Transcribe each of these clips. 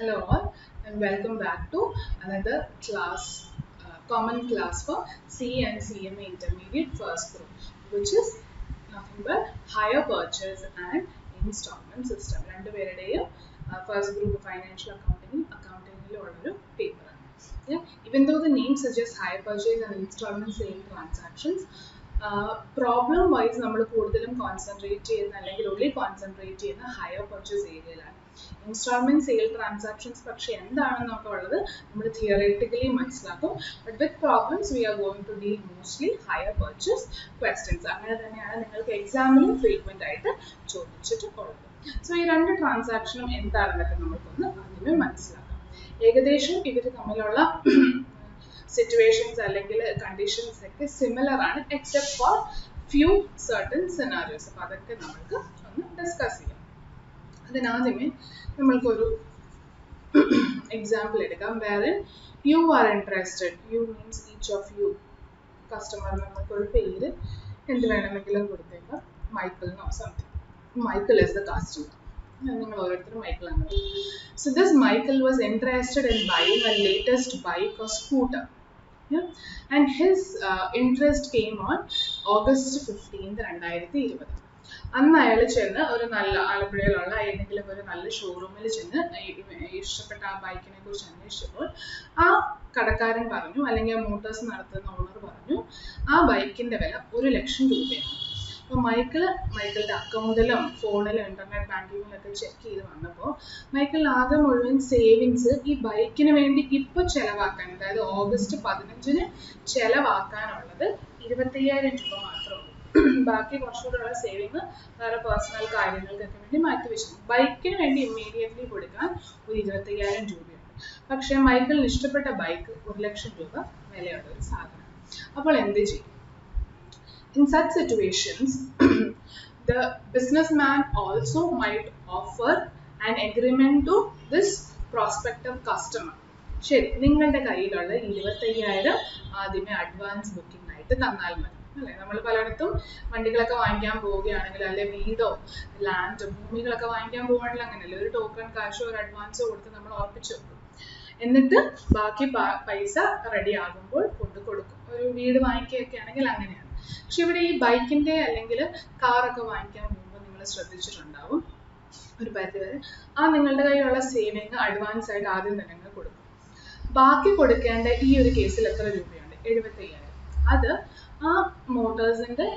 Hello all and welcome back to another class, common class for C and CMA Intermediate first group, which is nothing but hire purchase and installment system. First group of financial accounting paper. Yeah? Even though the name suggests hire purchase and installment sale transactions, problem wise നമ്മൾ കൂടുതലും concentrate ചെയ്യുന്ന അല്ലെങ്കിൽ only concentrate ചെയ്യുന്ന hire purchase ഏരിയയിലാണ്. Installment sale transactions പക്ഷേ എന്താണെന്ന് നമുക്കുള്ളത് നമ്മൾ തിയററ്റിക്കലി മനസ്സിലാക്കും. But with problems we are going to deal mostly hire purchase questions. അങ്ങനെ തന്നെയാണ് നിങ്ങൾക്ക് എക്സാമിലും ഫ്രീക്വന്റ് ആയിട്ട് ചോദിച്ചിട്ടുള്ളത്. സോ ഈ രണ്ട് ട്രാൻസാക്ഷനും എന്താണെന്നൊക്കെ നമുക്കൊന്ന് ആദ്യമേ മനസ്സിലാക്കാം. ഏകദേശം ഇവർ തമ്മിലുള്ള situations അല്ലെങ്കിൽ conditions ഒക്കെ similar ആണ് except for few certain scenarios. അപ്പോൾ അതൊക്കെ നമുക്ക് ഒന്ന് ഡിസ്കസ് ചെയ്യാം. അതിനാദ്യമേ നമ്മൾക്കൊരു എക്സാമ്പിൾ എടുക്കാം. wherein you are interested, you means each of you, customer നമുക്കൊരു പേര് എന്ത് വേണമെങ്കിലും കൊടുത്തേക്കാം, മൈക്കിൾ എന്നോ something. Michael is the customer. നിങ്ങൾ ഓരോരുത്തരും മൈക്കിൾ ആണ്. So this Michael was interested in buying a latest bike or scooter. Yeah? And his interest came on August 15th, 2020. അന്ന് അയാൾ ചെന്ന് ഒരു നല്ല ആലപ്പുഴയിലുള്ള ഏതെങ്കിലും ഒരു നല്ല ഷോറൂമിൽ ചെന്ന് ഇഷ്ടപ്പെട്ട ആ ബൈക്കിനെ കുറിച്ച് അന്വേഷിച്ചപ്പോൾ ആ കടക്കാരൻ പറഞ്ഞു, അല്ലെങ്കിൽ ആ മോട്ടോഴ്സ് നടത്തുന്ന ഓണർ പറഞ്ഞു, ആ ബൈക്കിന്റെ വില 1,00,000 രൂപയാണ്. അപ്പോൾ മൈക്കിളുടെ അക്കൗണ്ടിലും ഫോണിലും ഇന്റർനെറ്റ് ബാങ്കിങ്ങിലൊക്കെ ചെക്ക് ചെയ്ത് വന്നപ്പോൾ മൈക്കിൾ ആകെ മുഴുവൻ സേവിങ്സ് ഈ ബൈക്കിന് വേണ്ടി ഇപ്പോൾ ചെലവാക്കാൻ, അതായത് ഓഗസ്റ്റ് 15-ന് ചെലവാക്കാനുള്ളത് 25,000 രൂപ മാത്രമേ ഉള്ളൂ. ബാക്കി കുറച്ചുകൂടെയുള്ള സേവിങ് വേറെ പേഴ്സണൽ കാര്യങ്ങൾക്കൊക്കെ വേണ്ടി മാറ്റി വെച്ചു. ബൈക്കിന് വേണ്ടി ഇമ്മീഡിയറ്റ്ലി കൊടുക്കാൻ ഒരു 25,000 രൂപയുണ്ട്. പക്ഷേ മൈക്കിളിന് ഇഷ്ടപ്പെട്ട ബൈക്ക് 1,00,000 രൂപ വിലയുള്ള ഒരു സാധനം. അപ്പോൾ എന്ത് ചെയ്യും? In such situations, the businessman also might offer an agreement to this prospective customer. ശരി, നിങ്ങളുടെ കയ്യിലുള്ള 25,000 ആദ്യമേ അഡ്വാൻസ് ബുക്കിംഗ് ആയിട്ട് തന്നാൽ മതി അല്ലേ? നമ്മൾ പലയിടത്തും വണ്ടികളൊക്കെ വാങ്ങിക്കാൻ പോവുകയാണെങ്കിൽ, അല്ലെ വീടോ ലാൻഡോ ഭൂമികളൊക്കെ വാങ്ങിക്കാൻ പോവുകയാണെങ്കിൽ അങ്ങനെയല്ലേ, ഒരു ടോക്കൺ കാശോ ഒരു അഡ്വാൻസോ കൊടുത്ത് നമ്മൾ ഉറപ്പിച്ചു വെക്കും. എന്നിട്ട് ബാക്കി പൈസ റെഡി ആകുമ്പോൾ കൊണ്ടു കൊടുക്കും. ഒരു വീട് വാങ്ങിക്കുകയൊക്കെ ആണെങ്കിൽ അങ്ങനെയാണ്. പക്ഷെ ഇവിടെ ഈ ബൈക്കിന്റെ അല്ലെങ്കിൽ കാറൊക്കെ വാങ്ങിക്കാൻ പോകുമ്പോൾ നിങ്ങൾ ശ്രദ്ധിച്ചിട്ടുണ്ടാവും, ഒരു പരിധി വരെ ആ നിങ്ങളുടെ കയ്യിലുള്ള സേവിങ് അഡ്വാൻസ് ആയിട്ട് ആദ്യം തന്നെ നിങ്ങൾ കൊടുക്കും. ബാക്കി കൊടുക്കേണ്ട ഈ ഒരു കേസിൽ എത്ര രൂപയുണ്ട്? 75,000. അത് ആ മോട്ടോഴ്സിന്റെ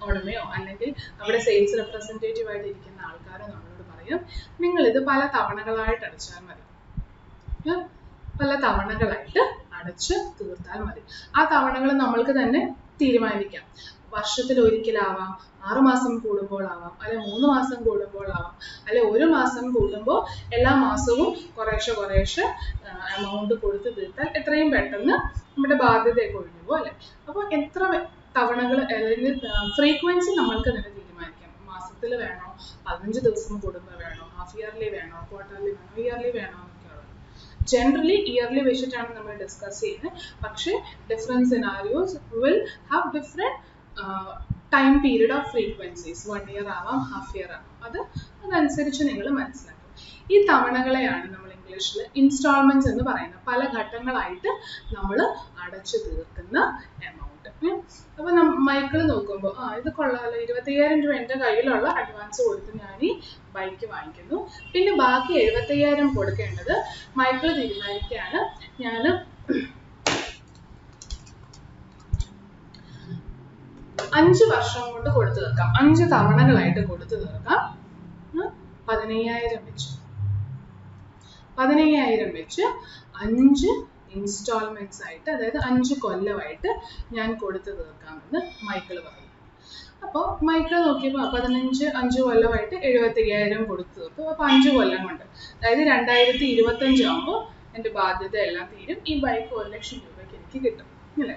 ഉടമയോ അല്ലെങ്കിൽ അവിടെ സെയിൽസ് റെപ്രസെന്റേറ്റീവ് ആയിട്ട് ഇരിക്കുന്ന ആൾക്കാരോ നമ്മളോട് പറയും, നിങ്ങളിത് പല തവണകളായിട്ട് അടച്ചാൽ മതി, പല തവണകളായിട്ട് അടച്ച് തീർത്താൽ മതി. ആ തവണകൾ നമ്മൾക്ക് തന്നെ തീരുമാനിക്കാം. വർഷത്തിൽ ഒരിക്കലാവാം, 6 മാസം കൂടുമ്പോഴാവാം, അല്ലെ 3 മാസം കൂടുമ്പോഴാവാം, അല്ലെ 1 മാസം കൂടുമ്പോൾ എല്ലാ മാസവും കുറേശ്ശെ എമൗണ്ട് കൊടുത്ത് തീർത്താൽ എത്രയും പെട്ടെന്ന് നമ്മുടെ ബാധ്യതയൊക്കെ ഒഴിഞ്ഞു പോകും അല്ലെ. അപ്പോൾ എത്ര തവണകൾ അല്ലെങ്കിൽ ഫ്രീക്വൻസി നമ്മൾക്ക് തന്നെ തീരുമാനിക്കാം. മാസത്തിൽ വേണോ, 15 ദിവസം കൂടുമ്പോൾ വേണോ, ഹാഫ് ഇയർലി വേണോ, ക്വാർട്ടർലി വേണോ, ഇയർലി വേണോ എന്നൊക്കെയുള്ളത്. ജനറലി ഇയർലി വെച്ചിട്ടാണ് നമ്മൾ ഡിസ്കസ് ചെയ്യുന്നത്. പക്ഷേ different scenarios will have different time period of frequencies. 1 year ആവാം, ഹാഫ് ഇയർ ആവാം. അതനുസരിച്ച് നിങ്ങൾ മനസ്സിലാക്കും. ഈ തവണകളെയാണ് നമ്മൾ ഇംഗ്ലീഷിൽ ഇൻസ്റ്റാൾമെന്റ്സ് എന്ന് പറയുന്നത്. പല ഘട്ടങ്ങളായിട്ട് നമ്മൾ അടച്ചു തീർക്കുന്ന എമൗണ്ട്. അപ്പോൾ മൈക്കിൾ നോക്കുമ്പോൾ ഇത് കൊള്ളാമല്ലോ, 25,000 രൂപ എൻ്റെ കയ്യിലുള്ള അഡ്വാൻസ് കൊടുത്ത് ഞാൻ ഈ ബൈക്ക് വാങ്ങിക്കുന്നു. പിന്നെ ബാക്കി 75,000 കൊടുക്കേണ്ടത് മൈക്കിൾ തീരുമാനിക്കുകയാണ്, ഞാൻ 5 വർഷം കൊണ്ട് കൊടുത്തു തീർക്കാം, 5 തവണകളായിട്ട് കൊടുത്തു തീർക്കാം. 15,000 വെച്ച് 5 ഇൻസ്റ്റാൾമെന്റ്സ് ആയിട്ട്, അതായത് 5 കൊല്ലമായിട്ട് ഞാൻ കൊടുത്തു തീർക്കാമെന്ന് മൈക്കിൾ പറഞ്ഞു. അപ്പോൾ മൈക്കിൾ നോക്കിയപ്പോൾ 5 കൊല്ലമായിട്ട് 75,000 കൊടുത്തു തീർത്തു. അപ്പോൾ 5 കൊല്ലം കൊണ്ട്, അതായത് 2025 ആകുമ്പോൾ എൻ്റെ ബാധ്യത എല്ലാം തീരും, ഈ ബൈക്ക് 1,00,000 രൂപയ്ക്ക് എനിക്ക് കിട്ടും അല്ലേ.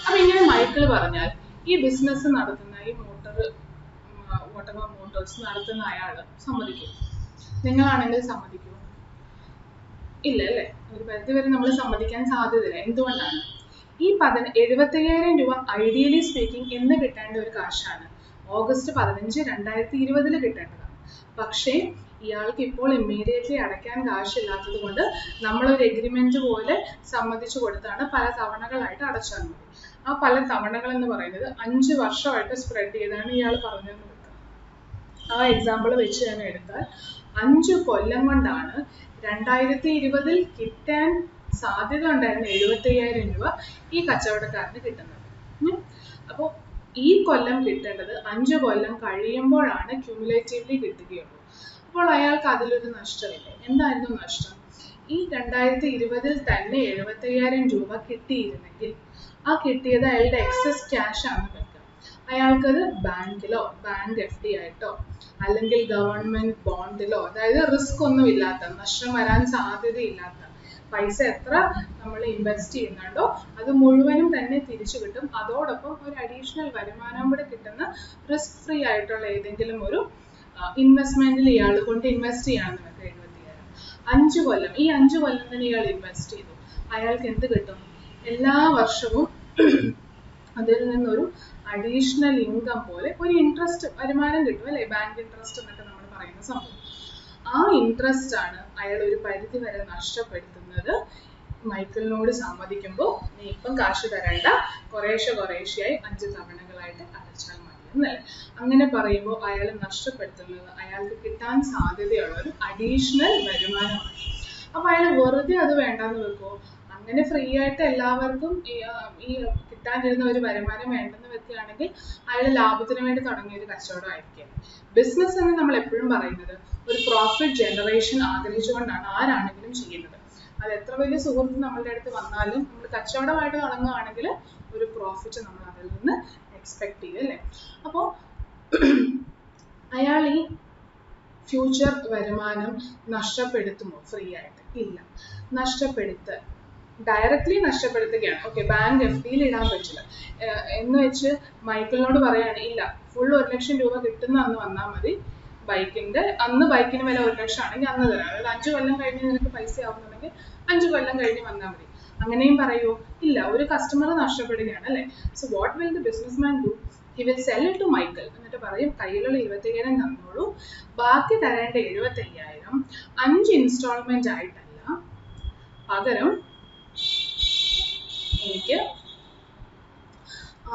അപ്പം ഇങ്ങനെ മൈക്കിൾ പറഞ്ഞാൽ ഈ ബിസിനസ് നടത്തുന്ന ഈ മോട്ടോഴ്സ് നടത്തുന്ന അയാൾ സമ്മതിക്കും? നിങ്ങളാണെങ്കിൽ സമ്മതിക്കുമോ? ഇല്ല അല്ലേ, ഒരു പരിധി വരെ നമ്മൾ സമ്മതിക്കാൻ സാധ്യതയില്ല. എന്തുകൊണ്ടാണ്? ഈ 75,000 രൂപ ഐഡിയലി സ്പീക്കിംഗ് എന്ന് കിട്ടേണ്ട ഒരു കാശാണ് ഓഗസ്റ്റ് 15, 2020 കിട്ടേണ്ടതാണ്. പക്ഷേ ഇയാൾക്ക് ഇപ്പോൾ ഇമ്മീഡിയറ്റ്ലി അടയ്ക്കാൻ കാശില്ലാത്തത് കൊണ്ട് നമ്മളൊരു എഗ്രിമെന്റ് പോലെ സമ്മതിച്ചു കൊടുത്താണ് പല തവണകളായിട്ട് അടച്ചാൽ മതി. ആ പല തവണകൾ എന്ന് പറയുന്നത് 5 വർഷമായിട്ട് സ്പ്രെഡ് ചെയ്താണ് ഇയാൾ പറഞ്ഞതെന്ന് വെക്കുക. ആ എക്സാമ്പിൾ വെച്ച് തന്നെ എടുത്താൽ 5 കൊല്ലം കൊണ്ടാണ് 2020 കിട്ടാൻ സാധ്യത ഉണ്ടായിരുന്ന 75,000 രൂപ ഈ കച്ചവടക്കാരന് കിട്ടുന്നത്. അപ്പോൾ ഈ കൊല്ലം കിട്ടേണ്ടത് 5 കൊല്ലം കഴിയുമ്പോഴാണ് ക്യൂമുലേറ്റീവ്ലി കിട്ടുകയുള്ളൂ. അപ്പോൾ അയാൾക്ക് അതിലൊരു നഷ്ടമില്ല. എന്തായിരുന്നു നഷ്ടം? ഈ 2020 തന്നെ 75,000 രൂപ കിട്ടിയിരുന്നെങ്കിൽ ആ കിട്ടിയത് അയാളുടെ എക്സസ് ക്യാഷ് ആണ് വെക്കുക. അയാൾക്കത് ബാങ്കിലോ ബാങ്ക് FD ആയിട്ടോ അല്ലെങ്കിൽ ഗവൺമെന്റ് ബോണ്ടിലോ, അതായത് റിസ്ക് ഒന്നും ഇല്ലാത്ത, നഷ്ടം വരാൻ സാധ്യതയില്ലാത്ത പൈസ എത്ര നമ്മൾ ഇൻവെസ്റ്റ് ചെയ്യുന്നുണ്ടോ അത് മുഴുവനും തന്നെ തിരിച്ചു കിട്ടും. അതോടൊപ്പം ഒരു അഡീഷണൽ വരുമാനം കൂടെ കിട്ടുന്ന റിസ്ക് ഫ്രീ ആയിട്ടുള്ള ഏതെങ്കിലും ഒരു ഇൻവെസ്റ്റ്മെന്റിൽ ഇയാൾ കൊണ്ട് ഇൻവെസ്റ്റ് ചെയ്യാമെന്ന് വെക്കുക. 75,000 5 കൊല്ലം, ഈ 5 കൊല്ലം തന്നെ ഇയാൾ ഇൻവെസ്റ്റ് ചെയ്തു. അയാൾക്ക് എന്ത് കിട്ടും? എല്ലാ വർഷവും അതിൽ നിന്നൊരു അഡീഷണൽ ഇൻകം പോലെ ഒരു ഇൻട്രസ്റ്റ് വരുമാനം കിട്ടും അല്ലേ? ബാങ്ക് ഇൻട്രസ്റ്റ് എന്നൊക്കെ നമ്മൾ പറയുന്ന സംഭവം. ആ ഇൻട്രസ്റ്റ് ആണ് അയാൾ ഒരു പരിധി വരെ നഷ്ടപ്പെടുത്തുന്നത്. മൈക്കിളിനോട് സമ്മതിക്കുമ്പോൾ നീ ഇപ്പം കാശ് തരണ്ട, കുറേശ്ശെയായി 5 തവണകളായിട്ട് അടച്ചാൽ മതി എന്നല്ലേ? അങ്ങനെ പറയുമ്പോൾ അയാൾ നഷ്ടപ്പെടുത്തുന്നത് അയാൾക്ക് കിട്ടാൻ സാധ്യതയുള്ള ഒരു അഡീഷണൽ വരുമാനമാണ്. അപ്പൊ അയാൾ വെറുതെ അത് വേണ്ടാന്ന് വെക്കുമോ? അങ്ങനെ ഫ്രീ ആയിട്ട് എല്ലാവർക്കും ഈ കിട്ടാനിരുന്ന ഒരു വരുമാനം വേണ്ടെന്ന് വെക്കുകയാണെങ്കിൽ അയാൾ ലാഭത്തിന് വേണ്ടി തുടങ്ങിയ ഒരു കച്ചവടമായിരിക്കും. ബിസിനസ് എന്ന് നമ്മൾ എപ്പോഴും പറയുന്നത് ഒരു പ്രോഫിറ്റ് ജനറേഷൻ ആഗ്രഹിച്ചുകൊണ്ടാണ് ആരാണെങ്കിലും ചെയ്യുന്നത്. അത് എത്ര വലിയ സുഹൃത്ത് നമ്മളുടെ അടുത്ത് വന്നാലും നമ്മൾ കച്ചവടമായിട്ട് തുടങ്ങുകയാണെങ്കിൽ ഒരു പ്രോഫിറ്റ് നമ്മൾ അതിൽ നിന്ന് എക്സ്പെക്ട് ചെയ്യും അല്ലേ? അപ്പോൾ അയാൾ ഈ ഫ്യൂച്ചർ വരുമാനം നഷ്ടപ്പെടുത്തുമോ ഫ്രീ ആയിട്ട്? ഇല്ല, ഡയറക്റ്റ്ലി നഷ്ടപ്പെടുത്തുകയാണ്. ഓക്കെ, ബാങ്ക് FDയിൽ ഇടാൻ പറ്റില്ല എന്ന് വെച്ച് മൈക്കിളിനോട് പറയാണ് ഇല്ല, ഫുൾ 1 ലക്ഷം രൂപ കിട്ടുന്ന അന്ന് വന്നാൽ മതി, അന്ന് ബൈക്കിന് വില 1 ലക്ഷം ആണെങ്കിൽ അന്ന് തരാം, അതായത് 5 കൊല്ലം കഴിഞ്ഞ് നിനക്ക് പൈസ ആവുന്നുണ്ടെങ്കിൽ 5 കൊല്ലം കഴിഞ്ഞ് വന്നാൽ മതി. അങ്ങനെയും പറയുമോ? ഇല്ല, ഒരു കസ്റ്റമർ നഷ്ടപ്പെടുകയാണ് അല്ലേ? So what will the business man do? He will sell it to Michael. എന്നിട്ട് പറയും കയ്യിലുള്ള 25,000 തന്നോളൂ, ബാക്കി തരേണ്ട 75,000 5 ഇൻസ്റ്റാൾമെന്റ് ആയിട്ടല്ല, പകരം എനിക്ക്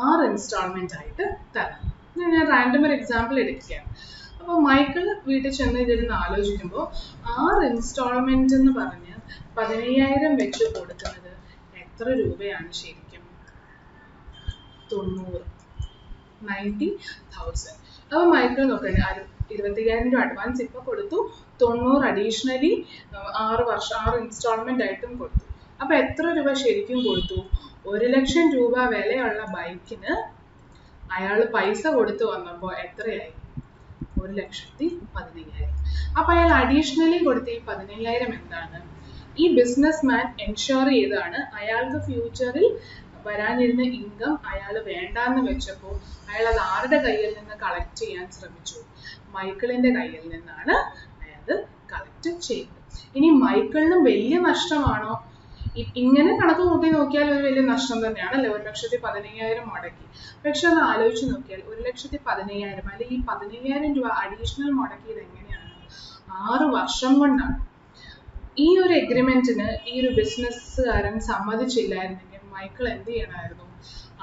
6 ഇൻസ്റ്റാൾമെന്റ് ആയിട്ട് തരാം. ഞാൻ റാൻഡം ഒരു എക്സാമ്പിൾ എടുക്കുകയാണ്. അപ്പോൾ മൈക്കിൾ വീട്ടിൽ ചെന്ന് ഇതിരുന്ന് ആലോചിക്കുമ്പോൾ 6 ഇൻസ്റ്റാൾമെന്റ് എന്ന് പറഞ്ഞ് 15,000 വെച്ച് കൊടുക്കുന്നത് എത്ര രൂപയാണ് ശരിക്കും? 90,000. അപ്പോൾ മൈക്കിൾ നോക്കണ്ടേ, 25,000 രൂപ അഡ്വാൻസ് ഇപ്പൊ കൊടുത്തു, 90 അഡീഷണലി 6 ഇൻസ്റ്റാൾമെന്റ് ആയിട്ടും കൊടുത്തു. അപ്പൊ എത്ര രൂപ ശരിക്കും കൊടുത്തു? 1 ലക്ഷം രൂപ വിലയുള്ള ബൈക്കിന് അയാൾ പൈസ കൊടുത്തു വന്നപ്പോൾ എത്രയായി? 1,15,000. അപ്പൊ അയാൾ അഡീഷണലി കൊടുത്ത ഈ 15,000 എന്താണ്? ഈ ബിസിനസ് മാൻ എൻഷുർ ചെയ്താണ് അയാൾക്ക് ഫ്യൂച്ചറിൽ വരാനിരുന്ന ഇൻകം അയാൾ വേണ്ടാന്ന് വെച്ചപ്പോൾ അയാൾ അത് ആരുടെ കയ്യിൽ നിന്ന് കളക്ട് ചെയ്യാൻ ശ്രമിച്ചു? മൈക്കിളിന്റെ കയ്യിൽ നിന്നാണ് അയാൾ കളക്ട് ചെയ്തത്. ഇനി മൈക്കിളിനും വലിയ നഷ്ടമാണോ? ഇങ്ങനെ കണക്ക് കൂട്ടി നോക്കിയാൽ ഒരു വലിയ നഷ്ടം തന്നെയാണ് അല്ലെ? 1,15,000 മുടക്കി. പക്ഷെ ഒന്ന് ആലോചിച്ച് നോക്കിയാൽ 1,15,000 അല്ലെങ്കിൽ ഈ 15,000 രൂപ അഡീഷണൽ മുടക്കിയത് എങ്ങനെയാണ്? 6 വർഷം കൊണ്ടാണ്. ഈ ഒരു എഗ്രിമെന്റിന് ഈ ഒരു ബിസിനസ്സുകാരൻ സമ്മതിച്ചില്ലായിരുന്നെങ്കിൽ മൈക്കിൾ എന്ത് ചെയ്യണമായിരുന്നു?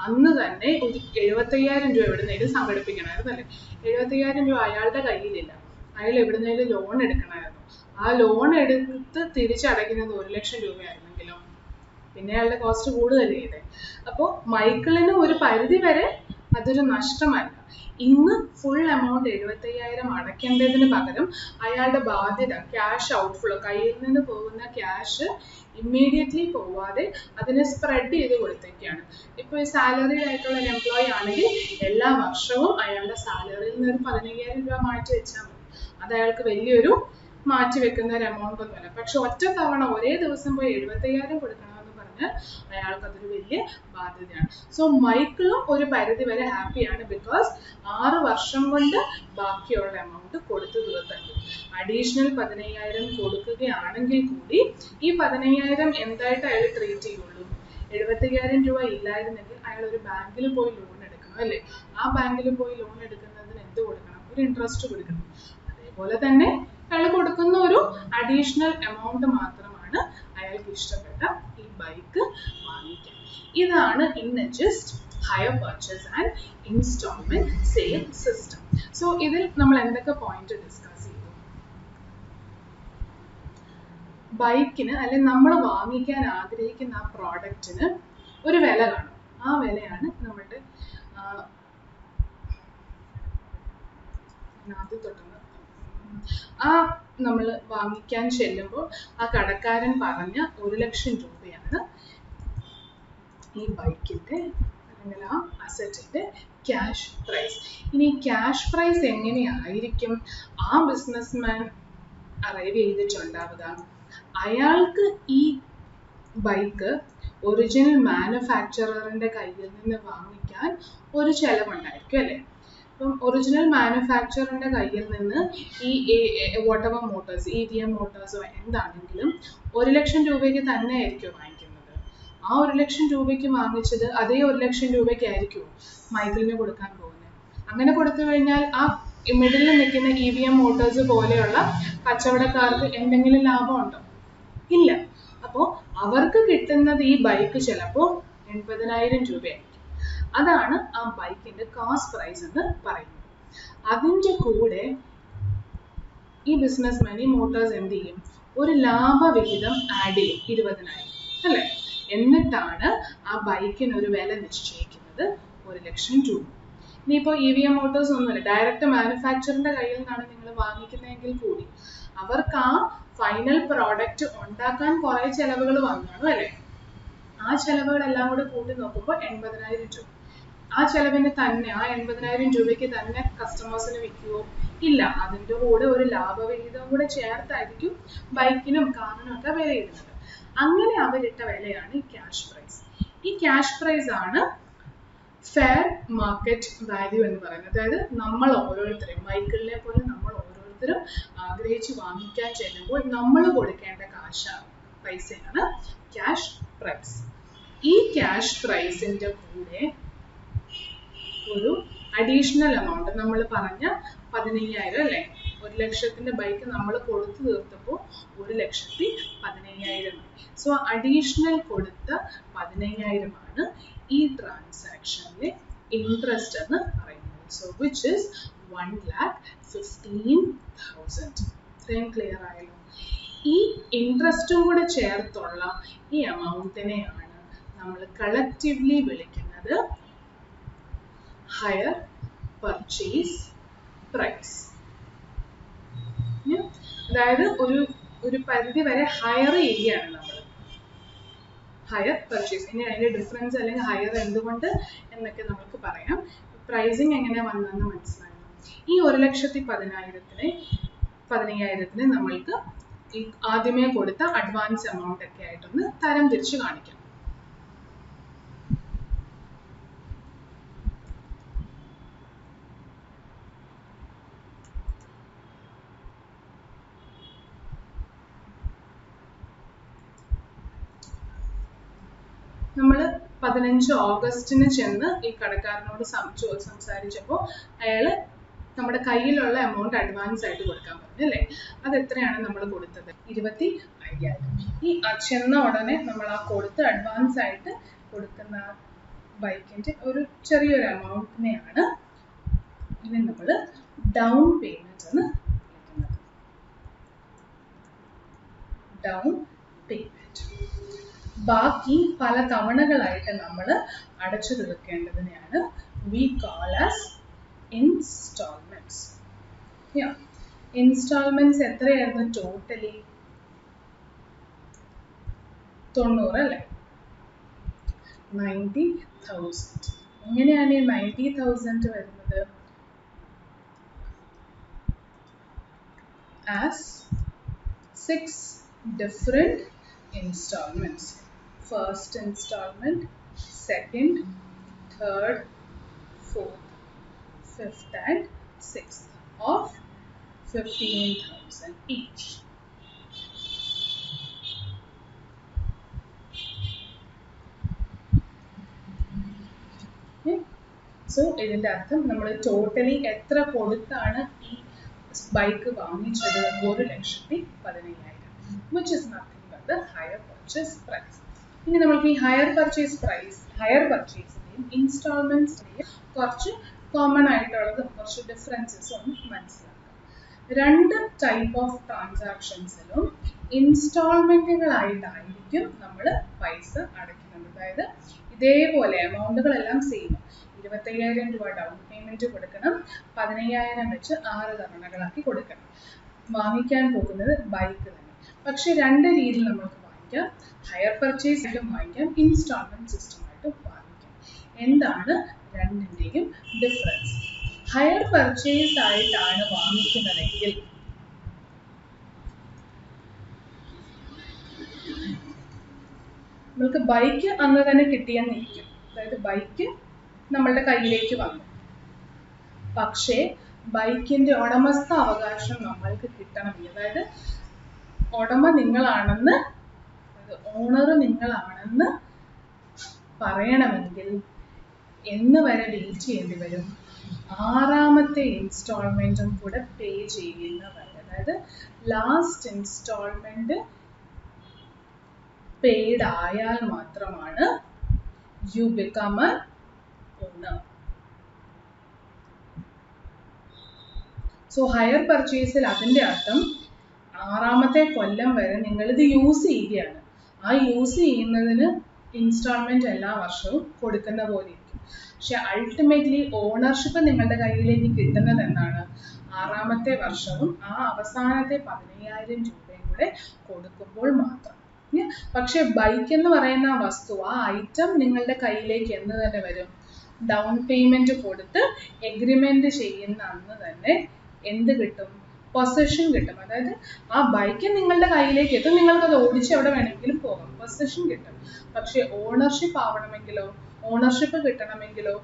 അന്ന് തന്നെ ഒരു 75,000 രൂപ എവിടുന്നേലും സംഘടിപ്പിക്കണമായിരുന്നു അല്ലേ? 75,000 രൂപ അയാളുടെ കയ്യിലില്ല, അയാൾ എവിടുന്നേലും ലോൺ എടുക്കണമായിരുന്നു. ആ ലോൺ എടുത്ത് തിരിച്ചടയ്ക്കുന്നത് 1 ലക്ഷം രൂപയായിരുന്നെങ്കിലോ പിന്നെ അയാളുടെ കോസ്റ്റ് കൂടുതലല്ലേ ചെയ്തേ? അപ്പോൾ മൈക്കിളിന് ഒരു പരിധി വരെ അതൊരു നഷ്ടമല്ല. ഇന്ന് ഫുൾ എമൗണ്ട് 75,000 അടയ്ക്കേണ്ടതിന് പകരം അയാളുടെ ബാധ്യത, ക്യാഷ് ഔട്ട്ഫ്ലോ, കയ്യിൽ നിന്ന് പോകുന്ന ക്യാഷ് ഇമ്മീഡിയറ്റ്ലി പോവാതെ അതിനെ സ്പ്രെഡ് ചെയ്ത് കൊടുത്തേക്കാണ്. ഇപ്പോൾ സാലറി ആയിട്ടുള്ള ഒരു എംപ്ലോയി ആണെങ്കിൽ എല്ലാ വർഷവും അയാളുടെ സാലറിയിൽ നിന്ന് ഒരു 15,000 രൂപ മാറ്റി വെച്ചാൽ മതി. അത് അയാൾക്ക് വലിയൊരു മാറ്റി വെക്കുന്ന ഒരു എമൗണ്ട് ഒന്നുമല്ല. പക്ഷെ ഒറ്റ തവണ ഒരേ ദിവസം പോയി 75,000 കൊടുക്കണമെന്ന് പറഞ്ഞാൽ അയാൾക്ക് അതൊരു വലിയ ബാധ്യതയാണ്. സോ മൈക്കിളും ഒരു പരിധി വരെ ഹാപ്പിയാണ്, ബിക്കോസ് 6 വർഷം കൊണ്ട് ബാക്കിയുള്ള എമൗണ്ട് കൊടുത്തു തീർത്തത്. അഡീഷണൽ 15,000 കൊടുക്കുകയാണെങ്കിൽ കൂടി ഈ 15,000 എന്തായിട്ട് അയാൾ ട്രീറ്റ് ചെയ്യുള്ളൂ? 75,000 രൂപ ഇല്ലായിരുന്നെങ്കിൽ അയാൾ ഒരു ബാങ്കിൽ പോയി ലോൺ എടുക്കണം അല്ലേ? ആ ബാങ്കിൽ പോയി ലോൺ എടുക്കുന്നതിന് എന്ത് കൊടുക്കണം? ഒരു ഇൻട്രസ്റ്റ് കൊടുക്കണം. അതേപോലെ തന്നെ അയാൾ കൊടുക്കുന്ന ഒരു അഡീഷണൽ എമൗണ്ട് മാത്രമാണ് അയാൾക്ക് ഇഷ്ടപ്പെട്ട ഈ ബൈക്ക് വാങ്ങിക്കാൻ. ഇതാണ് in a just hire purchase and installment sale system. So ഇതിൽ നമ്മൾ എന്തൊക്കെ പോയിന്റ് ഡിസ്കസ് ചെയ്തു? ബൈക്കിന് അല്ലെങ്കിൽ നമ്മൾ വാങ്ങിക്കാൻ ആഗ്രഹിക്കുന്ന ആ പ്രോഡക്റ്റിന് ഒരു വില കാണും. ആ വിലയാണ് നമ്മളുടെ നമ്മൾ വാങ്ങിക്കാൻ ചെല്ലുമ്പോൾ ആ കടക്കാരൻ പറഞ്ഞ 1,00,000 രൂപയാണ് ഈ ബൈക്കിന്റെ അല്ലെങ്കിൽ ആ അസറ്റിന്റെ ക്യാഷ് പ്രൈസ്. ഇനി ക്യാഷ് പ്രൈസ് എങ്ങനെയായിരിക്കും ആ ബിസിനസ്മാൻ അറൈവ് ചെയ്തിട്ടുണ്ടാവുക? അയാൾക്ക് ഈ ബൈക്ക് ഒറിജിനൽ മാനുഫാക്ചററിന്റെ കയ്യിൽ നിന്ന് വാങ്ങിക്കാൻ ഒരു ചെലവുണ്ടായിരിക്കും അല്ലേ? അപ്പം ഒറിജിനൽ മാനുഫാക്ചറിന്റെ കയ്യിൽ നിന്ന് ഈ വാട്ടെവർ മോട്ടോഴ്സ്, EVM മോട്ടോഴ്സോ എന്താണെങ്കിലും 1,00,000 രൂപയ്ക്ക് തന്നെ ആയിരിക്കും വാങ്ങിക്കുന്നത്. ആ 1,00,000 രൂപയ്ക്ക് വാങ്ങിച്ചത് അതേ 1,00,000 രൂപയ്ക്കായിരിക്കും മൈക്കിളിന് കൊടുക്കാൻ പോകുന്നത്. അങ്ങനെ കൊടുത്തു കഴിഞ്ഞാൽ ആ മിഡിലിൽ നിൽക്കുന്ന EVM മോട്ടോഴ്സ് പോലെയുള്ള കച്ചവടക്കാർക്ക് എന്തെങ്കിലും ലാഭമുണ്ടോ? ഇല്ല. അപ്പോൾ അവർക്ക് കിട്ടുന്നത് ഈ ബൈക്ക് ചിലപ്പോൾ 80,000 രൂപയായിരിക്കും. അതാണ് ആ ബൈക്കിന്റെ കോസ്റ്റ് പ്രൈസ് എന്ന് പറയുന്നത്. അതിൻ്റെ കൂടെ ഈ ബിസിനസ്മാൻ ഈ മോട്ടോഴ്സ് എന്ത് ചെയ്യും? ഒരു ലാഭവിഹിതം ആഡ് ചെയ്യും, 20,000 അല്ലേ? എന്നിട്ടാണ് ആ ബൈക്കിന് ഒരു വില നിശ്ചയിക്കുന്നത്, 1,00,000 രൂപ. ഇനിയിപ്പോൾ EVM മോട്ടോഴ്സ് ഒന്നുമില്ല, ഡയറക്റ്റ് മാനുഫാക്ചറിന്റെ കയ്യിൽ നിന്നാണ് നിങ്ങൾ വാങ്ങിക്കുന്നതെങ്കിൽ കൂടി അവർക്ക് ആ ഫൈനൽ പ്രോഡക്റ്റ് ഉണ്ടാക്കാൻ കുറെ ചെലവുകൾ വന്നു അല്ലേ? ആ ചെലവുകളെല്ലാം കൂടെ കൂട്ടി നോക്കുമ്പോൾ 80,000 രൂപ. ആ ചെലവിന് തന്നെ ആ 80,000 രൂപയ്ക്ക് തന്നെ കസ്റ്റമേഴ്സിന് വിൽക്കുമോ? ഇല്ല. അതിൻ്റെ കൂടെ ഒരു ലാഭവിഹിതം കൂടെ ചേർത്തായിരിക്കും ബൈക്കിനും കാറിനും ഒക്കെ വിലയിടുന്നത്. അങ്ങനെ അവരിട്ട വിലയാണ് ഈ ക്യാഷ് പ്രൈസ്. ഈ ക്യാഷ് പ്രൈസ് ആണ് ഫെയർ മാർക്കറ്റ് വാല്യൂ എന്ന് പറയുന്നത്. അതായത് നമ്മൾ ഓരോരുത്തരും, മൈക്കിളിനെ പോലെ നമ്മൾ ഓരോരുത്തരും ആഗ്രഹിച്ച് വാങ്ങിക്കാൻ ചെല്ലുമ്പോൾ നമ്മൾ കൊടുക്കേണ്ട പൈസയാണ് ക്യാഷ് പ്രൈസ്. ഈ ക്യാഷ് പ്രൈസിന്റെ കൂടെ ഒരു അഡീഷണൽ എമൗണ്ട് നമ്മൾ പറഞ്ഞ 15,000 അല്ലേ? 1,00,000 ബൈക്ക് നമ്മൾ കൊടുത്തു തീർത്തപ്പോൾ 1,15,000. സോ അഡീഷണൽ കൊടുത്ത 15,000 ആണ് ഈ ട്രാൻസാക്ഷനിലെ ഇൻട്രസ്റ്റ് എന്ന് പറയുന്നത്. So which is 1,15,000. ഇത്രയും ക്ലിയർ ആയല്ലോ? ഈ ഇൻട്രസ്റ്റും കൂടെ ചേർത്തുള്ള ഈ എമൗണ്ടിനെയാണ് നമ്മൾ കളക്റ്റീവ്ലി വിളിക്കുന്നത് ഹയർ പർച്ചേസ് പ്രൈസ്. അതായത് ഒരു പരിധി വരെ ഹയർ ചെയ്യുകയാണ് നമ്മൾ, ഹയർ പർച്ചേസ്. ഇനി അതിന്റെ ഡിഫറൻസ് അല്ലെങ്കിൽ ഹയർ എന്തുകൊണ്ട് എന്നൊക്കെ നമുക്ക് പറയാം. പ്രൈസിങ് എങ്ങനെ വന്നെന്ന് മനസ്സിലായി. ഈ 1,15,000 നമ്മൾക്ക് ഈ ആദ്യമേ കൊടുത്ത അഡ്വാൻസ് എമൗണ്ട് ഒക്കെ ആയിട്ടൊന്ന് തരം തിരിച്ച് കാണിക്കാം. നമ്മൾ 15 ഓഗസ്റ്റിന് ചെന്ന് ഈ കടക്കാരനോട് സംസാരിച്ചപ്പോൾ അയാൾ നമ്മുടെ കയ്യിലുള്ള എമൗണ്ട് അഡ്വാൻസ് ആയിട്ട് കൊടുക്കാൻ പറഞ്ഞു അല്ലേ? അത് എത്രയാണ് നമ്മൾ കൊടുത്തത്? 25,000. ഈ ചെന്ന ഉടനെ നമ്മൾ ആ കൊടുത്ത് അഡ്വാൻസ് ആയിട്ട് കൊടുക്കുന്ന ബൈക്കിന്റെ ഒരു ചെറിയൊരു എമൗണ്ടിനെയാണ് ഇതിനെ നമ്മൾ ഡൗൺ പേയ്മെന്റ് എന്ന് വിളിക്കുന്നത്. Down payment. ബാക്കി പല തവണകളായിട്ട് നമ്മൾ അടച്ചു തീർക്കേണ്ടതിനെയാണ് we call as installments. installments എത്രയായിരുന്നു ടോട്ടലി? 90 അല്ലേ? 90,000. എങ്ങനെയാണ് ഈ 90,000 വരുന്നത്? as 6 different installments. First installment, second, third, fourth, fifth and sixth of 15,000 each. So ഇതിന്റെ അർത്ഥം നമ്മൾ ടോട്ടലി എത്ര കൊടുത്താണ് ഈ ബൈക്ക് വാങ്ങിച്ചത് 1,15,000, which is nothing but the higher purchase price. ഇനി നമുക്ക് ഈ ഹയർ പർച്ചേസിന്റെയും ഇൻസ്റ്റാൾമെന്റ്സിന്റെയും കുറച്ച് കോമൺ ആയിട്ടുള്ളത് കുറച്ച് ഡിഫറൻസസ് ഒന്ന് മനസ്സിലാക്കാം. രണ്ട് ടൈപ്പ് ഓഫ് ട്രാൻസാക്ഷൻസിലും ഇൻസ്റ്റാൾമെന്റുകളായിട്ടായിരിക്കും നമ്മൾ പൈസ അടയ്ക്കുന്നത്. അതായത് ഇതേപോലെ എമൗണ്ടുകളെല്ലാം സെയിം, 25,000 രൂപ ഡൗൺ പേയ്മെന്റ് കൊടുക്കണം, 15,000 വെച്ച് 6 തവണകളാക്കി കൊടുക്കണം. വാങ്ങിക്കാൻ പോകുന്നത് ബൈക്ക് തന്നെ. പക്ഷെ രണ്ട് രീതിയിൽ നമുക്ക് വാങ്ങിക്കാം. ഹയർ പർച്ചേസ് ആയിട്ടും വാങ്ങിക്കാം, ഇൻസ്റ്റാൾമെന്റ് സിസ്റ്റം ആയിട്ടും വാങ്ങിക്കാം. എന്താണ് രണ്ടിന്റെയും ഡിഫറൻസ്? ഹയർ പർച്ചേസ് ആയിട്ടാണ് വാങ്ങിക്കുന്നതെങ്കിൽ നമുക്ക് ബൈക്ക് അന്ന് തന്നെ കിട്ടിയെന്നിരിക്കും. അതായത് ബൈക്ക് നമ്മളുടെ കയ്യിലേക്ക് വന്നു, പക്ഷേ ബൈക്കിന്റെ ഉടമസ്ഥ അവകാശം നമ്മൾക്ക് കിട്ടണമെങ്കിൽ, അതായത് ഉടമ നിങ്ങളാണെന്ന്, ഓണർ നിങ്ങളാണെന്ന് പറയണമെങ്കിൽ എന്ന് വരെ വെയിറ്റ് ചെയ്യേണ്ടി വരും. 6ാമത്തെ ഇൻസ്റ്റാൾമെന്റും കൂടെ പേ ചെയ്യുന്നവരെ, അതായത് ലാസ്റ്റ് ഇൻസ്റ്റാൾമെന്റ് പെയ്ഡ് ആയാൽ മാത്രമാണ് you become a owner. So hire പർച്ചേസിൽ അതിന്റെ അർത്ഥം 6ാമത്തെ കൊല്ലം വരെ നിങ്ങളിത് യൂസ് ചെയ്യുകയാണ്. ആ യൂസ് ചെയ്യുന്നതിന് ഇൻസ്റ്റാൾമെന്റ് എല്ലാ വർഷവും കൊടുക്കുന്ന പോലെ ഇരിക്കും. പക്ഷെ അൾട്ടിമേറ്റ്ലി ഓണർഷിപ്പ് നിങ്ങളുടെ കയ്യിലേക്ക് കിട്ടുന്നത് എന്നാണ് 6ാമത്തെ വർഷവും ആ അവസാനത്തെ 15,000 രൂപയും കൂടെ കൊടുക്കുമ്പോൾ മാത്രം. പക്ഷെ ബൈക്ക് എന്ന് പറയുന്ന വസ്തു, ആ ഐറ്റം നിങ്ങളുടെ കയ്യിലേക്ക് എന്ന് തന്നെ വരും? ഡൗൺ പേയ്മെന്റ് കൊടുത്ത് എഗ്രിമെന്റ് ചെയ്യുന്ന അന്ന് തന്നെ എന്ത് കിട്ടും? പൊസഷൻ കിട്ടും. അതായത് ആ ബൈക്ക് നിങ്ങളുടെ കയ്യിലേക്ക് എത്തും, നിങ്ങൾക്കത് ഓടിച്ച് എവിടെ വേണമെങ്കിലും പോകാം, പൊസഷൻ കിട്ടും. പക്ഷെ ഓണർഷിപ്പ് ആവണമെങ്കിലോ, ഓണർഷിപ്പ് കിട്ടണമെങ്കിലോ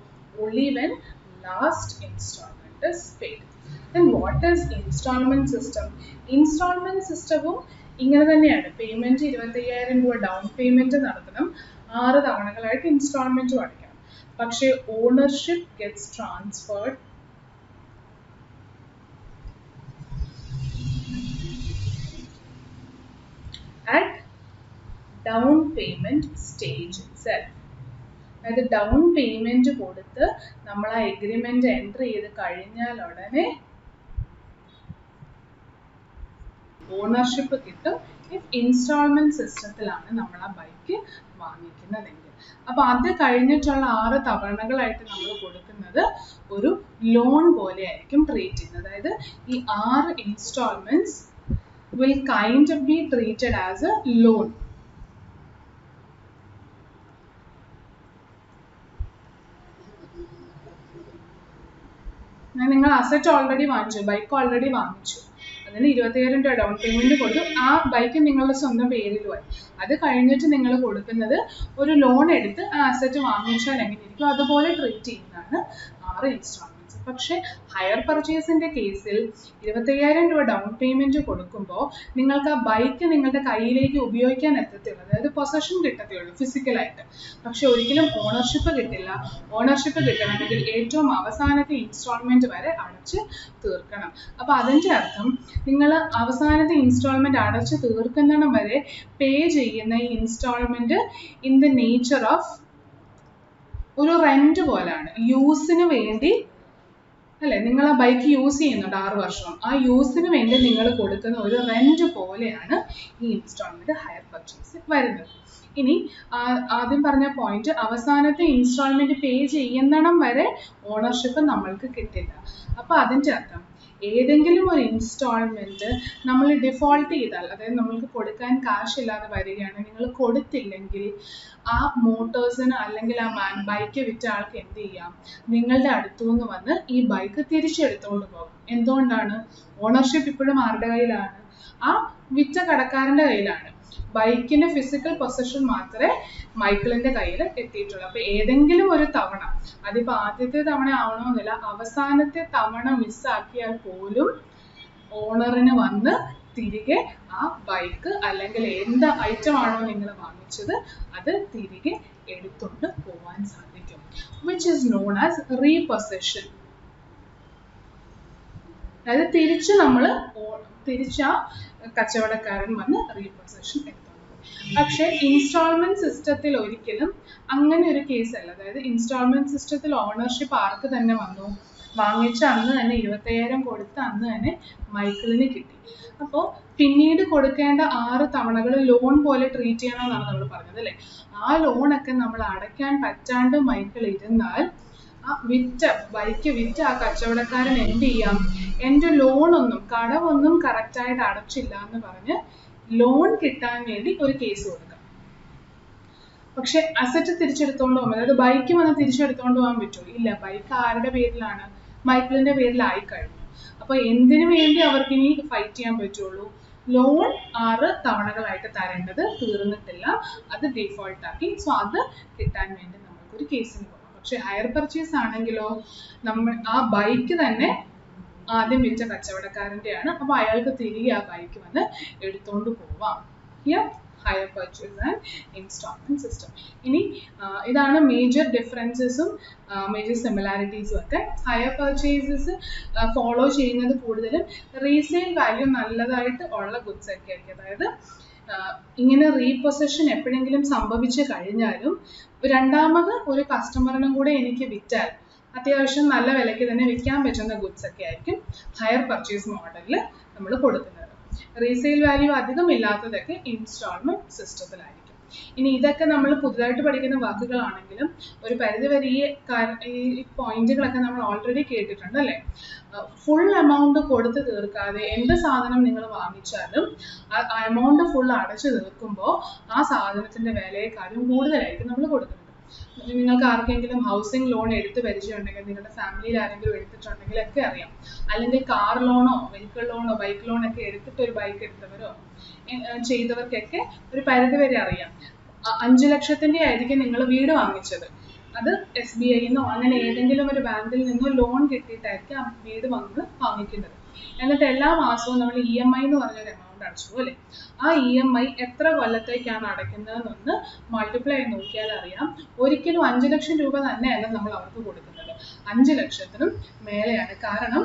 only when last installment is paid. Then what is installment system? Installment system ഇങ്ങനെ തന്നെയാണ്. പേയ്മെന്റ് 25,000 രൂപ ഡൗൺ പേയ്മെന്റ് നടത്തണം, 6 തവണകളായിട്ട് ഇൻസ്റ്റാൾമെന്റും അടയ്ക്കണം. പക്ഷേ ownership gets transferred at down payment stage itself. അതായത് ഡൗൺ പേയ്മെന്റ് കൊടുത്ത് നമ്മൾ ആ എഗ്രിമെന്റ് എൻറ്റർ ചെയ്ത് കഴിഞ്ഞാൽ ഉടനെ ഓണർഷിപ്പ് കിട്ടും. ഇഫ് ഇൻസ്റ്റാൾമെന്റ് സിസ്റ്റത്തിലാണ് നമ്മൾ ആ ബൈക്ക് വാങ്ങിക്കുന്നതെങ്കിൽ. അപ്പൊ അത് കഴിഞ്ഞിട്ടുള്ള 6 തവണകളായിട്ട് നമ്മൾ കൊടുക്കുന്നത് ഒരു ലോൺ പോലെ ആയിരിക്കും ട്രീറ്റ് ചെയ്യുന്നത്. അതായത് ഈ 6 instalments will kind of be treated as a loan. നിങ്ങൾ അസറ്റ് ഓൾറെഡി വാങ്ങിച്ചു, ബൈക്ക് ഓൾറെഡി വാങ്ങിച്ചു, അതിന് 25,000 രൂപ ഡൗൺ പേയ്മെന്റ് കൊടുത്തു, ആ ബൈക്ക് നിങ്ങളുടെ സ്വന്തം പേരിലുമായി. അത് കഴിഞ്ഞിട്ട് നിങ്ങൾ കൊടുക്കുന്നത് ഒരു ലോൺ എടുത്ത് ആ അസറ്റ് വാങ്ങിച്ചാൽ എങ്ങനെയിരിക്കും അതുപോലെ ട്രീറ്റ് ചെയ്യുന്നതാണ് 6 ഇൻസ്റ്റാൾമെന്റ്സ്. പക്ഷെ ഹയർ പർച്ചേസിന്റെ കേസിൽ 25,000 രൂപ ഡൗൺ പേയ്മെന്റ് കൊടുക്കുമ്പോൾ നിങ്ങൾക്ക് ആ ബൈക്ക് നിങ്ങളുടെ കയ്യിലേക്ക് ഉപയോഗിക്കാൻ എത്തത്തുള്ളൂ, അതായത് പൊസഷൻ കിട്ടത്തുള്ളൂ ഫിസിക്കലായിട്ട്. പക്ഷെ ഒരിക്കലും ഓണർഷിപ്പ് കിട്ടില്ല. ഓണർഷിപ്പ് കിട്ടണമെങ്കിൽ ഏറ്റവും അവസാനത്തെ ഇൻസ്റ്റാൾമെന്റ് വരെ അടച്ച് തീർക്കണം. അപ്പൊ അതിന്റെ അർത്ഥം നിങ്ങൾ അവസാനത്തെ ഇൻസ്റ്റാൾമെന്റ് അടച്ച് തീർക്കുന്നിടം വരെ പേ ചെയ്യുന്ന ഈ installment in the nature of ഒരു റെന്റ് പോലാണ്. യൂസിന് വേണ്ടി അല്ലെ, നിങ്ങൾ ആ ബൈക്ക് യൂസ് ചെയ്യുന്നുണ്ട് 6 വർഷം, ആ യൂസിന് വേണ്ടി നിങ്ങൾ കൊടുക്കുന്ന ഒരു റെന്റ് പോലെയാണ് ഈ ഇൻസ്റ്റാൾമെന്റ് ഹയർ പർച്ചേസ് വരുന്നത്. ഇനി ആദ്യം പറഞ്ഞ പോയിന്റ്, അവസാനത്തെ ഇൻസ്റ്റാൾമെന്റ് പേ ചെയ്യുന്നിടം വരെ ഓണർഷിപ്പ് നമ്മൾക്ക് കിട്ടില്ല. അപ്പൊ അതിന്റെ അർത്ഥം ഏതെങ്കിലും ഒരു ഇൻസ്റ്റാൾമെന്റ് നമ്മൾ ഡിഫോൾട്ട് ചെയ്താൽ, അതായത് നമ്മൾക്ക് കൊടുക്കാൻ കാശ് ഇല്ലാതെ വരികയാണ്, നിങ്ങൾ കൊടുത്തില്ലെങ്കിൽ ആ മോട്ടോഴ്സിന് അല്ലെങ്കിൽ ആ ബൈക്ക് വിറ്റ ആൾക്ക് എന്ത് ചെയ്യാം? നിങ്ങളുടെ അടുത്തുനിന്ന് വന്ന് ഈ ബൈക്ക് തിരിച്ചെടുത്തുകൊണ്ട് പോകും. എന്തുകൊണ്ടാണ്? ഓണർഷിപ്പ് ഇപ്പോഴും ആരുടെ കയ്യിലാണ്? ആ വിറ്റ കടക്കാരന്റെ കയ്യിലാണ്. ബൈക്കിന്റെ ഫിസിക്കൽ പൊസഷൻ മാത്രമേ മൈക്കിളിന്റെ കയ്യിൽ എത്തിയിട്ടുള്ളൂ. അപ്പൊ ഏതെങ്കിലും ഒരു തവണ, അതിപ്പോ ആദ്യത്തെ തവണ ആവണമെന്നില്ല, അവസാനത്തെ തവണ മിസ്സാക്കിയാൽ പോലും ഓണറിന് വന്ന് തിരികെ ആ ബൈക്ക് അല്ലെങ്കിൽ എന്ത് ഐറ്റം ആണോ നിങ്ങൾ വാങ്ങിച്ചത് അത് തിരികെ എടുത്തുകൊണ്ട് പോവാൻ സാധിക്കും, which is known as repossession. അതായത് തിരിച്ച് ആ കച്ചവടക്കാരൻ വന്ന് റീപൊസഷൻ എടുത്തോണ്ട് പോകും. പക്ഷെ ഇൻസ്റ്റാൾമെന്റ് സിസ്റ്റത്തിൽ ഒരിക്കലും അങ്ങനെ ഒരു കേസല്ല. അതായത് ഇൻസ്റ്റാൾമെന്റ് സിസ്റ്റത്തിൽ ഓണർഷിപ്പ് ആർക്ക് തന്നെ വന്നു, വാങ്ങിച്ച അന്ന് തന്നെ 25,000 കൊടുത്ത് അന്ന് തന്നെ മൈക്കിളിന് കിട്ടി. അപ്പോൾ പിന്നീട് കൊടുക്കേണ്ട 6 തവണകൾ ലോൺ പോലെ ട്രീറ്റ് ചെയ്യണമെന്നാണ് നമ്മൾ പറഞ്ഞത് അല്ലേ. ആ ലോണൊക്കെ നമ്മൾ അടയ്ക്കാൻ പറ്റാണ്ട് മൈക്കിൾ ഇരുന്നാൽ ആ ബൈക്ക് വിറ്റ് ആ കച്ചവടക്കാരൻ എന്ത് ചെയ്യാം, എൻ്റെ ലോണൊന്നും കടമൊന്നും കറക്റ്റായിട്ട് അടച്ചില്ല എന്ന് പറഞ്ഞ് ലോൺ കിട്ടാൻ വേണ്ടി ഒരു കേസ് കൊടുക്കാം. പക്ഷെ അസറ്റ് തിരിച്ചെടുത്തോണ്ട് പോകാൻ, അതായത് ബൈക്ക് വന്ന് തിരിച്ചെടുത്തോണ്ട് പോകാൻ പറ്റുമോ? ഇല്ല. ബൈക്ക് ആരുടെ പേരിലാണ്? മൈക്കിളിന്റെ പേരിലായി കഴിഞ്ഞു. അപ്പൊ എന്തിനു വേണ്ടി അവർക്ക് ഇനി ഫൈറ്റ് ചെയ്യാൻ പറ്റുള്ളൂ? ലോൺ 6 തവണകളായിട്ട് തരേണ്ടത് തീർന്നിട്ടില്ല, അത് ഡീഫോൾട്ട് ആക്കി. സോ അത് കിട്ടാൻ വേണ്ടി നമുക്കൊരു കേസിന് പോകാം. പക്ഷെ ഹയർ പർച്ചേസ് ആണെങ്കിലോ, നമ്മൾ ആ ബൈക്ക് തന്നെ ആദ്യം വിറ്റ കച്ചവടക്കാരൻ്റെയാണ്. അപ്പൊ അയാൾക്ക് തിരികെ ആ ബൈക്ക് വന്ന് എടുത്തോണ്ട് പോവാം. Hire purchase and installment system. ഇനി ഇതാണ് മേജർ ഡിഫറൻസസും മേജർ സിമിലാരിറ്റീസും ഒക്കെ. ഹയർ പർച്ചേസസ് ഫോളോ ചെയ്യുന്നത് കൂടുതലും റീസെയിൽ വാല്യൂ നല്ലതായിട്ട് ഉള്ള ഗുഡ്സ് ഒക്കെ ആയിരിക്കും. അതായത് ഇങ്ങനെ റീപൊസഷൻ എപ്പോഴെങ്കിലും സംഭവിച്ചു കഴിഞ്ഞാലും രണ്ടാമത് ഒരു കസ്റ്റമറിനും കൂടെ എനിക്ക് വിറ്റാൽ അത്യാവശ്യം നല്ല വിലയ്ക്ക് തന്നെ വിൽക്കാൻ പറ്റുന്ന ഗുഡ്സ് ഒക്കെ ആയിരിക്കും ഹയർ പർച്ചേസ് മോഡലിൽ നമ്മൾ കൊടുക്കുന്നത്. റീസെയിൽ വാല്യൂ അധികം ഇല്ലാത്തതൊക്കെ ഇൻസ്റ്റാൾമെന്റ് സിസ്റ്റത്തിലായിരിക്കും. ഇനി ഇതൊക്കെ നമ്മൾ പുതുതായിട്ട് പഠിക്കുന്ന വാക്കുകളാണെങ്കിലും ഒരു പരിധിവരെ ഈ പോയിന്റുകളൊക്കെ നമ്മൾ ഓൾറെഡി കേട്ടിട്ടുണ്ട് അല്ലേ. ഫുൾ എമൗണ്ട് കൊടുത്ത് തീർക്കാതെ എന്ത് സാധനം നിങ്ങൾ വാങ്ങിച്ചാലും ആ എമൗണ്ട് ഫുൾ അടച്ചു തീർക്കുമ്പോൾ ആ സാധനത്തിന്റെ വിലയെക്കാളും കൂടുതലായിരിക്കും നമ്മൾ കൊടുക്കുന്നത്. നിങ്ങൾക്ക് ആർക്കെങ്കിലും ഹൗസിംഗ് ലോൺ എടുത്ത് പരിചയമുണ്ടെങ്കിൽ, നിങ്ങളുടെ ഫാമിലിയിൽ ആരെങ്കിലും എടുത്തിട്ടുണ്ടെങ്കിൽ ഒക്കെ അറിയാം. അല്ലെങ്കിൽ കാർ ലോണോ വെഹിക്കിൾ ലോണോ ബൈക്ക് ലോണൊക്കെ എടുത്തിട്ട് ഒരു ബൈക്ക് എടുത്തവരോ ചെയ്തവർക്കൊക്കെ ഒരു പരിധി വരെ അറിയാം. 5 ലക്ഷത്തിന്റെ ആയിരിക്കും നിങ്ങൾ വീട് വാങ്ങിച്ചത്. അത് SBIന്നോ അങ്ങനെ ഏതെങ്കിലും ഒരു ബാങ്കിൽ നിന്നോ ലോൺ കിട്ടിയിട്ടായിരിക്കും ആ വീട് വാങ്ങിക്കുന്നത്. എന്നിട്ട് എല്ലാ മാസവും നമ്മൾ EMI എന്ന് പറഞ്ഞൊരു എമൗണ്ട് അടച്ചു അല്ലേ. ആ EMI എത്ര കൊല്ലത്തേക്കാണ് അടയ്ക്കുന്നതെന്നൊന്ന് മൾട്ടിപ്ലൈ നോക്കിയാൽ അറിയാം. ഒരിക്കലും 5 ലക്ഷം രൂപ തന്നെയല്ല നമ്മൾ അവർക്ക് കൊടുക്കുന്നത്, 5 ലക്ഷത്തിനും മേലെയാണ്. കാരണം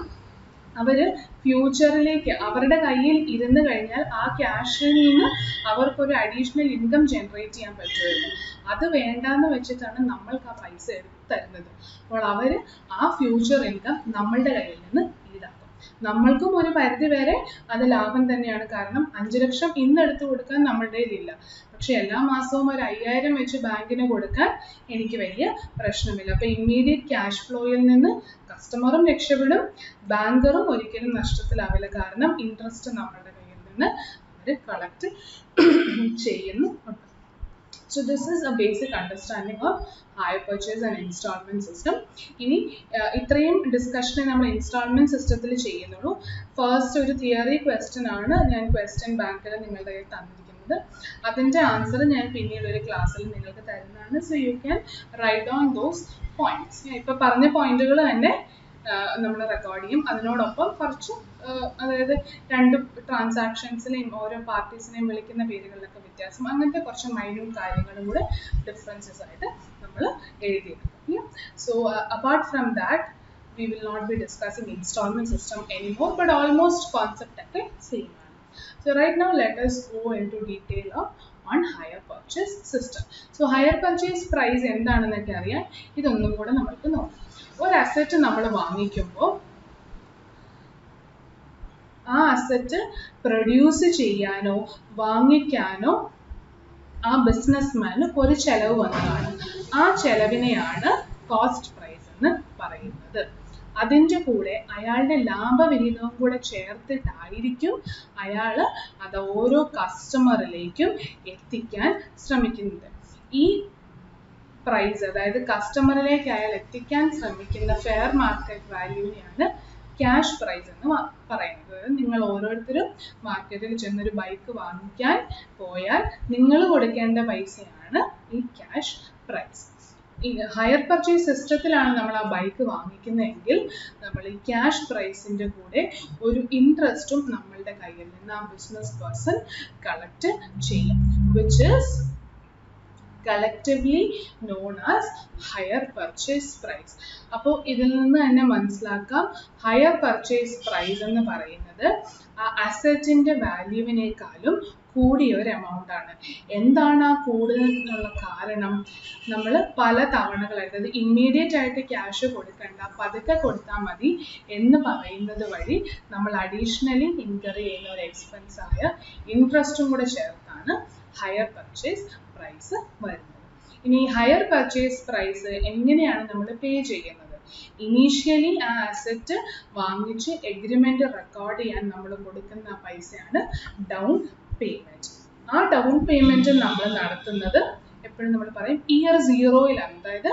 അവര് ഫ്യൂച്ചറിലേക്ക് അവരുടെ കയ്യിൽ ഇരുന്ന് കഴിഞ്ഞാൽ ആ ക്യാഷിൽ നിന്ന് അവർക്കൊരു അഡീഷണൽ ഇൻകം ജനറേറ്റ് ചെയ്യാൻ പറ്റുമായിരുന്നു. അത് വേണ്ടാന്ന് വെച്ചിട്ടാണ് നമ്മൾക്ക് ആ പൈസ എടുത്ത് തരുന്നത്. അപ്പോൾ അവര് ആ ഫ്യൂച്ചർ ഇൻകം നമ്മളുടെ കയ്യിൽ നിന്ന് ഈടാക്കും. നമ്മൾക്കും ഒരു പരിധി വരെ അത് ലാഭം തന്നെയാണ്. കാരണം 5 ലക്ഷം ഇന്ന് എടുത്തു കൊടുക്കാൻ നമ്മളുടെ കയ്യിലില്ല, പക്ഷെ എല്ലാ മാസവും ഒരു 5,000 വെച്ച് ബാങ്കിന് കൊടുക്കാൻ എനിക്ക് വലിയ പ്രശ്നമില്ല. അപ്പൊ ഇമ്മീഡിയറ്റ് ക്യാഷ് ഫ്ലോയിൽ നിന്ന് കസ്റ്റമറും രക്ഷപ്പെടും, ബാങ്കറും ഒരിക്കലും നഷ്ടത്തിലാവില്ല. കാരണം ഇൻട്രസ്റ്റ് നമ്മളുടെ കയ്യിൽ നിന്ന് അവർ കളക്ട് ചെയ്യുന്നുണ്ട്. So this is a basic understanding of hire purchase and installment system. ഇനി ഇത്രയും ഡിസ്കഷൻ നമ്മൾ ഇൻസ്റ്റാൾമെന്റ് സിസ്റ്റത്തിൽ ചെയ്യുന്നുള്ളൂ. ഫസ്റ്റ് ഒരു തിയറി ക്വസ്റ്റ്യൻ ആണ് ഞാൻ ക്വസ്റ്റ്യൻ ബാങ്കിൽ നിങ്ങളുടെ കയ്യിൽ തന്നിരിക്കുന്നത്. അതിൻ്റെ ആൻസർ ഞാൻ പിന്നീട് ഒരു ക്ലാസ്സിൽ നിങ്ങൾക്ക് തരുന്നതാണ്. So you can write down those points. ഇപ്പൊ പറഞ്ഞ പോയിന്റുകൾ തന്നെ നമ്മൾ റെക്കോർഡ് ചെയ്യും. അതിനോടൊപ്പം കുറച്ച് അതായത് 2 ട്രാൻസാക്ഷൻസിനെയും ഓരോ പാർട്ടീസിനെയും വിളിക്കുന്ന പേരുകളിലൊക്കെ വ്യത്യാസം, അങ്ങനത്തെ കുറച്ച് മൈന്യൂട്ട് കാര്യങ്ങളും കൂടെ ഡിഫറൻസസ് ആയിട്ട് നമ്മൾ എഴുതിയെടുക്കും. So apart from that we will not be discussing installment system anymore, but almost concept ഒക്കെ same ആണ്. So right now let us go into detail on hire purchase system. So hire purchase price എന്താണെന്നൊക്കെ അറിയാൻ ഇതൊന്നും കൂടെ നമുക്ക് നോക്കാം. ഒരു asset നമ്മൾ വാങ്ങിക്കുമ്പോൾ ആ അസറ്റ് പ്രൊഡ്യൂസ് ചെയ്യാനോ വാങ്ങിക്കാനോ ആ ബിസിനസ്മാന് ഒരു ചെലവ് വന്നതാണ്. ആ ചെലവിനെയാണ് കോസ്റ്റ് പ്രൈസ് എന്ന് പറയുന്നത്. അതിൻ്റെ കൂടെ അയാളുടെ ലാഭവിഹിതവും കൂടെ ചേർത്തിട്ടായിരിക്കും അയാൾ അത് ഓരോ കസ്റ്റമറിലേക്കും എത്തിക്കാൻ ശ്രമിക്കുന്നത്. ഈ പ്രൈസ്, അതായത് കസ്റ്റമറിലേക്ക് അയാൾ എത്തിക്കാൻ ശ്രമിക്കുന്ന ഫെയർ മാർക്കറ്റ് വാല്യൂവിനെയാണ് ക്യാഷ് പ്രൈസ് എന്ന് പറയുന്നത്. അതായത് നിങ്ങൾ ഓരോരുത്തരും മാർക്കറ്റിൽ ചെന്നൊരു ബൈക്ക് വാങ്ങിക്കാൻ പോയാൽ നിങ്ങൾ കൊടുക്കേണ്ട പൈസയാണ് ഈ ക്യാഷ് പ്രൈസ്. ഈ ഹയർ പർച്ചേസ് സിസ്റ്റത്തിലാണ് നമ്മൾ ആ ബൈക്ക് വാങ്ങിക്കുന്നതെങ്കിൽ നമ്മൾ ഈ ക്യാഷ് പ്രൈസിൻ്റെ കൂടെ ഒരു ഇൻട്രസ്റ്റും നമ്മളുടെ കയ്യിൽ നിന്ന് ആ ബിസിനസ് പേഴ്സൺ കളക്ട് ചെയ്യും, which is collectively known as higher purchase price. അപ്പോൾ ഇതിൽ നിന്ന് തന്നെ മനസ്സിലാക്കാം higher purchase price എന്ന് പറയുന്നത് ആ അസറ്റിന്റെ വാല്യൂവിനേക്കാളും കൂടിയ ഒരു എമൗണ്ട് ആണ്. എന്താണ് ആ കൂടുതലുള്ള കാരണം? നമ്മൾ പല തവണകളായിട്ട്, അതായത് ഇമ്മീഡിയറ്റ് ആയിട്ട് ക്യാഷ് കൊടുക്കണ്ട, പതുക്കെ കൊടുത്താൽ മതി എന്ന് പറയുന്നത് വഴി നമ്മൾ അഡീഷണലി ഇൻകർ ചെയ്യുന്ന ഒരു എക്സ്പെൻസ് ആയ ഇൻട്രസ്റ്റും കൂടെ ചേർത്താണ് ഹയർ പർച്ചേസ് പ്രൈസ് വരുന്നത്. ഇനി ഹയർ പർച്ചേസ് പ്രൈസ് എങ്ങനെയാണ് നമ്മൾ പേ ചെയ്യുന്നത്? ഇനീഷ്യലി ആ അസറ്റ് വാങ്ങിച്ച് എഗ്രിമെന്റ് റെക്കോർഡ് ചെയ്യാൻ നമ്മൾ കൊടുക്കുന്ന പൈസയാണ് ഡൗൺ പേയ്മെന്റ്. ആ ഡൗൺ പേയ്മെന്റ് നമ്മൾ നടത്തുന്നത് എപ്പോഴും നമ്മൾ പറയും ഇയർ 0-ലാണ്. അതായത്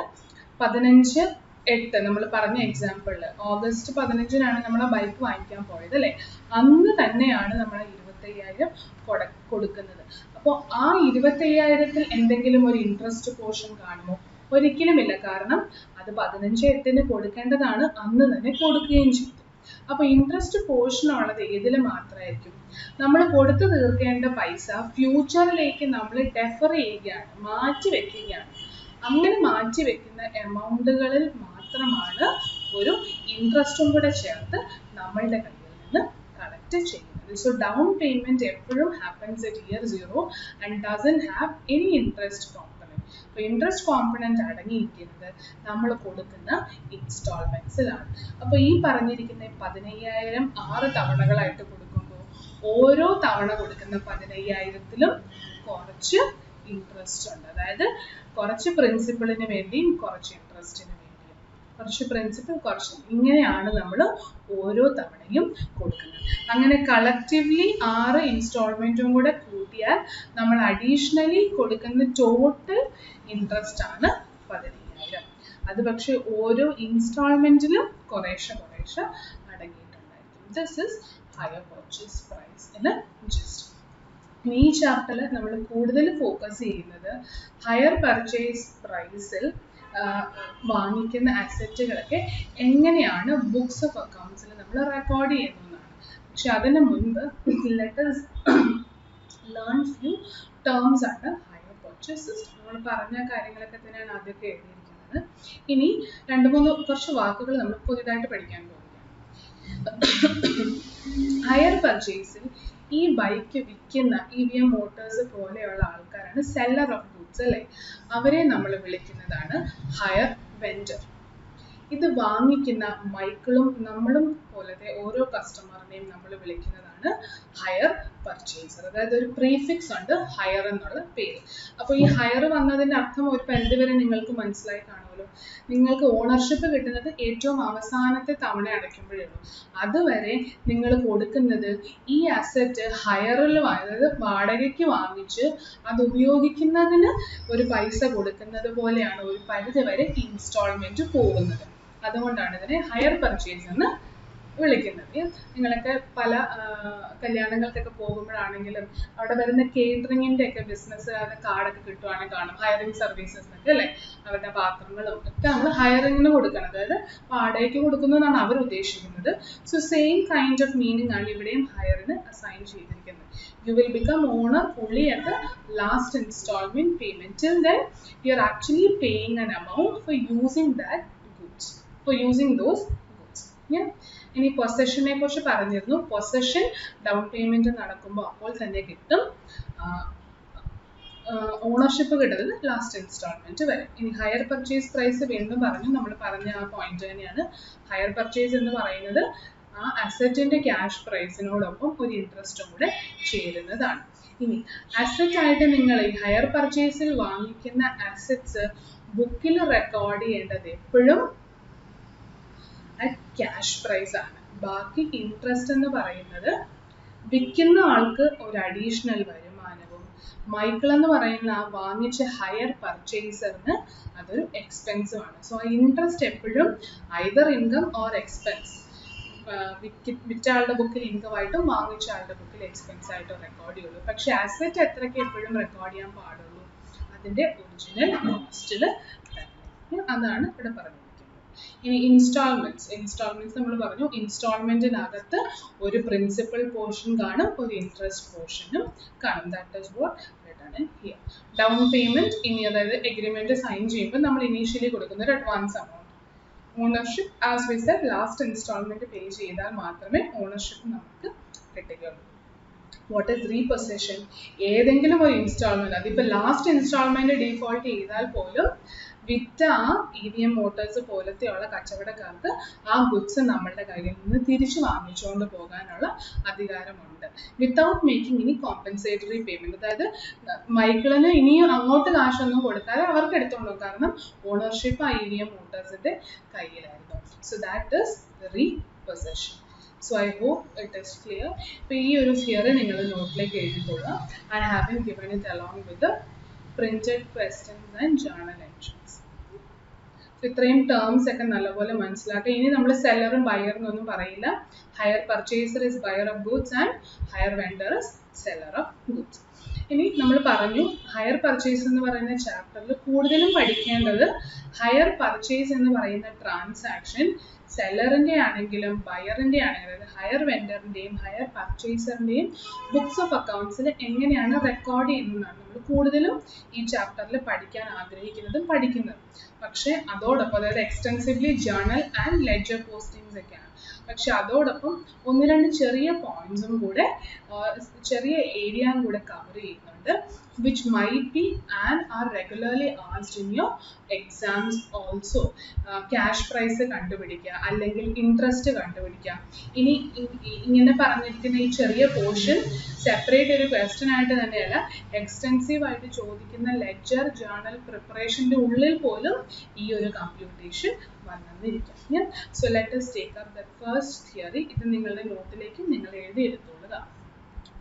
15/8 നമ്മൾ പറഞ്ഞ എക്സാമ്പിളിൽ ഓഗസ്റ്റ് 15-നാണ് നമ്മൾ ആ ബൈക്ക് വാങ്ങിക്കാൻ പോയത് അല്ലേ? അന്ന് തന്നെയാണ് നമ്മൾ 25,000 കൊടുക്കുന്നത്. അപ്പോൾ ആ 25,000-ൽ എന്തെങ്കിലും ഒരു ഇൻട്രസ്റ്റ് പോർഷൻ കാണുമോ? ഒരിക്കലുമില്ല. കാരണം അത് 15/8-ന് കൊടുക്കേണ്ടതാണ്, അന്ന് തന്നെ കൊടുക്കുകയും ചെയ്തു. അപ്പോൾ ഇൻട്രസ്റ്റ് പോർഷൻ ഉള്ളത് ഏതിൽ മാത്രമായിരിക്കും? നമ്മൾ കൊടുത്തു തീർക്കേണ്ട പൈസ ഫ്യൂച്ചറിലേക്ക് നമ്മൾ ഡെഫർ ചെയ്യുകയാണ്, മാറ്റി വെക്കുകയാണ്. അങ്ങനെ മാറ്റി വെക്കുന്ന എമൗണ്ടുകളിൽ മാത്രമാണ് ഒരു ഇൻട്രസ്റ്റും കൂടെ ചേർത്ത് നമ്മളുടെ കയ്യിൽ നിന്ന് കളക്ട് ചെയ്യുന്നത്. സോ ഡൗൺ പേയ്മെന്റ് എപ്പോഴും happens at year 0 and doesn't have any interest component. അപ്പോൾ ഇൻട്രസ്റ്റ് കോമ്പണന്റ് അടങ്ങിയിരിക്കുന്നത് നമ്മൾ കൊടുക്കുന്ന ഇൻസ്റ്റാൾമെന്റ്സിലാണ്. അപ്പോൾ ഈ പറഞ്ഞിരിക്കുന്ന 15,000 6 തവണകളായിട്ട് കൊടുക്കുമ്പോൾ ഓരോ തവണ കൊടുക്കുന്ന 15,000-ലും കുറച്ച് ഇൻട്രസ്റ്റ് ഉണ്ട്. അതായത് കുറച്ച് പ്രിൻസിപ്പിളിന് വേണ്ടിയും കുറച്ച് ഇൻട്രസ്റ്റിന് വേണ്ടിയും, കുറച്ച് പ്രിൻസിപ്പിൾ കുറച്ച്, ഇങ്ങനെയാണ് നമ്മൾ ഓരോ തവണയും കൊടുക്കുന്നത്. അങ്ങനെ കളക്റ്റീവ്ലി 6 ഇൻസ്റ്റാൾമെന്റും കൂടെ കൂട്ടിയാൽ നമ്മൾ അഡീഷണലി കൊടുക്കുന്ന ടോട്ടൽ ഇൻട്രസ്റ്റ് ആണ് 15,000. അത് പക്ഷെ ഓരോ ഇൻസ്റ്റാൾമെന്റിലും കുറേശ്ശെ അടങ്ങിയിട്ടുണ്ടായിരിക്കും. This is hire purchase price എന്ന് ജസ്റ്റ്. ഈ ചാപ്റ്ററിൽ നമ്മൾ കൂടുതൽ ഫോക്കസ് ചെയ്യുന്നത് ഹയർ പർച്ചേസ് പ്രൈസിൽ വാങ്ങിക്കുന്ന അസറ്റുകളൊക്കെ എങ്ങനെയാണ് ബുക്സ് ഓഫ് അക്കൗണ്ട്സിൽ നമ്മൾ റെക്കോർഡ് ചെയ്യുന്നതാണ്. പക്ഷെ അതിന് മുൻപ് let us learn few terms ആണ് ഹയർ പർച്ചേസസ്. നമ്മൾ പറഞ്ഞ കാര്യങ്ങളൊക്കെ തന്നെയാണ് ആദ്യമൊക്കെ എഴുതിയിരിക്കുന്നത്. ഇനി 2-3 കുറച്ച് വാക്കുകൾ നമ്മൾ പുതിയതായിട്ട് പഠിക്കാൻ പോവുകയാണ്. ഹയർ പർച്ചേസിൽ ഈ ബൈക്ക് വിൽക്കുന്ന EVM മോട്ടോഴ്സ് പോലെയുള്ള ആൾക്കാരാണ് സെല്ലർ ഓഫ് ഗുഡ്സ് അല്ലേ? അവരെ നമ്മൾ വിളിക്കുന്നതാണ് ഹയർ വെൻഡർ. ഇത് വാങ്ങിക്കുന്ന മൈക്കിളും നമ്മളും പോലത്തെ ഓരോ കസ്റ്റമറിനെയും നമ്മൾ വിളിക്കുന്നതാണ് ഹയർ പർച്ചേസർ. അതായത് ഒരു പ്രീഫിക്സ് ഉണ്ട് ഹയർ എന്നുള്ള പേര്. അപ്പോൾ ഈ ഹയർ വന്നതിൻ്റെ അർത്ഥം ഒരു പരിധി വരെ നിങ്ങൾക്ക് മനസ്സിലായി കാണുമല്ലോ. നിങ്ങൾക്ക് ഓണർഷിപ്പ് കിട്ടുന്നത് ഏറ്റവും അവസാനത്തെ തവണ അടയ്ക്കുമ്പോഴേ ഉള്ളൂ. അതുവരെ നിങ്ങൾ കൊടുക്കുന്നത് ഈ അസറ്റ് ഹയറിൽ, അതായത് വാടകയ്ക്ക് വാങ്ങിച്ച് അത് ഉപയോഗിക്കുന്നതിന് ഒരു പൈസ കൊടുക്കുന്നത് പോലെയാണ് ഒരു പരിധി വരെ ഇൻസ്റ്റാൾമെന്റ് പോകുന്നത്. അതുകൊണ്ടാണ് ഇതിനെ ഹയർ പർച്ചേസ് എന്ന് വിളിക്കുന്നത്. നിങ്ങളൊക്കെ പല കല്യാണങ്ങൾക്കൊക്കെ പോകുമ്പോഴാണെങ്കിലും അവിടെ വരുന്ന കേറ്ററിങ്ങിന്റെ ഒക്കെ ബിസിനസ് കാർഡൊക്കെ കിട്ടുവാണെങ്കിൽ കാണും ഹയറിംഗ് സർവീസസ് എന്നൊക്കെ അല്ലേ? അവരുടെ പാത്രങ്ങളും ഒക്കെ നമ്മൾ ഹയറിങ്ങിന് കൊടുക്കണം, അതായത് വാടകയ്ക്ക് കൊടുക്കുന്നു എന്നാണ് അവർ ഉദ്ദേശിക്കുന്നത്. So same kind of meaning ആണ് ഇവിടെയും ഹയറിന് അസൈൻ ചെയ്തിരിക്കുന്നത്. You will become owner only at the last installment payment. Till then, you are actually paying an amount for using that goods, for using those goods. Yeah. ഇനി പൊസഷനെ കുറിച്ച് പറഞ്ഞിരുന്നു. Possession down payment നടക്കുമ്പോൾ അപ്പോൾ തന്നെ കിട്ടും. Ownership കിട്ടുന്നത് last instalment വരെ. ഇനി ഹയർ പർച്ചേസ് പ്രൈസ് വീണ്ടും പറഞ്ഞു, നമ്മൾ പറഞ്ഞ ആ പോയിന്റ് തന്നെയാണ്. ഹയർ പർച്ചേസ് എന്ന് പറയുന്നത് ആ അസറ്റിന്റെ ക്യാഷ് പ്രൈസിനോടൊപ്പം ഒരു ഇൻട്രസ്റ്റും കൂടെ ചേരുന്നതാണ്. ഇനി അസറ്റ് ആയിട്ട് നിങ്ങൾ ഈ ഹയർ പർച്ചേസിൽ വാങ്ങിക്കുന്ന അസറ്റ്സ് ബുക്കിൽ റെക്കോർഡ് ചെയ്യേണ്ടത് എപ്പോഴും ക്യാഷ് പ്രൈസ് ആണ്. ബാക്കി ഇൻട്രസ്റ്റ് എന്ന് പറയുന്നത് വിൽക്കുന്ന ആൾക്ക് ഒരു അഡീഷണൽ വരുമാനവും മൈക്കിൾ എന്ന് പറയുന്ന ആ വാങ്ങിച്ച ഹയർ പർച്ചേസറിന് അതൊരു എക്സ്പെൻസും ആണ്. സോ ആ ഇൻട്രസ്റ്റ് എപ്പോഴും ഐദർ ഇൻകം ഓർ എക്സ്പെൻസ്, വിറ്റ ആളുടെ ബുക്കിൽ ഇൻകം ആയിട്ടും വാങ്ങിച്ച ആളുടെ ബുക്കിൽ എക്സ്പെൻസ് ആയിട്ടും റെക്കോർഡ് ചെയ്യുള്ളൂ. പക്ഷെ അസറ്റ് എത്രയ്ക്ക് എപ്പോഴും റെക്കോർഡ് ചെയ്യാൻ പാടുള്ളൂ? അതിന്റെ ഒറിജിനൽ കോസ്റ്റിൽ തന്നെ. അതാണ് ഇവിടെ പറഞ്ഞിരിക്കുന്നത്. ഇനി ഇൻസ്റ്റാൾമെന്റ്സ് നമ്മൾ പറഞ്ഞു. ഇൻസ്റ്റാൾമെന്റിനകത്ത് ഒരു പ്രിൻസിപ്പൽ പോർഷൻ കാണും, ഒരു ഇൻട്രസ്റ്റ് പോർഷനും കാണും. ദാറ്റ് ഈസ് വാട്ട് ആണ് ഹിയർ. ഡൗൺ പേയ്മെന്റ് ഇനി അതായത് എഗ്രിമെന്റ് സൈൻ ചെയ്യുമ്പോൾ നമ്മൾ ഇനീഷ്യലി കൊടുക്കുന്ന ഒരു advance amount. Ownership as we said last instalment pay ചെയ്താൽ മാത്രമേ ഓണർഷിപ്പ് നമുക്ക് കിട്ടുകയുള്ളൂ. What is repossession? ഏതെങ്കിലും ഒരു ഇൻസ്റ്റാൾമെന്റ്, അതിപ്പോൾ ലാസ്റ്റ് ഇൻസ്റ്റാൾമെന്റ് ഡീഫോൾട്ട് ചെയ്താൽ പോലും വിറ്റ ആ EVM മോട്ടോഴ്സ് പോലത്തെയുള്ള കച്ചവടക്കാർക്ക് ആ ഗുഡ്സ് നമ്മളുടെ കയ്യിൽ നിന്ന് തിരിച്ചു വാങ്ങിച്ചുകൊണ്ട് പോകാനുള്ള അധികാരമുണ്ട്, വിത്തൗട്ട് മേക്കിംഗ് ഇനി കോമ്പൻസേറ്ററി പേയ്മെന്റ്. അതായത് മൈക്കിളിന് ഇനിയും അങ്ങോട്ട് കാശൊന്നും കൊടുക്കാതെ അവർക്ക് എടുത്തോളൂ, കാരണം ഓണർഷിപ്പ് ആ EVM മോട്ടോഴ്സിന്റെ കയ്യിലായിരുന്നു. So that is repossession. So I hope it is clear. ഇപ്പോൾ ഈ ഒരു തിയറി നിങ്ങൾ നോട്ടിലേക്ക് എഴുതിക്കൊള്ളുക. I have been given it along with the printed questions and journal entries. So ഇത്രയും ടേംസ് ഒക്കെ നല്ലപോലെ മനസ്സിലാക്കുക. ഇനി നമ്മൾ സെല്ലറും ബയറിനൊന്നും പറയില്ല. Higher purchaser is buyer of goods and higher vendor is seller of goods. ഇനി നമ്മൾ പറഞ്ഞു ഹയർ പർച്ചേസ് എന്ന് പറയുന്ന ചാപ്റ്ററിൽ കൂടുതലും പഠിക്കേണ്ടത് ഹയർ പർച്ചേസ് എന്ന് പറയുന്ന ട്രാൻസാക്ഷൻ സെല്ലറിൻ്റെ ആണെങ്കിലും ബയറിൻ്റെ ആണെങ്കിലും, അതായത് ഹയർ വെൻഡറിൻ്റെയും ഹയർ പർച്ചേസറിൻ്റെയും ബുക്സ് ഓഫ് അക്കൗണ്ട്സിൽ എങ്ങനെയാണ് റെക്കോർഡ് ചെയ്യുന്നതാണ് നമ്മൾ കൂടുതലും ഈ ചാപ്റ്ററിൽ പഠിക്കാൻ ആഗ്രഹിക്കുന്നതും പഠിക്കുന്നതും. പക്ഷേ അതോടൊപ്പം അതായത് extensively journal and ledger postings ഒക്കെയാണ്. പക്ഷെ അതോടൊപ്പം ഒന്ന് രണ്ട് ചെറിയ പോയിന്റ്സും കൂടെ ചെറിയ ഏരിയയും കൂടെ കവർ ചെയ്യുന്നുണ്ട്, which might be and are regularly asked in your exams also. Cash price കണ്ടുപിടിക്കുക, അല്ലെങ്കിൽ ഇൻട്രസ്റ്റ് കണ്ടുപിടിക്കുക. ഇനി ഇങ്ങനെ പറഞ്ഞിരിക്കുന്ന ഈ ചെറിയ പോർഷൻ സെപ്പറേറ്റ് ഒരു ക്വസ്റ്റ്യൻ ആയിട്ട് തന്നെയല്ല, എക്സ്റ്റെൻസീവ് ആയിട്ട് ചോദിക്കുന്ന ലെഡ്ജർ ജേർണൽ പ്രിപ്പറേഷൻ്റെ ഉള്ളിൽ പോലും ഈ ഒരു കമ്പ്യൂട്ടേഷൻ വന്നിരിക്കാം. So let us take up the first theory. ഇത് നിങ്ങളുടെ നോട്ടിലേക്ക് നിങ്ങൾ എഴുതിയെടുത്തോളുക.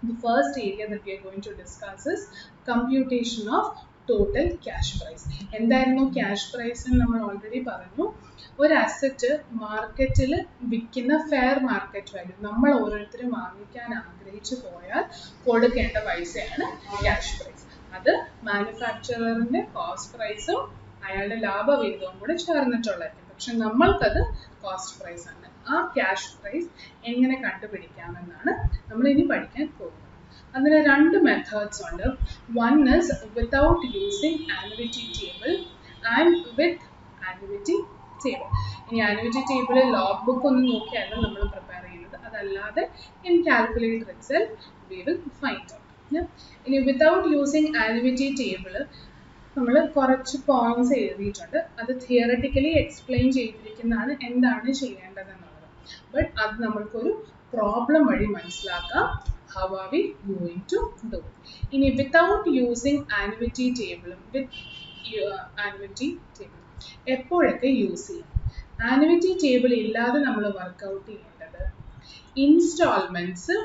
The first area that we are going to discuss is computation of total cash price. എന്തായിരുന്നു ക്യാഷ് പ്രൈസ് എന്ന് നമ്മൾ ഓൾറെഡി പറഞ്ഞു. ഒരു അസറ്റ് മാർക്കറ്റിൽ വിൽക്കുന്ന ഫെയർ മാർക്കറ്റ് വാല്യൂ, നമ്മൾ ഓരോരുത്തരും വാങ്ങിക്കാൻ ആഗ്രഹിച്ചു പോയാൽ കൊടുക്കേണ്ട പൈസയാണ് ക്യാഷ് പ്രൈസ്. അത് മാനുഫാക്ചററിന്റെ കോസ്റ്റ് പ്രൈസും അയാളുടെ ലാഭവിഹിതവും കൂടെ ചേർന്നിട്ടുള്ളതായിരിക്കും. പക്ഷെ നമ്മൾക്കത് കോസ്റ്റ് പ്രൈസ് ആണ്. ആ ക്യാഷ് പ്രൈസ് എങ്ങനെ കണ്ടുപിടിക്കാമെന്നാണ് നമ്മൾ ഇനി പഠിക്കാൻ പോകുന്നത്. അതിന് രണ്ട് മെത്തേഡ്സ് ഉണ്ട്. One is without using annuity table and with annuity table. ഇനി ആനുവിറ്റി ടേബിൾ ലോഗ് ബുക്ക് ഒന്ന് നോക്കിയാണ് നമ്മൾ പ്രിപ്പയർ ചെയ്യുന്നത്, അതല്ലാതെ in calculator itself we will find out. ഇനി വിത്തൗട്ട് യൂസിങ് ആനുവിറ്റി ടേബിൾ നമ്മൾ കുറച്ച് പോയിന്റ്സ് എഴുതിയിട്ടുണ്ട്. അത് തിയററ്റിക്കലി എക്സ്പ്ലെയിൻ ചെയ്തിരിക്കുന്നതാണ് എന്താണ് ചെയ്യേണ്ടതെന്നുള്ളത്. ബട്ട് അത് നമ്മൾക്കൊരു പ്രോബ്ലം വഴി മനസ്സിലാക്കാം. How are we going to do? ഇനി വിത്തൗട്ട് യൂസിങ് ആനുവിറ്റി ടേബിളും വിത്ത് ആനുവിറ്റി ടേബിൾ എപ്പോഴൊക്കെ യൂസ് ചെയ്യാം? ആനുവിറ്റി ടേബിൾ ഇല്ലാതെ നമ്മൾ വർക്ക്ഔട്ട് ചെയ്യേണ്ടത് ഇൻസ്റ്റാൾമെന്റ്സ്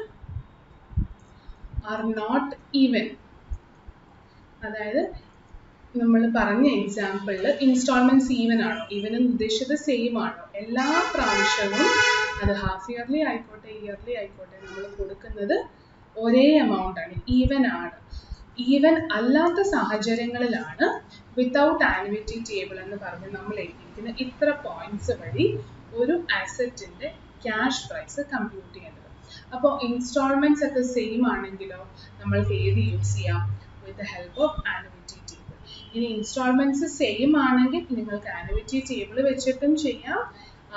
ആർ നോട്ട് ഈവൻ. അതായത് നമ്മൾ പറഞ്ഞ എക്സാമ്പിളിൽ ഇൻസ്റ്റാൾമെന്റ്സ് ഈവൻ ആണോ, ഈവൻ എന്ന് ഉദ്ദേശിച്ചത് സെയിം ആണോ, എല്ലാ പ്രാവശ്യവും അത് ഹാഫ് ഇയർലി ആയിക്കോട്ടെ ഇയർലി ആയിക്കോട്ടെ നമ്മൾ കൊടുക്കുന്നത് ഒരേ എമൗണ്ട് ആണ്, ഈവൻ ആണ്. ഈവൻ അല്ലാത്ത സാഹചര്യങ്ങളിലാണ് വിത്തൗട്ട് ആനുവിറ്റി ടേബിൾ എന്ന് പറഞ്ഞ് നമ്മൾ എഴുതിയിരിക്കുന്ന ഇത്ര പോയിന്റ്സ് വഴി ഒരു അസറ്റിന്റെ ക്യാഷ് പ്രൈസ് കമ്പ്യൂട്ട് ചെയ്യേണ്ടത്. അപ്പോൾ ഇൻസ്റ്റാൾമെന്റ്സ് ഒക്കെ സെയിം ആണെങ്കിലോ നമ്മൾക്ക് ഏത് യൂസ് ചെയ്യാം? With the help of annuity table. ഇനി ഇൻസ്റ്റാൾമെന്റ്സ് സെയിം ആണെങ്കിൽ നിങ്ങൾക്ക് ആനുവിറ്റി ടേബിൾ വെച്ചിട്ടും ചെയ്യാം,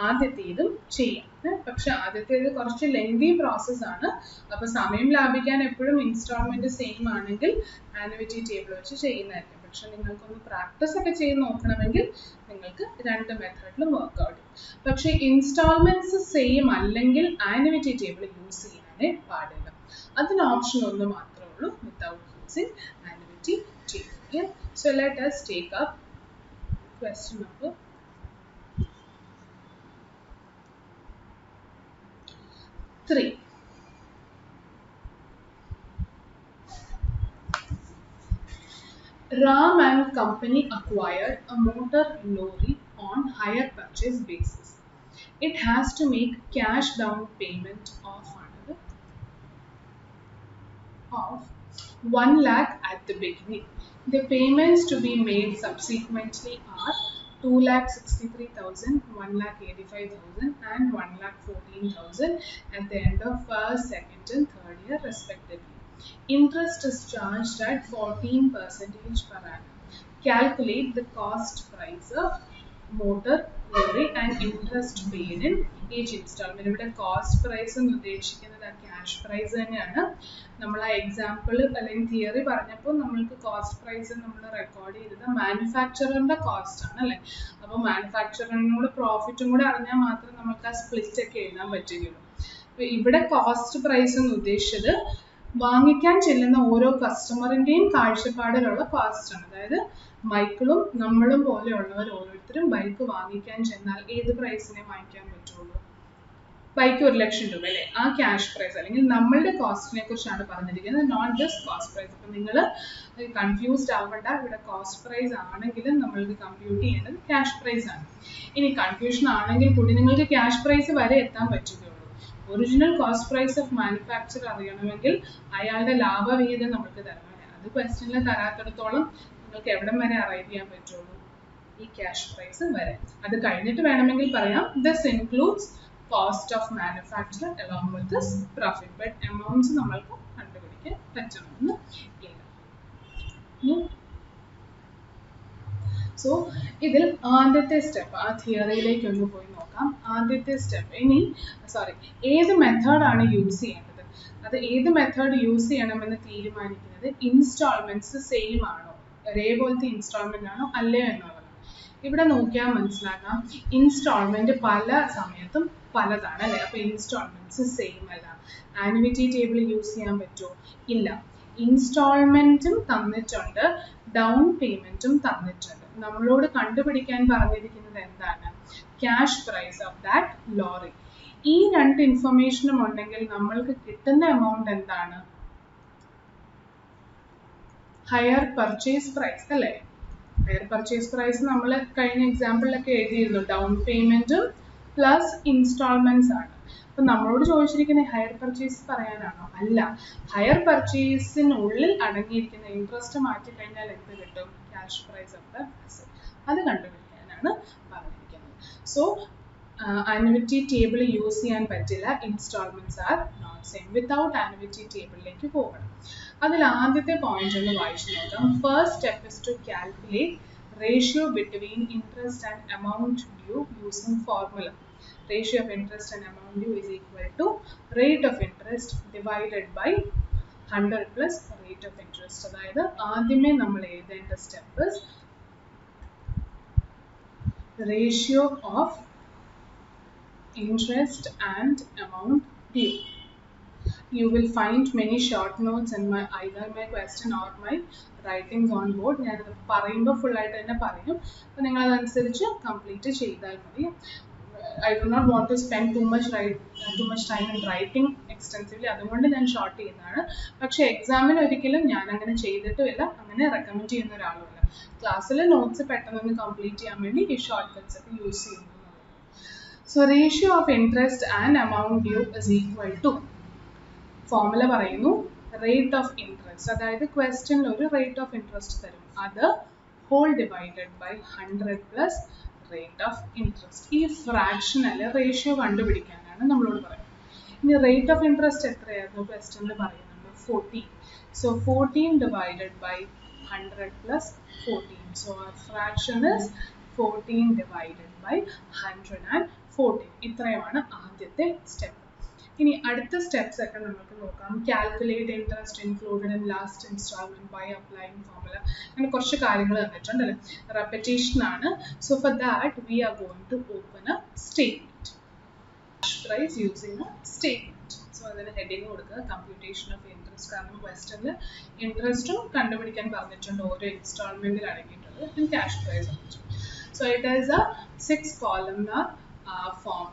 ആദ്യത്തേതും ചെയ്യാം. പക്ഷെ ആദ്യത്തേത് കുറച്ച് ലെങ്തി പ്രോസസ്സാണ്. അപ്പോൾ സമയം ലാഭിക്കാൻ എപ്പോഴും ഇൻസ്റ്റാൾമെന്റ് സെയിം ആണെങ്കിൽ ആനുവിറ്റി ടേബിൾ വെച്ച് ചെയ്യുന്നതായിരിക്കും. പക്ഷെ നിങ്ങൾക്കൊന്ന് പ്രാക്ടീസ് ഒക്കെ ചെയ്ത് നോക്കണമെങ്കിൽ നിങ്ങൾക്ക് രണ്ട് മെത്തേഡിലും വർക്ക്ഔട്ട് ചെയ്യും. പക്ഷെ ഇൻസ്റ്റാൾമെന്റ്സ് സെയിം അല്ലെങ്കിൽ ആനുവിറ്റി ടേബിൾ യൂസ് ചെയ്യാനേ പാടില്ല. അതിന് ഓപ്ഷൻ ഒന്ന് മാത്രമേ ഉള്ളൂ, without using annuity table. So let us take up question number 3. Ram and company acquired a motor lorry on hire purchase basis. It has to make cash down payment of 1 lakh at the beginning. The payments to be made subsequently are 2,63,000, 1,85,000 and 1,14,000 at the end of first, second and third year respectively. Interest is charged at 14% per annum. Calculate the cost price of motor lorry and interest paid in each installment. ഇവിടെ cost price എന്ന് ഉദ്ദേശിക്കുന്നത് cash prize തന്നെയാണ്. നമ്മൾ ആ example അല്ലെങ്കിൽ theory പറഞ്ഞപ്പോൾ നമ്മൾക്ക് cost price നമ്മൾ റെക്കോർഡ് ചെയ്തത് മാനുഫാക്ചറിന്റെ കോസ്റ്റ് ആണ് അല്ലേ. അപ്പോൾ മാനുഫാക്ചറിനോട് പ്രോഫിറ്റും കൂടെ അറിഞ്ഞാൽ മാത്രമേ നമുക്ക് ആ സ്പ്ലിറ്റ് ഒക്കെ എഴുതാൻ പറ്റുകയുള്ളൂ. അപ്പോൾ ഇവിടെ കോസ്റ്റ് പ്രൈസ് എന്ന് ഉദ്ദേശിച്ചത് വാങ്ങിക്കാൻ ചെല്ലുന്ന ഓരോ കസ്റ്റമറിന്റെയും കാഴ്ചപ്പാടിലുള്ള കോസ്റ്റ് ആണ്. അതായത് മൈക്കിളും നമ്മളും പോലെയുള്ളവർ ഓരോരുത്തരും ബൈക്ക് വാങ്ങിക്കാൻ ചെന്നാൽ ഏത് പ്രൈസിനെ വാങ്ങിക്കാൻ പറ്റുള്ളൂ? ബൈക്ക് 1,00,000 രൂപ അല്ലേ, ആ ക്യാഷ് പ്രൈസ് അല്ലെങ്കിൽ നമ്മളുടെ കോസ്റ്റിനെ കുറിച്ചാണ് പറഞ്ഞിരിക്കുന്നത്, നോട്ട് ജസ്റ്റ് കോസ്റ്റ് പ്രൈസ്. അപ്പം നിങ്ങൾ കൺഫ്യൂസ്ഡ് ആവണ്ട, ഇവിടെ കോസ്റ്റ് പ്രൈസ് ആണെങ്കിലും നമ്മൾക്ക് കമ്പ്യൂട്ട് ചെയ്യേണ്ടത് ക്യാഷ് പ്രൈസ് ആണ്. ഇനി കൺഫ്യൂഷൻ ആണെങ്കിൽ കൂടി നിങ്ങൾക്ക് ക്യാഷ് പ്രൈസ് വരെ എത്താൻ പറ്റുകയുള്ളൂ. Original cost price of manufacture അറിയണമെങ്കിൽ അയാളുടെ ലാഭവിഹിതം നമുക്ക് തരണം. അത് ക്വസ്റ്റ്യനിൽ തരാത്തിടത്തോളം നിങ്ങൾക്ക് എവിടം വരെ അറൈവ് ചെയ്യാൻ പറ്റുള്ളൂ? ഈ ക്യാഷ് പ്രൈസ് വരെ. അത് കഴിഞ്ഞിട്ട് വേണമെങ്കിൽ പറയാം this includes cost of manufacture along with this profit, but amounts നമ്മൾക്ക് കണ്ടുപിടിക്കാൻ പറ്റണമെന്ന് ഇല്ല. സോ ഇതിൽ ആദ്യത്തെ സ്റ്റെപ്പ് ആ തിയറിയിലേക്ക് ഒന്ന് പോയി നോക്കാം. ആദ്യത്തെ സ്റ്റെപ്പ് ഏത് മെത്തേഡാണ് യൂസ് ചെയ്യേണ്ടത്, അത് ഏത് മെത്തേഡ് യൂസ് ചെയ്യണമെന്ന് തീരുമാനിക്കുന്നത് ഇൻസ്റ്റാൾമെന്റ്സ് സെയിം ആണോ, ഒരേപോലത്തെ ഇൻസ്റ്റാൾമെന്റ് ആണോ അല്ലയോ എന്നുള്ളതാണ്. ഇവിടെ നോക്കിയാൽ മനസ്സിലാക്കാം ഇൻസ്റ്റാൾമെന്റ് പല സമയത്തും പലതാണ് അല്ലേ. അപ്പോൾ ഇൻസ്റ്റാൾമെന്റ്സ് സെയിം അല്ല. ആനുവിറ്റി ടേബിൾ യൂസ് ചെയ്യാൻ പറ്റുമോ? ഇല്ല. ഇൻസ്റ്റാൾമെന്റും തന്നിട്ടുണ്ട്, ഡൗൺ പേയ്മെന്റും തന്നിട്ടുണ്ട്. നമ്മളോട് കണ്ടുപിടിക്കാൻ പറഞ്ഞിരിക്കുന്നത് എന്താണ്? Cash prize of that lorry. ഈ രണ്ട് ഇൻഫർമേഷനും ഉണ്ടെങ്കിൽ നമ്മൾക്ക് കിട്ടുന്ന എമൗണ്ട് എന്താണ്? ഹയർ പർച്ചേസ് പ്രൈസ് അല്ലേ. ഹയർ പർച്ചേസ് പ്രൈസ് നമ്മൾ കഴിഞ്ഞ എക്സാമ്പിളിലൊക്കെ എഴുതിയിരുന്നു, ഡൗൺ പേയ്മെന്റും പ്ലസ് ഇൻസ്റ്റാൾമെന്റ്സ് ആണ്. അപ്പൊ നമ്മളോട് ചോദിച്ചിരിക്കുന്നത് ഹയർ പർച്ചേസ് പറയാനാണോ? അല്ല. ഹയർ പർച്ചേസിനുള്ളിൽ അടങ്ങിയിരിക്കുന്ന ഇൻട്രസ്റ്റ് മാറ്റി കഴിഞ്ഞാൽ എന്ത് കിട്ടും? Cash prize of the asset. അത് കണ്ടുപിടിക്കാനാണ് പറഞ്ഞിരിക്കുന്നത്. സോ ആനുവിറ്റി ടേബിൾ യൂസ് ചെയ്യാൻ പറ്റില്ല, installments are not same. Without annuity ടേബിളിലേക്ക് പോകണം. അതിൽ ആദ്യത്തെ പോയിന്റ് ഒന്ന് വായിച്ചു നോക്കാം. First step is to calculate ratio between interest and amount due using formula. Ratio of interest and amount due is equal to rate of interest divided by 100 plus rate of interest. അതായത് ആദ്യമേ നമ്മൾ എഴുതേണ്ട step ratio of interest and amount due. You will find many short notes in either my question or my writings on board. ഞാനത് പറയുമ്പോൾ ഫുള്ളായിട്ട് തന്നെ പറയും. അപ്പോൾ നിങ്ങളതനുസരിച്ച് കംപ്ലീറ്റ് ചെയ്താൽ മതി. I do not want to spend too much time in writing extensively. അതുകൊണ്ട് ഞാൻ ഷോർട്ട് ചെയ്യുന്നതാണ്. പക്ഷേ എക്സാമിന് ഒരിക്കലും ഞാൻ അങ്ങനെ ചെയ്തിട്ടുമില്ല, അങ്ങനെ റെക്കമെൻഡ് ചെയ്യുന്ന ഒരാളുമില്ല. ക്ലാസ്സിൽ നോട്ട്സ് പെട്ടെന്ന് കംപ്ലീറ്റ് ചെയ്യാൻ വേണ്ടി ഈ ഷോർട്ട് കട്ട്സ് ഒക്കെ യൂസ് ചെയ്യുന്നു. So ratio of interest and amount due is equal to, formula പറയുന്നു, റേറ്റ് ഓഫ് ഇൻട്രസ്റ്റ്. അതായത് ക്വസ്റ്റ്യനിൽ ഒരു റേറ്റ് ഓഫ് ഇൻട്രസ്റ്റ് തരും, അത് whole divided by 100 plus rate of interest. ഈ ഫ്രാക്ഷനൽ റേഷ്യോ കണ്ടുപിടിക്കാനാണ് നമ്മളോട് പറയുന്നത്. ഇനി റേറ്റ് ഓഫ് ഇൻട്രസ്റ്റ് എത്രയായിരുന്നു ക്വസ്റ്റ്യനിൽ പറയുന്നുണ്ട്? 14. So 14 divided by 100 plus 14. So our fraction is 14 divided by 114. ഇത്രയുമാണ് ആദ്യത്തെ സ്റ്റെപ്പ്. ഇനി അടുത്ത സ്റ്റെപ്സ് ഒക്കെ നമുക്ക് നോക്കാം. Calculate interest included in last installment by applying formula. അങ്ങനെ കുറച്ച് കാര്യങ്ങൾ തന്നിട്ടുണ്ട് അല്ലേ, റെപ്പറ്റേഷൻ ആണ്. So for that we are going to open a statement. Cash price using a statement. So അതിന് ഹെഡിങ് കൊടുക്കുക കമ്പ്യൂട്ടേഷൻ ഓഫ് ഇൻട്രസ്റ്റ്. കാരണം ക്വസ്റ്റനിൽ ഇൻട്രസ്റ്റും കണ്ടുപിടിക്കാൻ പറഞ്ഞിട്ടുണ്ട്, ഓരോ ഇൻസ്റ്റാൾമെന്റിൽ അടങ്ങിയിട്ടുണ്ട്, cash price. So it is a 6 columnar form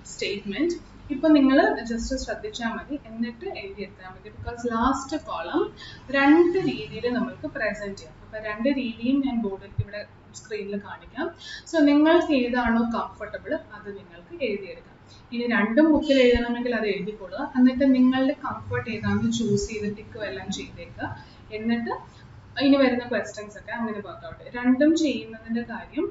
statement. ഇപ്പോൾ നിങ്ങൾ ജസ്റ്റ് ശ്രദ്ധിച്ചാൽ മതി, എന്നിട്ട് എഴുതിയെടുത്താൽ മതി. ബിക്കോസ് ലാസ്റ്റ് കോളം രണ്ട് രീതിയിൽ നമുക്ക് പ്രസന്റ് ചെയ്യാം. അപ്പോൾ രണ്ട് രീതിയും ഞാൻ ബോർഡിൽ ഇവിടെ സ്ക്രീനിൽ കാണിക്കാം. സോ നിങ്ങൾക്ക് ഏതാണോ കംഫർട്ടബിൾ അത് നിങ്ങൾക്ക് എഴുതിയെടുക്കാം. ഇനി രണ്ടും ബുക്കിൽ എഴുതണമെങ്കിൽ അത് എഴുതിക്കൊള്ളുക. എന്നിട്ട് നിങ്ങളുടെ കംഫർട്ട് ഏതാണെന്ന് ചൂസ് ചെയ്ത് ടിക്കും എല്ലാം ചെയ്തേക്കുക. എന്നിട്ട് ഇനി വരുന്ന ക്വസ്റ്റ്യൻസ് ഒക്കെ അങ്ങനെ വർക്കൗട്ട്. രണ്ടും ചെയ്യുന്നതിൻ്റെ കാര്യം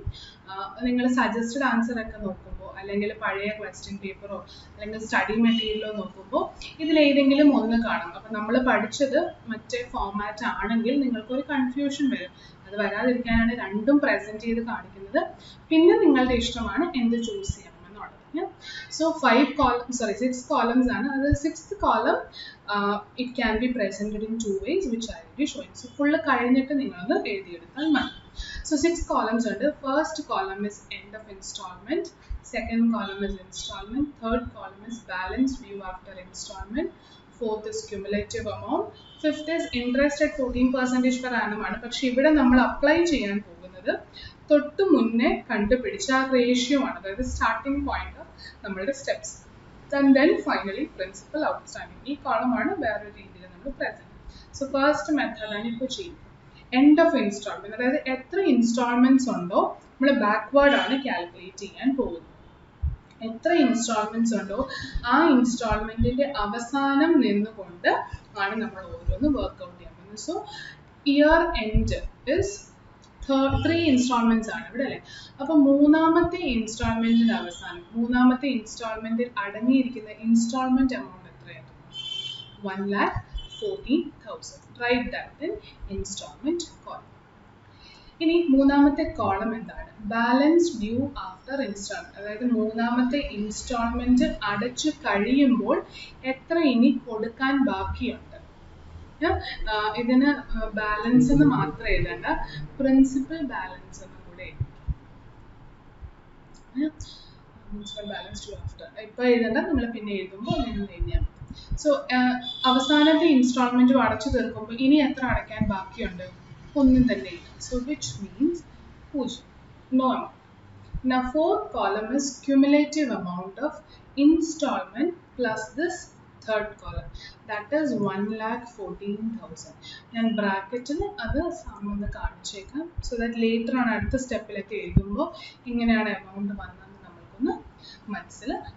നിങ്ങൾ സജസ്റ്റഡ് ആൻസർ ഒക്കെ നോക്കുമ്പോൾ അല്ലെങ്കിൽ പഴയ ക്വസ്റ്റ്യൻ പേപ്പറോ അല്ലെങ്കിൽ സ്റ്റഡി മെറ്റീരിയലോ നോക്കുമ്പോൾ ഇതിലേതെങ്കിലും ഒന്ന് കാണും. അപ്പം നമ്മൾ പഠിച്ചത് മറ്റേ ഫോമാറ്റ് ആണെങ്കിൽ നിങ്ങൾക്കൊരു കൺഫ്യൂഷൻ വരും. അത് വരാതിരിക്കാനാണ് രണ്ടും പ്രസൻറ്റ് ചെയ്ത് കാണിക്കുന്നത്. പിന്നെ നിങ്ങളുടെ ഇഷ്ടമാണ് എന്ത് ചൂസ് ചെയ്യണം. So 6 columns ആണ്. അത് 6th column it can be presented in 2 ways which I will be showing. So full കഴിഞ്ഞിട്ട് നിങ്ങളൊന്ന് എഴുതിയെടുത്താൽ മതി. So 6 columns ഉണ്ട്. First column is end of installment, second column is installment, third column is balance due after installment, fourth is cumulative amount, fifth is interest at 14% per annum ആണ്. പക്ഷെ ഇവിടെ നമ്മൾ apply ചെയ്യാൻ പോകുന്നത് തൊട്ട് മുന്നേ കണ്ടുപിടിച്ച ആ റേഷ്യോ ആണ്. അതായത് സ്റ്റാർട്ടിംഗ് പോയിന്റ് നമ്മളുടെ steps. And then finally principal outstanding. ഈ കോളമാണ് വേറൊരു രീതിയിൽ നമ്മൾ പ്രസന്റ്. സോ ഫസ്റ്റ് മെത്തേഡാണ് ഇപ്പോൾ ചെയ്യുന്നത്. എൻഡ് ഓഫ് ഇൻസ്റ്റാൾമെന്റ്, അതായത് എത്ര ഇൻസ്റ്റാൾമെന്റ്സ് ഉണ്ടോ നമ്മൾ ബാക്ക്വേർഡ് ആണ് കാൽക്കുലേറ്റ് ചെയ്യാൻ പോകുന്നത്. എത്ര ഇൻസ്റ്റാൾമെന്റ്സ് ഉണ്ടോ ആ ഇൻസ്റ്റാൾമെന്റിന്റെ അവസാനം നിന്നുകൊണ്ട് ആണ് നമ്മൾ ഓരോന്ന് വർക്ക്ഔട്ട് ചെയ്യാൻ പോകുന്നത്. So year end is 3 instalments ആണ് ഇവിടെ അല്ലേ. അപ്പൊ മൂന്നാമത്തെ ഇൻസ്റ്റാൾമെന്റിന്റെ അവസാനം, മൂന്നാമത്തെ ഇൻസ്റ്റാൾമെന്റിൽ അടങ്ങിയിരിക്കുന്ന ഇൻസ്റ്റാൾമെന്റ് എമൗണ്ട് എത്രയാണ്? 1,14,000. Right that in installment column. ഇനി മൂന്നാമത്തെ കോളം എന്താണ്? Balance due after installment. അതായത് മൂന്നാമത്തെ ഇൻസ്റ്റാൾമെന്റ് അടച്ചു കഴിയുമ്പോൾ എത്ര ഇനി കൊടുക്കാൻ ബാക്കിയുണ്ട്. ഇതിന് ബാലൻസ് എന്ന് മാത്രം എഴുതണ്ട, പ്രിൻസിപ്പൽ ബാലൻസ് എന്നും കൂടെ പ്രിൻസിപ്പൽ ബാലൻസ് ടു ആഫ്റ്റർ ഇപ്പൊ എഴുതണ്ട, നിങ്ങൾ പിന്നെ എഴുതുമ്പോൾ അങ്ങനെ എഴുതിയാൽ മതി. സോ അവസാനത്തെ ഇൻസ്റ്റാൾമെന്റ് അടച്ചു തീർക്കുമ്പോൾ ഇനി എത്ര അടയ്ക്കാൻ ബാക്കിയുണ്ട്? ഒന്നും തന്നെ ഇല്ല. So which means 0, no amount. Now fourth column is cumulative amount of installment plus this third column, that is 1,14,000. ഞാൻ ബ്രാക്കറ്റിൽ അത് സാമെന്ന് കാണിച്ചേക്കാം. സോ ദാറ്റ് ലേറ്റർ ആണ് അടുത്ത സ്റ്റെപ്പിലൊക്കെ എഴുതുമ്പോൾ ഇങ്ങനെയാണ് എമൗണ്ട് വന്നതെന്ന് നമ്മൾക്കൊന്ന് മനസ്സിലാകും.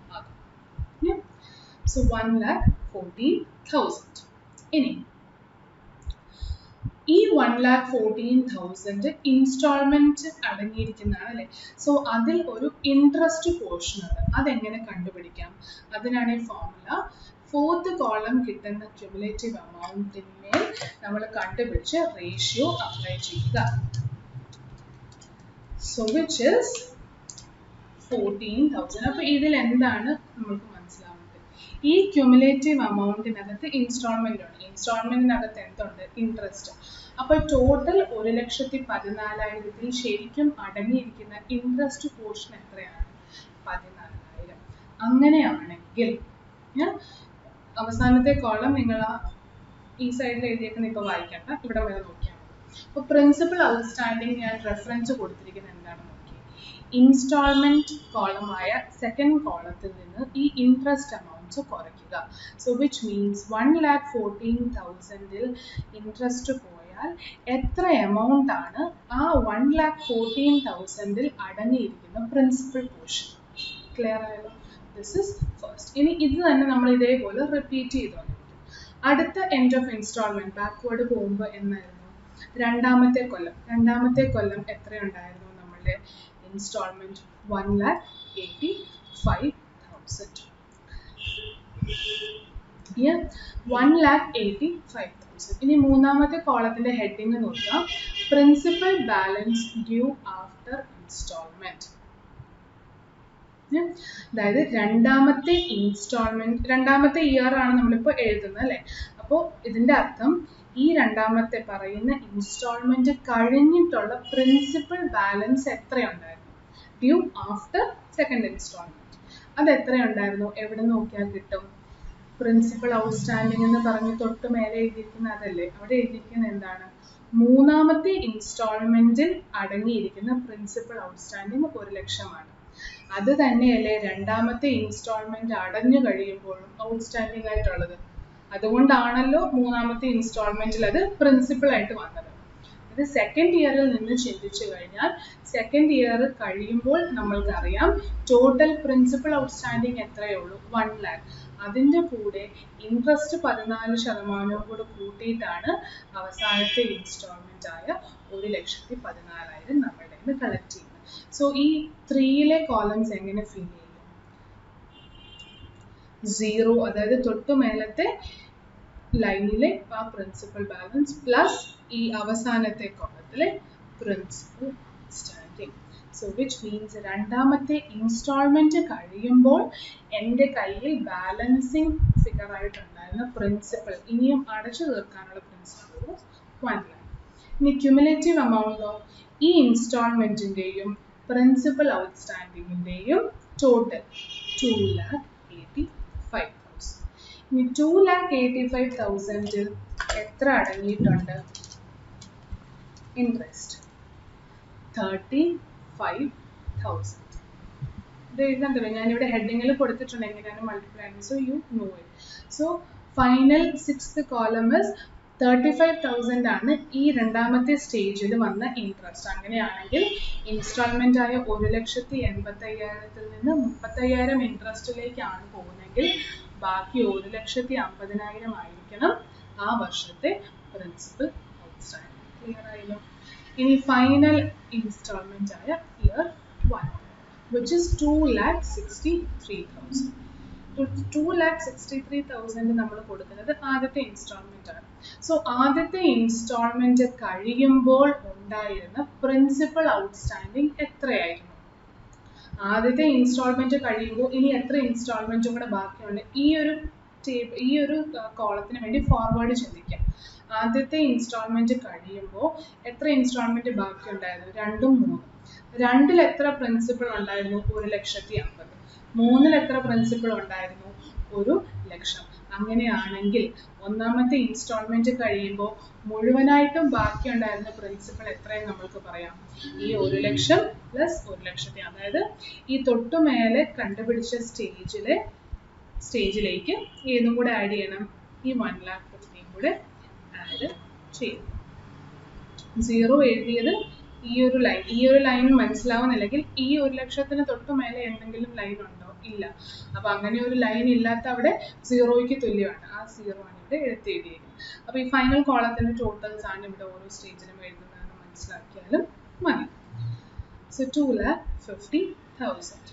സോ 1,14,000. ഇനി ഈ 1,14,000 ഇൻസ്റ്റാൾമെന്റ് അടങ്ങിയിരിക്കുന്നതാണ് അല്ലേ. സോ അതിൽ ഒരു ഇൻട്രസ്റ്റ് പോർഷൻ ഉണ്ട്. അതെങ്ങനെ കണ്ടുപിടിക്കാം? അതിനാണ് ഈ ഫോർമുല. ഫോർത്ത് കോളം കിട്ടുന്ന ക്യുമുലേറ്റീവ് എമൗണ്ടിന്മേൽ നമ്മൾ കണ്ടുപിടിച്ച് റേഷ്യോ അപ്ലൈ ചെയ്യുക. So which is 14,000. അപ്പൊ ഇതിൽ എന്താണ് നമുക്ക് മനസ്സിലാവുന്നത്? ഈ ക്യുമുലേറ്റീവ് എമൗണ്ടിനകത്ത് ഇൻസ്റ്റാൾമെന്റ് ഉണ്ട്. ഇൻസ്റ്റാൾമെന്റിനകത്ത് എന്തുണ്ട്? ഇൻട്രസ്റ്റ്. അപ്പൊ ടോട്ടൽ 1,14,000 ശരിക്കും അടങ്ങിയിരിക്കുന്ന ഇൻട്രസ്റ്റ് പോർഷൻ എത്രയാണ്? 14,000. അങ്ങനെയാണെങ്കിൽ അവസാനത്തെ കോളം നിങ്ങൾ ഈ സൈഡിൽ എഴുതിയേക്കുന്ന ഇപ്പൊ വായിക്കണ്ട, ഇവിടെ വരെ നോക്കിയാൽ മതി. അപ്പൊ പ്രിൻസിപ്പൽ ഔട്ട്സ്റ്റാൻഡിങ് ഞാൻ റെഫറൻസ് കൊടുത്തിരിക്കുന്നത് എന്താണെന്ന് നോക്കി. ഇൻസ്റ്റാൾമെന്റ് കോളമായ സെക്കൻഡ് കോളത്തിൽ നിന്ന് ഈ ഇൻട്രസ്റ്റ് അമൗണ്ട്സ് കുറയ്ക്കുക. സോ വിച്ച് മീൻസ് 1,14,000 ഇൻട്രസ്റ്റ് പോയാൽ എത്ര എമൗണ്ട് ആണ് ആ 1,14,000 അടങ്ങിയിരിക്കുന്ന പ്രിൻസിപ്പൽ പോർഷൻ? ക്ലിയർ ആയല്ലോ? This is first. ഇനി ഇത് തന്നെ നമ്മൾ ഇതേപോലെ റിപ്പീറ്റ് ചെയ്തോണ്ടിരിക്കും. അടുത്ത എൻഡ് ഓഫ് ഇൻസ്റ്റാൾമെന്റ് ബാക്ക്വേർഡ് പോകുമ്പോൾ എന്നായിരുന്നു? രണ്ടാമത്തെ കൊല്ലം എത്രയുണ്ടായിരുന്നു നമ്മളുടെ ഇൻസ്റ്റാൾമെന്റ്? 1,85,000. 1,85,000. ഇനി മൂന്നാമത്തെ കോളത്തിന്റെ ഹെഡിങ് നോക്കാം. Principal balance due after installment. അതായത് രണ്ടാമത്തെ ഇൻസ്റ്റാൾമെന്റ്, രണ്ടാമത്തെ ഇയർ ആണ് നമ്മളിപ്പോൾ എഴുതുന്നത് അല്ലേ. അപ്പോൾ ഇതിന്റെ അർത്ഥം ഈ രണ്ടാമത്തെ പറയുന്ന ഇൻസ്റ്റാൾമെന്റ് കഴിഞ്ഞിട്ടുള്ള പ്രിൻസിപ്പൽ ബാലൻസ് എത്രയുണ്ടായിരുന്നു? Due after second installment. അത് എത്രയുണ്ടായിരുന്നു? എവിടെ നോക്കിയാൽ കിട്ടും? പ്രിൻസിപ്പൽ ഔട്ട്സ്റ്റാൻഡിങ് എന്ന് പറഞ്ഞ് തൊട്ട് മേലെ എഴുതിയിരിക്കുന്ന അതല്ലേ. അവിടെ എഴുതിയിരിക്കുന്ന എന്താണ്? മൂന്നാമത്തെ ഇൻസ്റ്റാൾമെന്റിൽ അടങ്ങിയിരിക്കുന്ന പ്രിൻസിപ്പൽ ഔട്ട്സ്റ്റാൻഡിങ് 1,00,000 അത് തന്നെയല്ലേ രണ്ടാമത്തെ ഇൻസ്റ്റാൾമെന്റ് അടഞ്ഞു കഴിയുമ്പോഴും ഔട്ട്സ്റ്റാൻഡിങ് ആയിട്ടുള്ളത്. അതുകൊണ്ടാണല്ലോ മൂന്നാമത്തെ ഇൻസ്റ്റാൾമെന്റിൽ അത് പ്രിൻസിപ്പൽ ആയിട്ട് വന്നത്. അത് സെക്കൻഡ് ഇയറിൽ നിന്ന് ചിന്തിച്ചു കഴിഞ്ഞാൽ സെക്കൻഡ് ഇയർ കഴിയുമ്പോൾ നമ്മൾക്കറിയാം ടോട്ടൽ പ്രിൻസിപ്പൽ ഔട്ട്സ്റ്റാൻഡിങ് എത്രയേ ഉള്ളൂ? 1,00,000. അതിൻ്റെ കൂടെ ഇൻട്രസ്റ്റ് 14% കൂടെ കൂട്ടിയിട്ടാണ് അവസാനത്തെ ഇൻസ്റ്റാൾമെൻ്റ് ആയ 1,14,000 നമ്മളുടെ നിന്ന് കളക്ട് ചെയ്യുന്നത്. സോ ഈ 3ലെ കോളംസ് എങ്ങനെ ഫിൽ ചെയ്യും? 0, അതായത് തൊട്ടു മേലത്തെ ലൈനിലെ ആ പ്രിൻസിപ്പൽ ബാലൻസ് പ്ലസ് ഈ അവസാനത്തെ കോളത്തിലെ principal outstanding. So which means രണ്ടാമത്തെ ഇൻസ്റ്റാൾമെൻറ്റ് കഴിയുമ്പോൾ എൻ്റെ കയ്യിൽ ബാലൻസിങ് ഫിഗർ ആയിട്ടുണ്ടായിരുന്ന പ്രിൻസിപ്പൽ ഇനിയും അടച്ചു തീർക്കാനുള്ള പ്രിൻസിപ്പൽ 1 lakh. ഇനി ക്യുമുലേറ്റീവ് എമൗണ്ടോ ഈ ഇൻസ്റ്റാൾമെൻറ്റിൻ്റെയും പ്രിൻസിപ്പൽ ഔട്ട്സ്റ്റാൻഡിങ്ങിൻ്റെയും ടോട്ടൽ 2,85,000. ഇനി 2,85,000 എത്ര അടങ്ങിയിട്ടുണ്ട്? ഇൻട്രസ്റ്റ് 35,000. ഇത് എഴുതണ്ടല്ലോ, ഞാനിവിടെ ഹെഡിങ്ങിൽ കൊടുത്തിട്ടുണ്ട് എങ്ങനെയാണ് മൾട്ടിപ്ലൈ ചെയ്യുന്നത്. So you know it. So final 6th column is 35,000 ആണ് ഈ രണ്ടാമത്തെ സ്റ്റേജിൽ വന്ന ഇൻട്രസ്റ്റ്. അങ്ങനെയാണെങ്കിൽ ഇൻസ്റ്റാൾമെൻ്റ് ആയ 1,85,000 നിന്ന് 35,000 ഇൻട്രസ്റ്റിലേക്കാണ് പോകുന്നതെങ്കിൽ ബാക്കി 1,50,000 ആയിരിക്കണം ആ വർഷത്തെ പ്രിൻസിപ്പൽ ഔട്ട്സ്റ്റാൻഡിങ്. ക്ലിയർ ആയല്ലോ? ഇനി ഫൈനൽ ഇൻസ്റ്റാൾമെൻ്റ് ആയ ഇയർ 1 which is 2,63,000. 2,63,000 നമ്മൾ കൊടുക്കുന്നത് ആദ്യത്തെ ഇൻസ്റ്റാൾമെൻ്റ് ആണ്. സോ ആദ്യത്തെ ഇൻസ്റ്റാൾമെൻറ്റ് കഴിയുമ്പോൾ ഉണ്ടായിരുന്ന പ്രിൻസിപ്പൽ ഔട്ട്സ്റ്റാൻഡിങ് എത്രയായിരുന്നു? ആദ്യത്തെ ഇൻസ്റ്റാൾമെൻറ്റ് കഴിയുമ്പോൾ ഇനി എത്ര ഇൻസ്റ്റാൾമെൻറ്റും കൂടെ ബാക്കിയുണ്ട്? ഈ ഒരു കോളത്തിന് വേണ്ടി ഫോർവേഡ് ചിന്തിക്കാം. ആദ്യത്തെ ഇൻസ്റ്റാൾമെൻറ്റ് കഴിയുമ്പോൾ എത്ര ഇൻസ്റ്റാൾമെൻറ്റ് ബാക്കി ഉണ്ടായിരുന്നു? 2ഉം 3ഉം. 2ൽ എത്ര പ്രിൻസിപ്പൽ ഉണ്ടായിരുന്നു? 1,50,000. 3ൽ എത്ര പ്രിൻസിപ്പൽ ഉണ്ടായിരുന്നു? 1,00,000. അങ്ങനെയാണെങ്കിൽ ഒന്നാമത്തെ ഇൻസ്റ്റാൾമെൻറ്റ് കഴിയുമ്പോൾ മുഴുവനായിട്ടും ബാക്കി ഉണ്ടായിരുന്ന പ്രിൻസിപ്പൽ എത്രയെന്ന് നമ്മൾക്ക് പറയാം? ഈ 1,00,000 പ്ലസ് 1,00,000. അതായത് ഈ തൊട്ടുമേലെ കണ്ടുപിടിച്ച സ്റ്റേജിലേക്ക് ഏതും കൂടെ ആഡ് ചെയ്യണം? ഈ 1,50,000 കൂടെ ആഡ് ചെയ്യും. 0 എഴുതിയത് ഈ ഒരു ലൈൻ മനസ്സിലാവുന്നില്ലെങ്കിൽ ഈ 1,00,000 തൊട്ട് മേലെ എന്തെങ്കിലും ലൈൻ ഉണ്ടോ? ഇല്ല. അപ്പോൾ അങ്ങനെ ഒരു ലൈൻ ഇല്ലാത്ത അവിടെ 0ക്ക് തുല്യമാണ്. ആ 0 ആണ് ഇവിടെ എഴുതിയിരിക്കുന്നത്. അപ്പോൾ ഈ ഫൈനൽ കോളത്തിൻ്റെ ടോട്ടൽസ് ആണ് ഇവിടെ ഓരോ സ്റ്റേജിലും എഴുതുന്നതെന്ന് മനസ്സിലാക്കിയാലും മതി. So 2,50,000.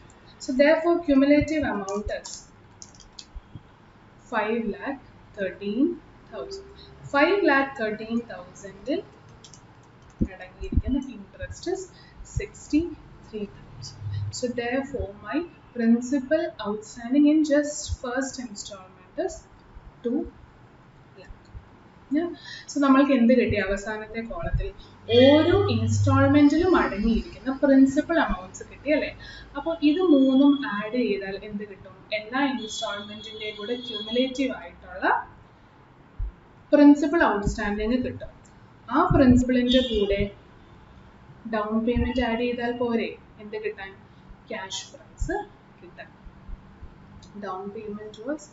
So therefore cumulative amount is 5,13,000. 5,13,000 അടങ്ങിയിരിക്കുന്ന interest is 63,000. So therefore my principal outstanding in just first installment is 2 lakh. So നമ്മൾക്ക് എന്ത് കിട്ടി? അവസാനത്തെ കോളത്തിൽ ഓരോ ഇൻസ്റ്റാൾമെന്റിലും അടങ്ങിയിരിക്കുന്ന പ്രിൻസിപ്പൽ അമൗണ്ട്സ് കിട്ടി അല്ലേ? അപ്പോൾ ഇത് മൂന്നും ആഡ് ചെയ്താൽ എന്ത് കിട്ടും? എല്ലാ ഇൻസ്റ്റാൾമെന്റിന്റെയും കൂടെ ക്യുമുലേറ്റീവ് ആയിട്ടുള്ള പ്രിൻസിപ്പൽ ഔട്ട്സ്റ്റാൻഡിങ് കിട്ടും. ആ പ്രിൻസിപ്പളിന്റെ കൂടെ ഡൗൺ പേയ്മെന്റ് ആഡ് ചെയ്താൽ പോരെ എന്ത് കിട്ടാൻ? ക്യാഷ് പ്രൈസ് കിട്ടാൻ. Down payment was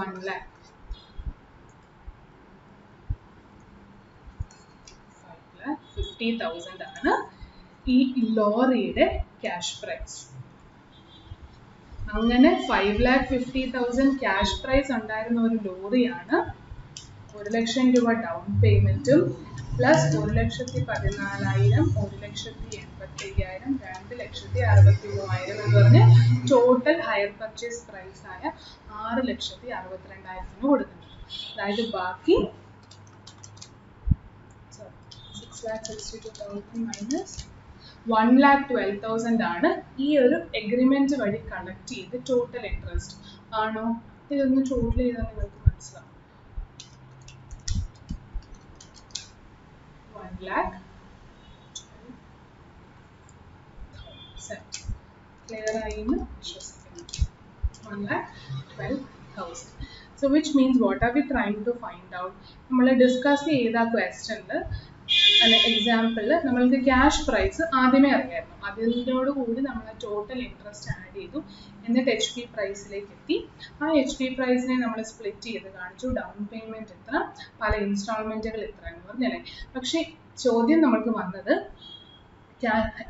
1 lakh. 5,50,000 ആണ് ഈ ലോറിയുടെ ക്യാഷ് പ്രൈസ്. അങ്ങനെ 5,50,000 ക്യാഷ് പ്രൈസ് ഉണ്ടായിരുന്ന ഒരു ലോറിയാണ് 1,00,000 രൂപ ഡൗൺ പേയ്മെന്റും പ്ലസ് 1,14,000, 1,80,000, 2,63,000 എന്ന് പറഞ്ഞ് ടോട്ടൽ ഹയർ പർച്ചേസ് പ്രൈസ് ആയ 6,62,000 കൊടുക്കുന്നുണ്ട്. അതായത് ബാക്കി 6,62,000 മൈനസ് 1,12,000 ആണ് ഈ ഒരു എഗ്രിമെന്റ് വഴി കളക്ട് ചെയ്ത് ടോട്ടൽ ഇൻട്രസ്റ്റ്. ആണോ? ഇതൊന്ന് ടോട്ടൽ ചെയ്താൽ നിങ്ങൾക്ക് മനസ്സിലാവും. 1,12,000 ക്ലിയർ ആയി എന്ന് വിശ്വസിക്കുന്നു. 1,12,000. So which means what are we trying to find out? നമ്മൾ ഡിസ്കസ് ചെയ്ത ക്വസ്റ്റനിൽ അല്ലെ എക്സാമ്പിളിൽ നമ്മൾക്ക് ക്യാഷ് പ്രൈസ് ആദ്യമേ അറിയായിരുന്നു. അതിനോട് കൂടി നമ്മൾ ടോട്ടൽ ഇൻട്രസ്റ്റ് ആഡ് ചെയ്തു. എന്നിട്ട് HP പ്രൈസിലേക്ക് എത്തി. ആ HP പ്രൈസിനെ നമ്മൾ സ്പ്ലിറ്റ് ചെയ്ത് കാണിച്ചു. ഡൗൺ പേയ്മെന്റ് എത്ര, പല ഇൻസ്റ്റാൾമെന്റുകൾ എത്ര എന്ന് പറഞ്ഞല്ലേ. പക്ഷെ ചോദ്യം നമ്മൾക്ക് വന്നത്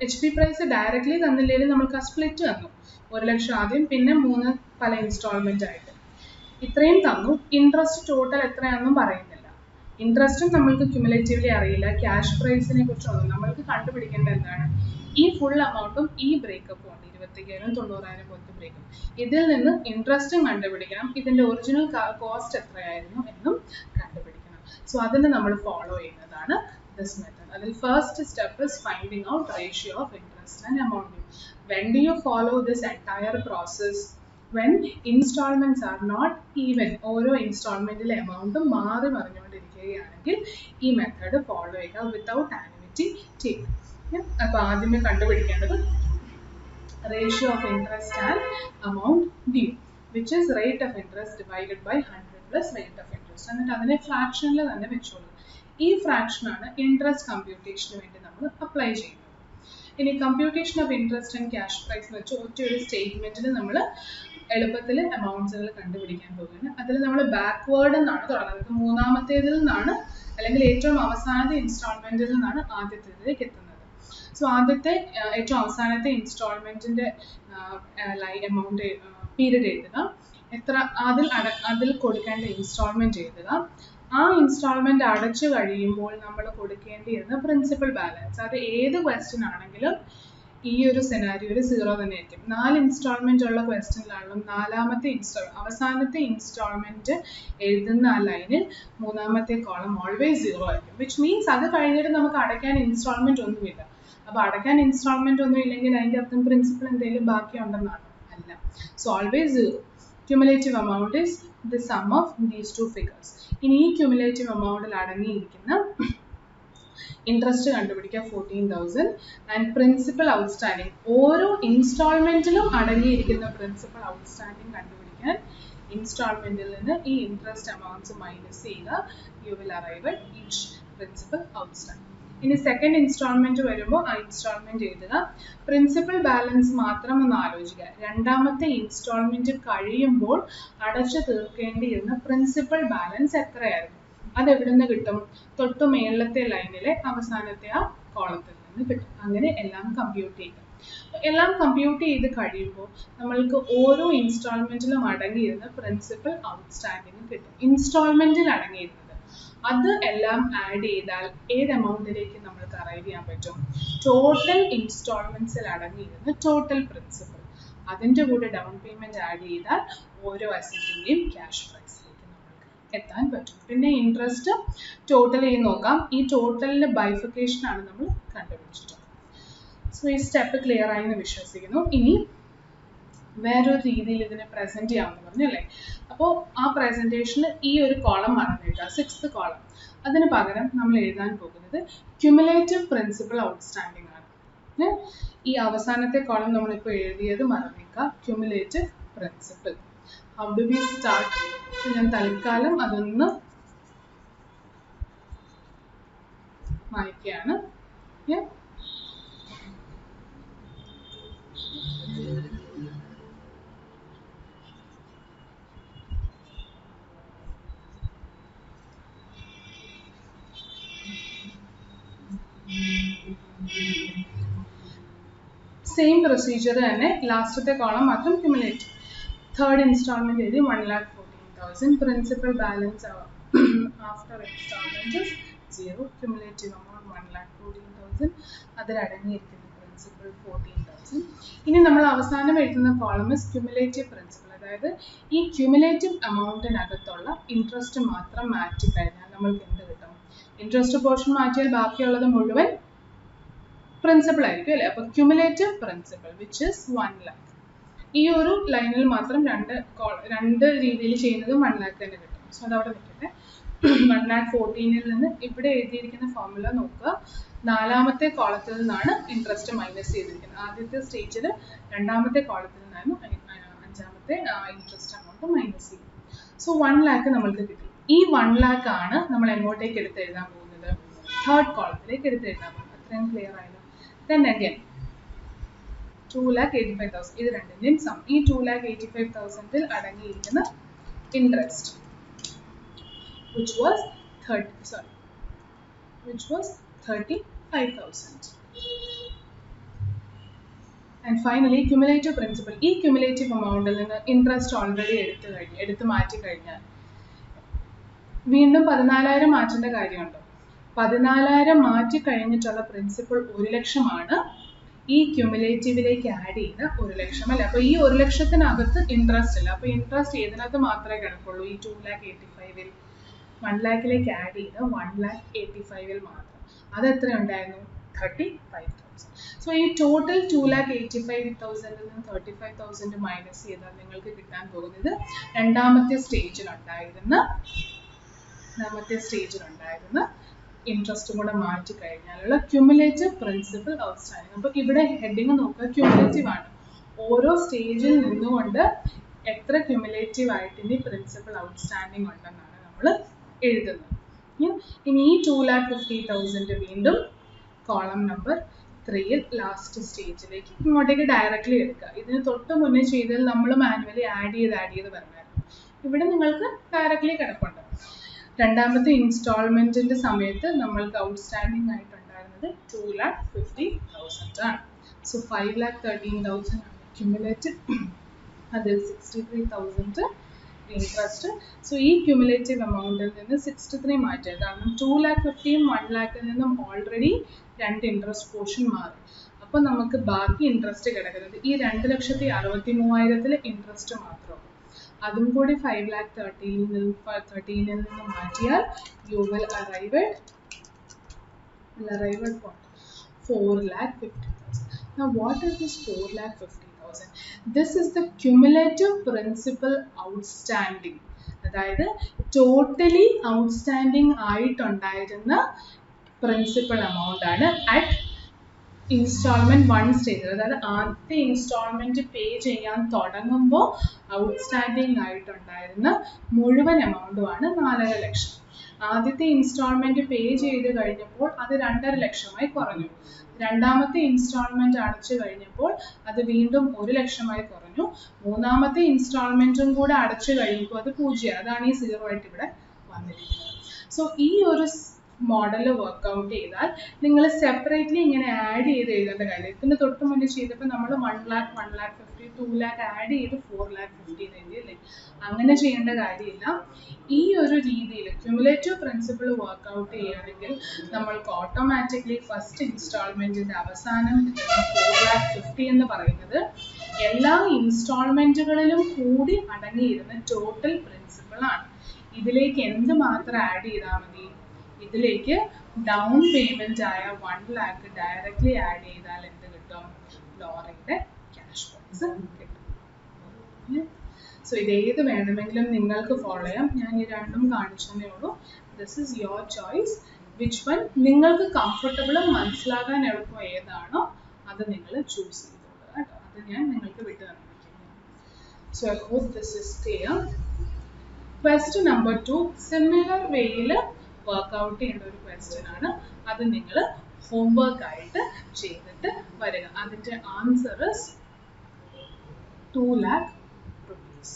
HP പ്രൈസ് ഡയറക്റ്റ്ലി തന്നില്ലെങ്കിൽ നമ്മൾക്ക് ആ സ്പ്ലിറ്റ് തന്നു. 1 ലക്ഷം ആദ്യം, പിന്നെ 3 പല ഇൻസ്റ്റാൾമെന്റ് ആയിട്ട് ഇത്രയും തന്നു. ഇൻട്രസ്റ്റ് ടോട്ടൽ എത്രയാണെന്നും പറയുന്നില്ല. ഇൻട്രസ്റ്റും നമ്മൾക്ക് ക്യുമുലേറ്റീവ്ലി അറിയില്ല. ക്യാഷ് പ്രൈസിനെ കുറിച്ചൊന്നും നമ്മൾക്ക് കണ്ടുപിടിക്കേണ്ടത് എന്താണ്? ഈ ഫുൾ എമൗണ്ടും ഈ ബ്രേക്കപ്പും ഉണ്ട്, 25,000 90,000 പോലത്തെ ബ്രേക്കപ്പ്. ഇതിൽ നിന്ന് ഇൻട്രസ്റ്റും കണ്ടുപിടിക്കണം, ഇതിന്റെ ഒറിജിനൽ കോസ്റ്റ് എത്രയായിരുന്നു എന്നും കണ്ടുപിടിക്കണം. സോ അതിന് നമ്മൾ ഫോളോ ചെയ്യുന്നതാണ് this method. Adil first step is finding out ratio of interest and amount due. When do you follow this entire process? When installments are not even. ഓരോ ഇൻസ്റ്റാൾമെന്റിലെ എമൗണ്ട് മാറി മറിഞ്ഞുകൊണ്ടിരിക്കുകയാണെങ്കിൽ ഈ method follow ചെയ്യുക without annuity table. അപ്പോൾ ആദ്യമേ കണ്ടുപിടിക്കേണ്ടത് ratio of interest and amount due, which is rate of interest divided by 100 plus rate of interest. എന്നിട്ട് അതിനെ ഫ്രാക്ഷനിൽ തന്നെ വെച്ചോളൂ. ഈ ഫ്രാക്ഷനാണ് ഇൻട്രസ്റ്റ് കമ്പ്യൂട്ടേഷന് വേണ്ടി നമ്മൾ അപ്ലൈ ചെയ്യുന്നത്. ഇനി computation of interest and cash prize വെച്ച് ഒറ്റയൊരു സ്റ്റേറ്റ്മെന്റിൽ നമ്മൾ എളുപ്പത്തിൽ എമൗണ്ട്സുകൾ കണ്ടുപിടിക്കാൻ പോകുകയാണ്. അതിൽ നമ്മൾ ബാക്ക്വേർഡ് എന്നാണ് തുടങ്ങുന്നത്. മൂന്നാമത്തേതിൽ നിന്നാണ്, അല്ലെങ്കിൽ ഏറ്റവും അവസാനത്തെ ഇൻസ്റ്റാൾമെന്റിൽ നിന്നാണ് ആദ്യത്തേതിലേക്ക് എത്തുന്നത്. സോ ആദ്യത്തെ ഏറ്റവും അവസാനത്തെ ഇൻസ്റ്റാൾമെന്റിന്റെ എമൗണ്ട് പീരീഡ് എഴുതുക, എത്ര അതിൽ കൊടുക്കേണ്ട ഇൻസ്റ്റാൾമെന്റ് എഴുതുക. ആ ഇൻസ്റ്റാൾമെന്റ് അടച്ചു കഴിയുമ്പോൾ നമ്മൾ കൊടുക്കേണ്ടിയിരുന്ന പ്രിൻസിപ്പൽ ബാലൻസ്, അത് ഏത് ക്വസ്റ്റ്യൻ ആണെങ്കിലും ഈ ഒരു സെനാരിയോയിൽ 0 തന്നെ ആയിരിക്കും. 4 ഇൻസ്റ്റാൾമെന്റ് ഉള്ള ക്വസ്റ്റ്യനിലാണെങ്കിലും അവസാനത്തെ ഇൻസ്റ്റാൾമെന്റ് എഴുതുന്ന ആ ലൈനിൽ മൂന്നാമത്തെ കോളം ഓൾവേസ് 0 ആയിരിക്കും. വിച്ച് മീൻസ് അത് കഴിഞ്ഞിട്ട് നമുക്ക് അടയ്ക്കാൻ ഇൻസ്റ്റാൾമെന്റ് ഒന്നുമില്ല. അപ്പോൾ അടയ്ക്കാൻ ഇൻസ്റ്റാൾമെന്റ് ഒന്നും ഇല്ലെങ്കിൽ അതിൻ്റെ അർത്ഥം പ്രിൻസിപ്പൽ എന്തെങ്കിലും ബാക്കിയുണ്ടെന്നാണ്? അല്ല. So always 0. Cumulative amount is the sum of these two figures. ഇനി ഈ ക്യുമുലേറ്റീവ് എമൗണ്ടിൽ അടങ്ങിയിരിക്കുന്ന ഇൻട്രസ്റ്റ് കണ്ടുപിടിക്കുക 14,000 ആൻഡ് പ്രിൻസിപ്പൽ ഔട്ട്സ്റ്റാൻഡിങ്, ഓരോ ഇൻസ്റ്റാൾമെന്റിലും അടങ്ങിയിരിക്കുന്ന പ്രിൻസിപ്പൽ ഔട്ട്സ്റ്റാൻഡിങ് കണ്ടുപിടിക്കാൻ ഇൻസ്റ്റാൾമെന്റിൽ നിന്ന് ഈ ഇൻട്രസ്റ്റ് എമൗണ്ട്സ് മൈനസ് ചെയ്യുക. You will arrive at each principal outstanding. ഇനി സെക്കൻഡ് ഇൻസ്റ്റാൾമെന്റ് വരുമ്പോൾ ആ ഇൻസ്റ്റാൾമെന്റ് എഴുതുക. പ്രിൻസിപ്പൽ ബാലൻസ് മാത്രം ഒന്ന് ആലോചിക്കുക. രണ്ടാമത്തെ ഇൻസ്റ്റാൾമെന്റ് കഴിയുമ്പോൾ അടച്ചു തീർക്കേണ്ടിയിരുന്ന പ്രിൻസിപ്പൽ ബാലൻസ് എത്രയായിരുന്നു? അത് എവിടെ നിന്ന് കിട്ടും? തൊട്ടു മേളത്തെ ലൈനിലെ അവസാനത്തെ ആ കോളത്തിൽ നിന്ന് കിട്ടും. അങ്ങനെ എല്ലാം കമ്പ്യൂട്ട് ചെയ്യുക. എല്ലാം കമ്പ്യൂട്ട് ചെയ്ത് കഴിയുമ്പോൾ നമ്മൾക്ക് ഓരോ ഇൻസ്റ്റാൾമെന്റിലും അടങ്ങിയിരുന്ന പ്രിൻസിപ്പൽ ഔട്ട്സ്റ്റാൻഡിങ് കിട്ടും. ഇൻസ്റ്റാൾമെന്റിൽ അടങ്ങിയിരുന്നത് അത് എല്ലാം ആഡ് ചെയ്താൽ ഏത് എമൗണ്ടിലേക്ക് നമ്മൾക്ക് അറൈവ് ചെയ്യാൻ പറ്റും? ടോട്ടൽ ഇൻസ്റ്റാൾമെന്റ്സിൽ അടങ്ങിയിരുന്ന ടോട്ടൽ പ്രിൻസിപ്പൽ, അതിൻ്റെ കൂടെ ഡൗൺ പേയ്മെന്റ് ആഡ് ചെയ്താൽ ഓരോ അസറ്റിന്റെയും ക്യാഷ് പ്രൈസിലേക്ക് നമ്മൾക്ക് എത്താൻ പറ്റും. പിന്നെ ഇൻട്രസ്റ്റ് ടോട്ടൽ ചെയ്ത് നോക്കാം. ഈ ടോട്ടലിന്റെ ബൈഫിക്കേഷൻ ആണ് നമ്മൾ കണ്ടുപിടിച്ചിട്ടുള്ളത്. സോ ഈ സ്റ്റെപ്പ് ക്ലിയർ ആയി എന്ന് വിശ്വസിക്കുന്നു. ഇനി വേറൊരു രീതിയിൽ ഇതിനെ പ്രസന്റ് ചെയ്യാമെന്ന് പറഞ്ഞു അല്ലേ? അപ്പോൾ ആ പ്രസന്റേഷന് ഈ ഒരു കോളം മറന്നിരിക്കുക, 6th കോളം. അതിന് പകരം നമ്മൾ എഴുതാൻ പോകുന്നത് ക്യുമുലേറ്റീവ് പ്രിൻസിപ്പൽ ഔട്ട്സ്റ്റാൻഡിങ് ആണ്. ഈ അവസാനത്തെ കോളം നമ്മളിപ്പോൾ എഴുതിയത് മറന്നിരിക്കുക, cumulative principal. How do we start? ഞാൻ തൽക്കാലം അതൊന്ന് വായിക്കുകയാണ്. സെയിം പ്രൊസീജിയർ തന്നെ, ലാസ്റ്റത്തെ കോളം മാത്രം ക്യുമുലേറ്റീവ്. തേർഡ് ഇൻസ്റ്റാൾമെന്റ് എഴുതി 1,14,000. Principal balance after installment 0. Cumulative amount 1,14,000. അതിലടങ്ങിയിരിക്കുന്ന പ്രിൻസിപ്പൽ 14,000. ഇനി നമ്മൾ അവസാനം എഴുതുന്ന കോളം ഇസ് ക്യുമുലേറ്റീവ് പ്രിൻസിപ്പൽ. അതായത് ഈ ക്യുമുലേറ്റീവ് എമൗണ്ടിനകത്തുള്ള ഇൻട്രസ്റ്റ് മാത്രം മാറ്റി കഴിഞ്ഞാൽ നമ്മൾക്ക് എന്ത് കിട്ടും? ഇൻട്രസ്റ്റ് പോർഷൻ മാറ്റിയാൽ ബാക്കിയുള്ളത് മുഴുവൻ പ്രിൻസിപ്പൽ ആയിരിക്കും അല്ലേ? അപ്പോൾ cumulative principal which is 1 lakh. ഈ ഒരു ലൈനിൽ മാത്രം രണ്ട് രീതിയിൽ ചെയ്യുന്നതും 1 lakh തന്നെ കിട്ടും. സോ അതവിടെ നിൽക്കട്ടെ. 1,14,000 നിന്ന് ഇവിടെ എഴുതിയിരിക്കുന്ന ഫോർമുല നോക്കുക. നാലാമത്തെ കോളത്തിൽ നിന്നാണ് ഇൻട്രസ്റ്റ് മൈനസ് ചെയ്തിരിക്കുന്നത്. ആദ്യത്തെ സ്റ്റേജിൽ രണ്ടാമത്തെ കോളത്തിൽ നിന്നായിരുന്നു അഞ്ചാമത്തെ ഇൻട്രസ്റ്റ് എമൗണ്ട് മൈനസ് ചെയ്യും. സോ 1 lakh നമ്മൾക്ക് കിട്ടി. ഈ 1 lakh ആണ് നമ്മൾ എങ്ങോട്ടേക്ക് എടുത്ത് എഴുതാൻ പോകുന്നത്? തേർഡ് കോളത്തിലേക്ക് എടുത്ത് എഴുതാൻ പോകുന്നത്. അത്രയും ക്ലിയർ ആയല്ലോ? Then again 2,85,000. ഇത് രണ്ടിന്റെയും സം. ഈ 2,85,000 അടങ്ങിയിരിക്കുന്ന interest which was 35,000. And finally cumulative principal. ഈ ക്യുമുലേറ്റീവ് എമൗണ്ടിൽ നിന്ന് ഇൻട്രസ്റ്റ് ഓൾറെഡി എടുത്ത് മാറ്റി കഴിഞ്ഞാൽ വീണ്ടും 14,000 മാറ്റേണ്ട കാര്യമുണ്ടോ? 14,000 മാറ്റി കഴിഞ്ഞിട്ടുള്ള പ്രിൻസിപ്പൽ 1,00,000 ഈ ക്യുമുലേറ്റീവിലേക്ക് ആഡ് ചെയ്യുന്ന 1,00,000 അല്ലേ. അപ്പോൾ ഈ 1,00,000-ത്തിനകത്ത് ഇൻട്രസ്റ്റ് ഇല്ല. അപ്പോൾ ഇൻട്രസ്റ്റ് ഏതിനകത്ത് മാത്രമേ കിടക്കുള്ളൂ? ഈ 2,85,000 1,00,000-ലേക്ക് ആഡ് ചെയ്ത് 1,85,000 മാത്രം. അത് എത്ര ഉണ്ടായിരുന്നു? 35,000. സോ ഈ ടോട്ടൽ 2,85,000-ൽ നിന്ന് 35,000 മൈനസ് ചെയ്താൽ നിങ്ങൾക്ക് കിട്ടാൻ പോകുന്നത് രണ്ടാമത്തെ സ്റ്റേജിലുണ്ടായിരുന്ന ഇൻട്രസ്റ്റും കൂടെ മാറ്റി കഴിഞ്ഞാലുള്ള ക്യുമുലേറ്റീവ് പ്രിൻസിപ്പൽ ഔട്ട്സ്റ്റാൻഡിങ്. അപ്പോൾ ഇവിടെ ഹെഡിങ് നോക്കുക, ക്യുമുലേറ്റീവ് ആണ്. ഓരോ സ്റ്റേജിൽ നിന്നുകൊണ്ട് എത്ര ക്യുമുലേറ്റീവ് ആയിട്ട് ഇനി പ്രിൻസിപ്പൽ ഔട്ട്സ്റ്റാൻഡിങ് ഉണ്ടെന്നാണ് നമ്മൾ എഴുതുന്നത്. ഇനി ഈ 2,50,000 വീണ്ടും കോളം നമ്പർ 3 ലാസ്റ്റ് സ്റ്റേജിലേക്ക് ഇങ്ങോട്ടേക്ക് ഡയറക്റ്റ്ലി എടുക്കുക. ഇതിന് തൊട്ട് മുന്നേ ചെയ്തതിൽ നമ്മൾ മാനുവലി ആഡ് ചെയ്ത് പറഞ്ഞായിരുന്നു. ഇവിടെ നിങ്ങൾക്ക് ഡയറക്റ്റ്ലി കിടപ്പുണ്ട്. രണ്ടാമത്തെ ഇൻസ്റ്റാൾമെന്റിന്റെ സമയത്ത് നമ്മൾക്ക് ഔട്ട്സ്റ്റാൻഡിംഗ് ആയിട്ടുണ്ടായിരുന്നത് 2,50,000 ആണ്. സോ 5,13,000 ആണ് ക്യുമുലേറ്റീവ്. അതിൽ 63,000 ഇൻട്രസ്റ്റ്. സോ ഈ ക്യുമുലേറ്റീവ് എമൗണ്ടിൽ നിന്ന് 63 മാറ്റുക. കാരണം 2,50,000 1,00,000 നിന്നും ഓൾറെഡി 2 ഇൻട്രസ്റ്റ് പോർഷൻ മാറി. അപ്പോൾ നമുക്ക് ബാക്കി ഇൻട്രസ്റ്റ് കിടക്കുന്നത് ഈ 2,63,000 ഇൻട്രസ്റ്റ് മാത്രം. അതും കൂടി 5,13,000 നിന്ന് മാറ്റിയാൽ you will arrive at what? 4,50,000. Now what is this 4,50,000? This is the cumulative principal outstanding. അതായത് ടോട്ടലി ഔട്ട്സ്റ്റാൻഡിംഗ് ആയിട്ടുണ്ടായിരുന്ന പ്രിൻസിപ്പൽ എമൗണ്ട് ആണ് അറ്റ് ഇൻസ്റ്റാൾമെന്റ് 1 സ്റ്റേജിൽ. അതായത് ആദ്യത്തെ ഇൻസ്റ്റാൾമെന്റ് പേ ചെയ്യാൻ തുടങ്ങുമ്പോൾ ഔട്ട്സ്റ്റാൻഡിംഗ് ആയിട്ടുണ്ടായിരുന്ന മുഴുവൻ എമൗണ്ടുമാണ് 4,50,000. ആദ്യത്തെ ഇൻസ്റ്റാൾമെന്റ് പേ ചെയ്ത് കഴിഞ്ഞപ്പോൾ അത് 2,50,000 കുറഞ്ഞു. രണ്ടാമത്തെ ഇൻസ്റ്റാൾമെന്റ് അടച്ചു കഴിഞ്ഞപ്പോൾ അത് വീണ്ടും 1,00,000 കുറഞ്ഞു. മൂന്നാമത്തെ ഇൻസ്റ്റാൾമെന്റും കൂടെ അടച്ചു കഴിയുമ്പോൾ അത് 0. അതാണ് ഈ 0 ആയിട്ട് ഇവിടെ വന്നിരിക്കുന്നത്. സോ ഈ ഒരു മോഡൽ വർക്ക്ഔട്ട് ചെയ്താൽ നിങ്ങൾ സെപ്പറേറ്റ്ലി ഇങ്ങനെ ആഡ് ചെയ്ത് എഴുതേണ്ട കാര്യം. ഇതിന് തൊട്ട് മുന്നേ ചെയ്തപ്പോൾ നമ്മൾ 1,00,000 1,50,000 2,00,000 ആഡ് ചെയ്ത് 4,50,000 എഴുതിയല്ലേ. അങ്ങനെ ചെയ്യേണ്ട കാര്യമില്ല. ഈ ഒരു രീതിയിൽ ക്യുമുലേറ്റീവ് പ്രിൻസിപ്പിൾ വർക്ക്ഔട്ട് ചെയ്യുകയാണെങ്കിൽ നമ്മൾക്ക് ഓട്ടോമാറ്റിക്കലി ഫസ്റ്റ് ഇൻസ്റ്റാൾമെന്റിന്റെ അവസാനം 4,50,000 എന്ന് പറയുന്നത് എല്ലാ ഇൻസ്റ്റാൾമെന്റുകളിലും കൂടി അടങ്ങിയിരുന്ന ടോട്ടൽ പ്രിൻസിപ്പിൾ ആണ്. ഇതിലേക്ക് എന്ത് മാത്രം ആഡ് ചെയ്താൽ മതി? ഇതിലേക്ക് ഡൗൺ പേയ്മെന്റ് ആയ 1,00,000 ഡയറക്റ്റ്ലി ആഡ് ചെയ്താൽ എന്ത് കിട്ടും? ലോറയുടെ ക്യാഷ് പ്രൈസ് കിട്ടും. സോ ഇത് ഏത് വേണമെങ്കിലും നിങ്ങൾക്ക് ഫോളോ ചെയ്യാം. ഞാൻ ഈ രണ്ടും കാണിച്ചതേ ഉള്ളൂ. This is your choice. Which one നിങ്ങൾക്ക് കംഫർട്ടബിളും മനസ്സിലാക്കാൻ എളുപ്പം ഏതാണോ അത് നിങ്ങൾ ചൂസ് ചെയ്തോളൂ കേട്ടോ. അത് ഞാൻ നിങ്ങൾക്ക് വിട്ടു തന്നിരിക്കുന്നു. So I hope this is clear. Question number 2 similar വേയിൽ വർക്ക്ഔട്ട് ചെയ്യേണ്ട ഒരു ക്വസ്റ്റ്യൻ ആണ്. അത് നിങ്ങൾ ഹോംവർക്ക് ആയിട്ട് ചെയ്തിട്ട് വരിക. അതിൻ്റെ answer is 2 lakh rupees.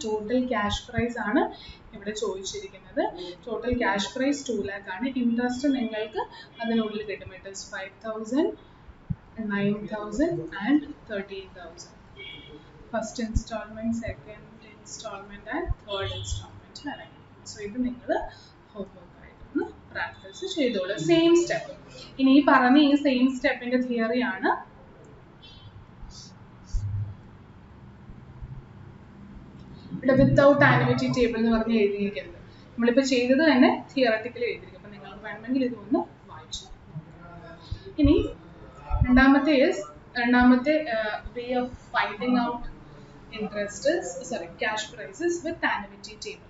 Total cash price ആണ് ഇവിടെ ചോദിച്ചിരിക്കുന്നത്. ടോട്ടൽ ക്യാഷ് പ്രൈസ് 2 lakh ആണ്. ഇൻട്രസ്റ്റ് നിങ്ങൾക്ക് അതിനുള്ളിൽ കിട്ടും. It is 5,000, 9,000 and 13,000. First installment, second installment and third installment അടങ്ങി. സോ ഇത് നിങ്ങൾ ഹോംവർക്ക് ആയിട്ടൊന്ന് പ്രാക്ടീസ് ചെയ്തോളൂ. Same step. ഇനി ഈ പറഞ്ഞ ഈ സെയിം സ്റ്റെപ്പിന്റെ തിയറി ആണ് ഇവിടെ വിത്തൗട്ട് ആനുവിറ്റി ടേബിൾ എന്ന് പറഞ്ഞ് എഴുതിയിരിക്കുന്നത്. നമ്മളിപ്പോൾ ചെയ്തത് തന്നെ തിയററ്റിക്കലി എഴുതിയിരിക്കും. അപ്പം നിങ്ങൾക്ക് വേണമെങ്കിൽ ഇതൊന്ന് വായിച്ചു. ഇനി രണ്ടാമത്തെ way of finding out interest cash prices with annuity table.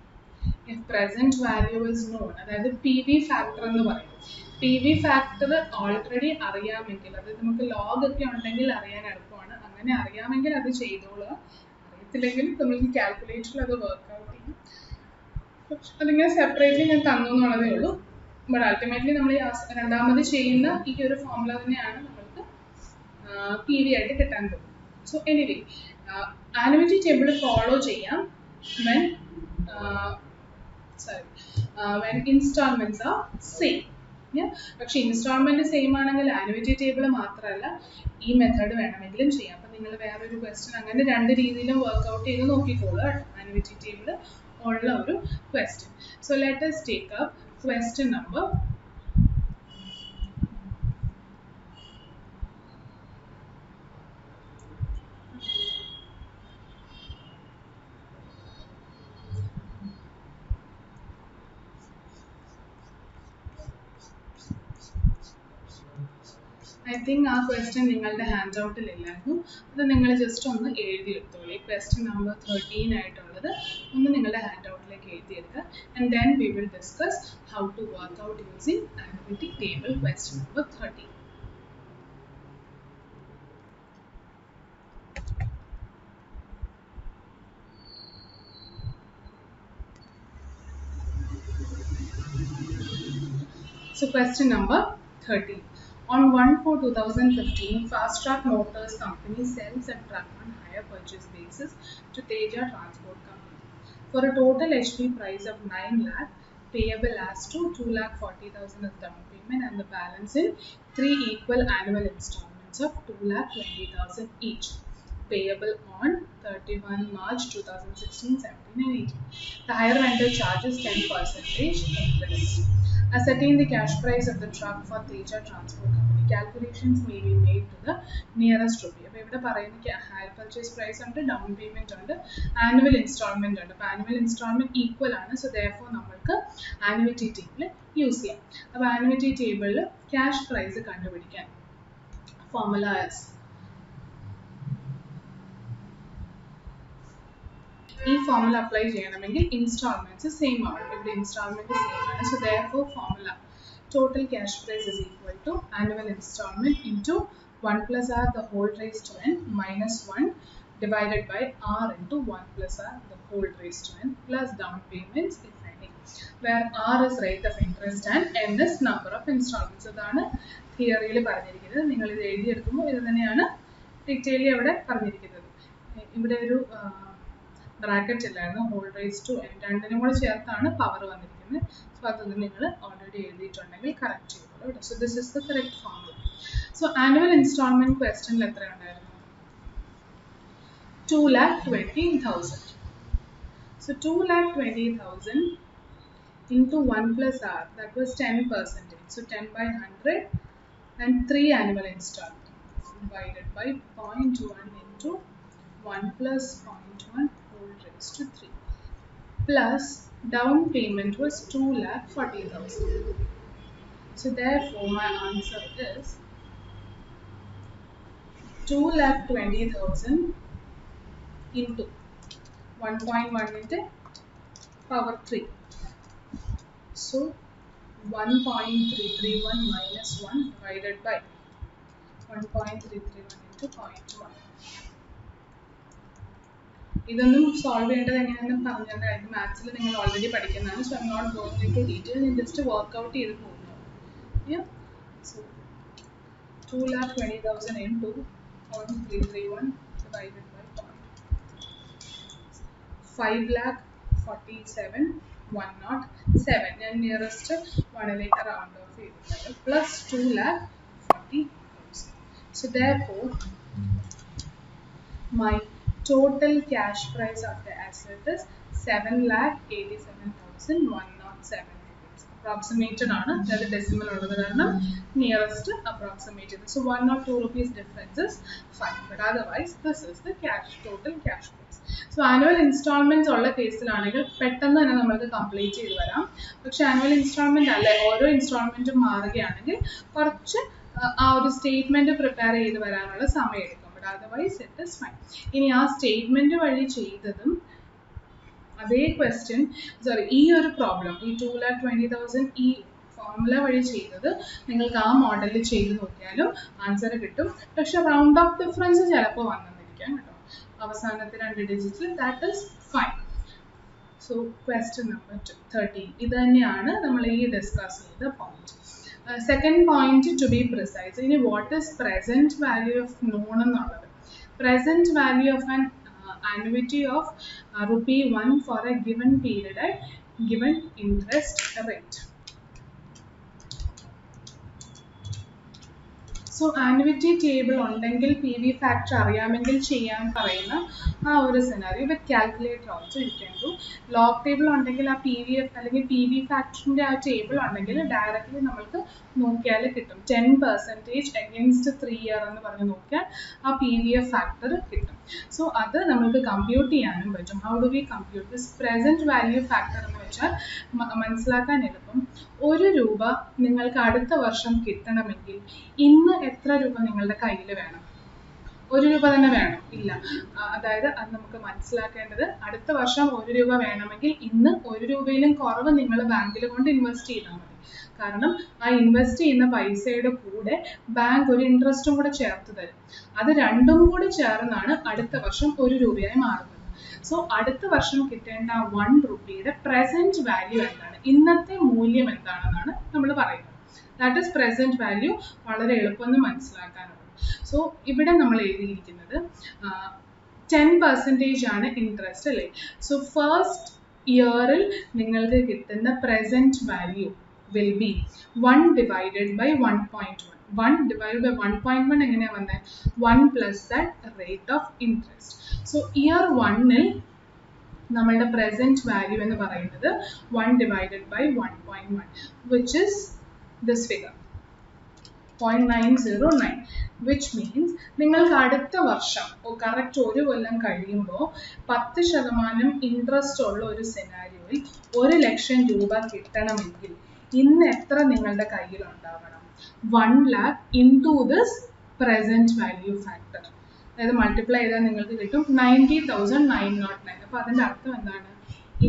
If present value is known, അതായത് PV ഫാക്ടർ എന്ന് പറയും. PV ഫാക്ടർ ഓൾറെഡി അറിയാമെങ്കിൽ, അത് നമുക്ക് ലോഗ് ഒക്കെ ഉണ്ടെങ്കിൽ അറിയാൻ എളുപ്പമാണ്. അങ്ങനെ അറിയാമെങ്കിൽ അത് ചെയ്തോളുക. അറിയത്തില്ലെങ്കിൽ നമുക്ക് കാൽക്കുലേറ്ററിൽ അത് വർക്ക്ഔട്ട് ചെയ്യും. അതിങ്ങനെ സെപ്പറേറ്റ്ലി ഞാൻ തന്നു എന്നുള്ളതേ ഉള്ളൂ. ബട്ട് അൾട്ടിമേറ്റ്ലി നമ്മൾ രണ്ടാമത് ചെയ്യുന്ന ഈ ഒരു ഫോർമുല തന്നെയാണ് നമ്മൾക്ക് PV ആയിട്ട് കിട്ടാൻ പോകുന്നത്. So anyway annuity table follow ചെയ്യാം when installments are same. പക്ഷെ ഇൻസ്റ്റാൾമെന്റ് സെയിം ആണെങ്കിൽ ആനുവിറ്റി ടേബിൾ മാത്രമല്ല ഈ മെത്തേഡ് വേണമെങ്കിലും ചെയ്യാം. അപ്പം നിങ്ങൾ വേറൊരു ക്വസ്റ്റ്യൻ അങ്ങനെ രണ്ട് രീതിയിലും വർക്ക്ഔട്ട് ചെയ്ത് നോക്കിക്കോളൂ കേട്ടോ, ആനുവിറ്റി ടേബിൾ ഉള്ള ഒരു question. So let us take up question number 13. I think ആ ക്വസ്റ്റ്യൻ നിങ്ങളുടെ ഹാൻഡ് ഔട്ടിലില്ലായിരുന്നു. അത് നിങ്ങൾ ജസ്റ്റ് ഒന്ന് എഴുതിയെടുത്തോളൂ. ക്വസ്റ്റ്യൻ നമ്പർ 13 ആയിട്ടുള്ളത് ഒന്ന് നിങ്ങളുടെ ഹാൻഡ് ഔട്ടിലേക്ക് എഴുതിയെടുക്കുക. And then we will discuss how to work out using annuity table question number 13. So question number 13. On 1/4/2015, Fast Track Motors Company sells a truck on hire purchase basis to Teja Transport Company for a total HP price of 9 lakh, payable as to 2,40,000 as down payment and the balance in 3 equal annual installments of 2,20,000 each, payable on 31 March 2016, 17 and 18. The hire vendor charges 10% interest. Ascertain the cash price of the truck for Teja Transport Company. Calculations may be made to the nearest rupee. അപ്പോൾ ഇവിടെ പറയുന്ന hire purchase price ഉണ്ട്, down payment ഉണ്ട്, annual installment ഉണ്ട്. അപ്പോൾ annual installment equal ആണ്. So therefore നമ്മൾക്ക് annuity table use ചെയ്യാം. അപ്പോൾ ആനുവിറ്റി ടേബിളിൽ ക്യാഷ് പ്രൈസ് കണ്ടുപിടിക്കാൻ ഫോർമുല ഈ ഫോർമുല അപ്ലൈ ചെയ്യണമെങ്കിൽ ഇൻസ്റ്റാൾമെന്റ്സ് സെയിം ആണ്. ഇവിടെ ഇൻസ്റ്റാൾമെന്റ് സെയിം ആണ്. So therefore formula total cash price is equal to annual installment into 1 plus r the whole raised to n minus 1 divided by r into 1 plus r the whole raised to n plus down payments if any, where r is rate of interest and n is number of installments. അതാണ് തിയറിയിൽ പറഞ്ഞിരിക്കുന്നത്. നിങ്ങൾ ഇത് എഴുതിയെടുക്കുമ്പോൾ ഇത് തന്നെയാണ് ഡീറ്റെയിലി അവിടെ പറഞ്ഞിരിക്കുന്നത്. ഇവിടെ ഒരു ബ്രാക്കറ്റ് ഇല്ലായിരുന്നു, ഹോൾ റേസ് ടു എൻ രണ്ടിനും കൂടെ ചേർത്താണ് പവർ വന്നിരിക്കുന്നത്. സോ അതൊന്നും നിങ്ങൾ ഓൾറെഡി എഴുതിയിട്ടുണ്ടെങ്കിൽ കറക്റ്റ് ചെയ്തോളൂ കേട്ടോ. So this is the correct formula. So annual installment ക്വസ്റ്റ്യനിൽ എത്ര ഉണ്ടായിരുന്നു? 2,20,000. So 2,20,000 into 1 plus r, that was 10%. So 10 by 100 and 3 annual installments divided by 0.1 into 1 plus 0.1 whole raised to 3 plus down payment was 2,40,000. So therefore my answer is 2,20,000 into 1.1 into power 3. So 1.331 minus 1 divided by 1.331 into 0.1. ഇതൊന്നും solve ചെയ്യേണ്ടത് എങ്ങനെയാണെന്ന് പറഞ്ഞാൽ മാത്സിൽ നിങ്ങൾ already പഠിക്കുന്നതാണ്. So I am not going into detail. ഞാൻ just work out ചെയ്ത് പോകുന്നു. So 2,20,000 into 0.331 divided by 5,47,107. ഞാൻ നിയറസ്റ്റ് 1ലേക്ക് റൗണ്ട് ഓഫ് ചെയ്തിട്ടുണ്ട്. Plus 2,40,000. So therefore my total cash price of the asset is 7,87,107 rupees. Approximated ആണ്, അതായത് decimal ഉള്ളത് കാരണം നിയറസ്റ്റ് അപ്രോക്സിമേറ്റ് ചെയ്ത്. So 1 or 2 rupees difference is fine, but otherwise this is the total cash price. So annual instalments ഉള്ള കേസിലാണെങ്കിൽ പെട്ടെന്ന് തന്നെ നമ്മൾക്ക് complete ചെയ്ത് വരാം. പക്ഷെ ആനുവൽ ഇൻസ്റ്റാൾമെന്റ് അല്ല, ഓരോ ഇൻസ്റ്റാൾമെന്റും മാറുകയാണെങ്കിൽ കുറച്ച് ആ ഒരു സ്റ്റേറ്റ്മെന്റ് പ്രിപ്പയർ ചെയ്ത് വരാനുള്ള സമയം എടുക്കും. But otherwise it is fine. ഇനി ആ സ്റ്റേറ്റ്മെന്റ് വഴി ചെയ്തതും അതേ ക്വസ്റ്റ്യൻ ഈ ഒരു പ്രോബ്ലം ഈ 2,20,000 ഈ ഫോർമുല വഴി ചെയ്തത് നിങ്ങൾക്ക് ആ മോഡലിൽ ചെയ്ത് നോക്കിയാലും ആൻസർ കിട്ടും. പക്ഷെ റൗണ്ട് ഓഫ് ഡിഫറൻസ് ചിലപ്പോൾ വന്നെന്നിരിക്കാം കേട്ടോ, അവസാനത്തെ 2 ഡിജിറ്റിൽ. That is fine. So question number 13 ഇത് തന്നെയാണ് നമ്മൾ ഈ ഡിസ്കസ് ചെയ്ത point. Second point to be precise. ഇനി what is present value of non എന്നുള്ളത്. Present value of an annuity of ₹1 for a given period at given interest rate. So annuity table ഉണ്ടെങ്കിൽ P V factor അറിയാമെങ്കിൽ ചെയ്യാൻ പറയുന്ന ആ ഒരു scenario with calculator also you can do. Log table ഉണ്ടെങ്കിൽ ആ P V F അല്ലെങ്കിൽ P V ഫാക്ടറിൻ്റെ ആ ടേബിൾ ഉണ്ടെങ്കിൽ ഡയറക്റ്റ്ലി നമ്മൾക്ക് നോക്കിയാൽ കിട്ടും. 10% അഗെയിൻസ്റ്റ് 3 ഇയർ എന്ന് പറഞ്ഞ് നോക്കിയാൽ ആ പി വി എഫ് ഫാക്ടർ കിട്ടും. സോ അത് നമുക്ക് കമ്പ്യൂട്ട് ചെയ്യാനും പറ്റും. How do V compute this present value factor എന്ന് വെച്ചാൽ മനസ്സിലാക്കാൻ എളുപ്പം. 1 രൂപ നിങ്ങൾക്ക് അടുത്ത വർഷം കിട്ടണമെങ്കിൽ ഇന്ന് എത്ര രൂപ നിങ്ങളുടെ കയ്യിൽ വേണം? 1 രൂപ തന്നെ വേണം? ഇല്ല. അതായത് അത് നമുക്ക് മനസ്സിലാക്കേണ്ടത് അടുത്ത വർഷം 1 രൂപ വേണമെങ്കിൽ ഇന്ന് 1 രൂപയിലും കുറവ് നിങ്ങൾ ബാങ്കിൽ കൊണ്ട് ഇൻവെസ്റ്റ് ചെയ്താൽ മതി. കാരണം ആ ഇൻവെസ്റ്റ് ചെയ്യുന്ന പൈസയുടെ കൂടെ ബാങ്ക് ഒരു ഇൻട്രസ്റ്റും കൂടെ ചേർത്ത് തരും. അത് രണ്ടും കൂടി ചേർന്നാണ് അടുത്ത വർഷം 1 രൂപയായി മാറുന്നത്. സോ അടുത്ത വർഷം കിട്ടേണ്ട 1 രൂപയുടെ പ്രസന്റ് വാല്യൂ എന്താണ്, ഇന്നത്തെ മൂല്യം എന്താണെന്നാണ് നമ്മൾ പറയുന്നത്. That is present value. വളരെ എളുപ്പമെന്ന് മനസ്സിലാക്കാനുള്ളത്. സോ ഇവിടെ നമ്മൾ എഴുതിയിരിക്കുന്നത് 10% ആണ് ഇൻട്രസ്റ്റ് അല്ലേ. സോ ഫസ്റ്റ് ഇയറിൽ നിങ്ങൾക്ക് കിട്ടുന്ന present value will be 1 divided by 1.1. 1 divided by 1.1 എങ്ങനെയാണ് വന്നത്? 1 plus that rate of interest. So year 1-ൽ നമ്മളുടെ പ്രസന്റ് വാല്യൂ എന്ന് പറയുന്നത് 1 divided by 1.1 which is this figure 0.909, which means നിങ്ങൾക്ക് അടുത്ത വർഷം കറക്റ്റ് 1 കൊല്ലം കഴിയുമ്പോൾ 10% ഇൻട്രസ്റ്റ് ഉള്ള ഒരു സെനാരിയോയിൽ 1 ലക്ഷം രൂപ കിട്ടണമെങ്കിൽ ഇന്ന് എത്ര നിങ്ങളുടെ കയ്യിൽ ഉണ്ടാവണം? 1 lakh into this present value factor. അതായത് മൾട്ടിപ്ലൈ ചെയ്താൽ നിങ്ങൾക്ക് കിട്ടും 90,909. അപ്പോൾ അതിൻ്റെ അർത്ഥം എന്താണ്?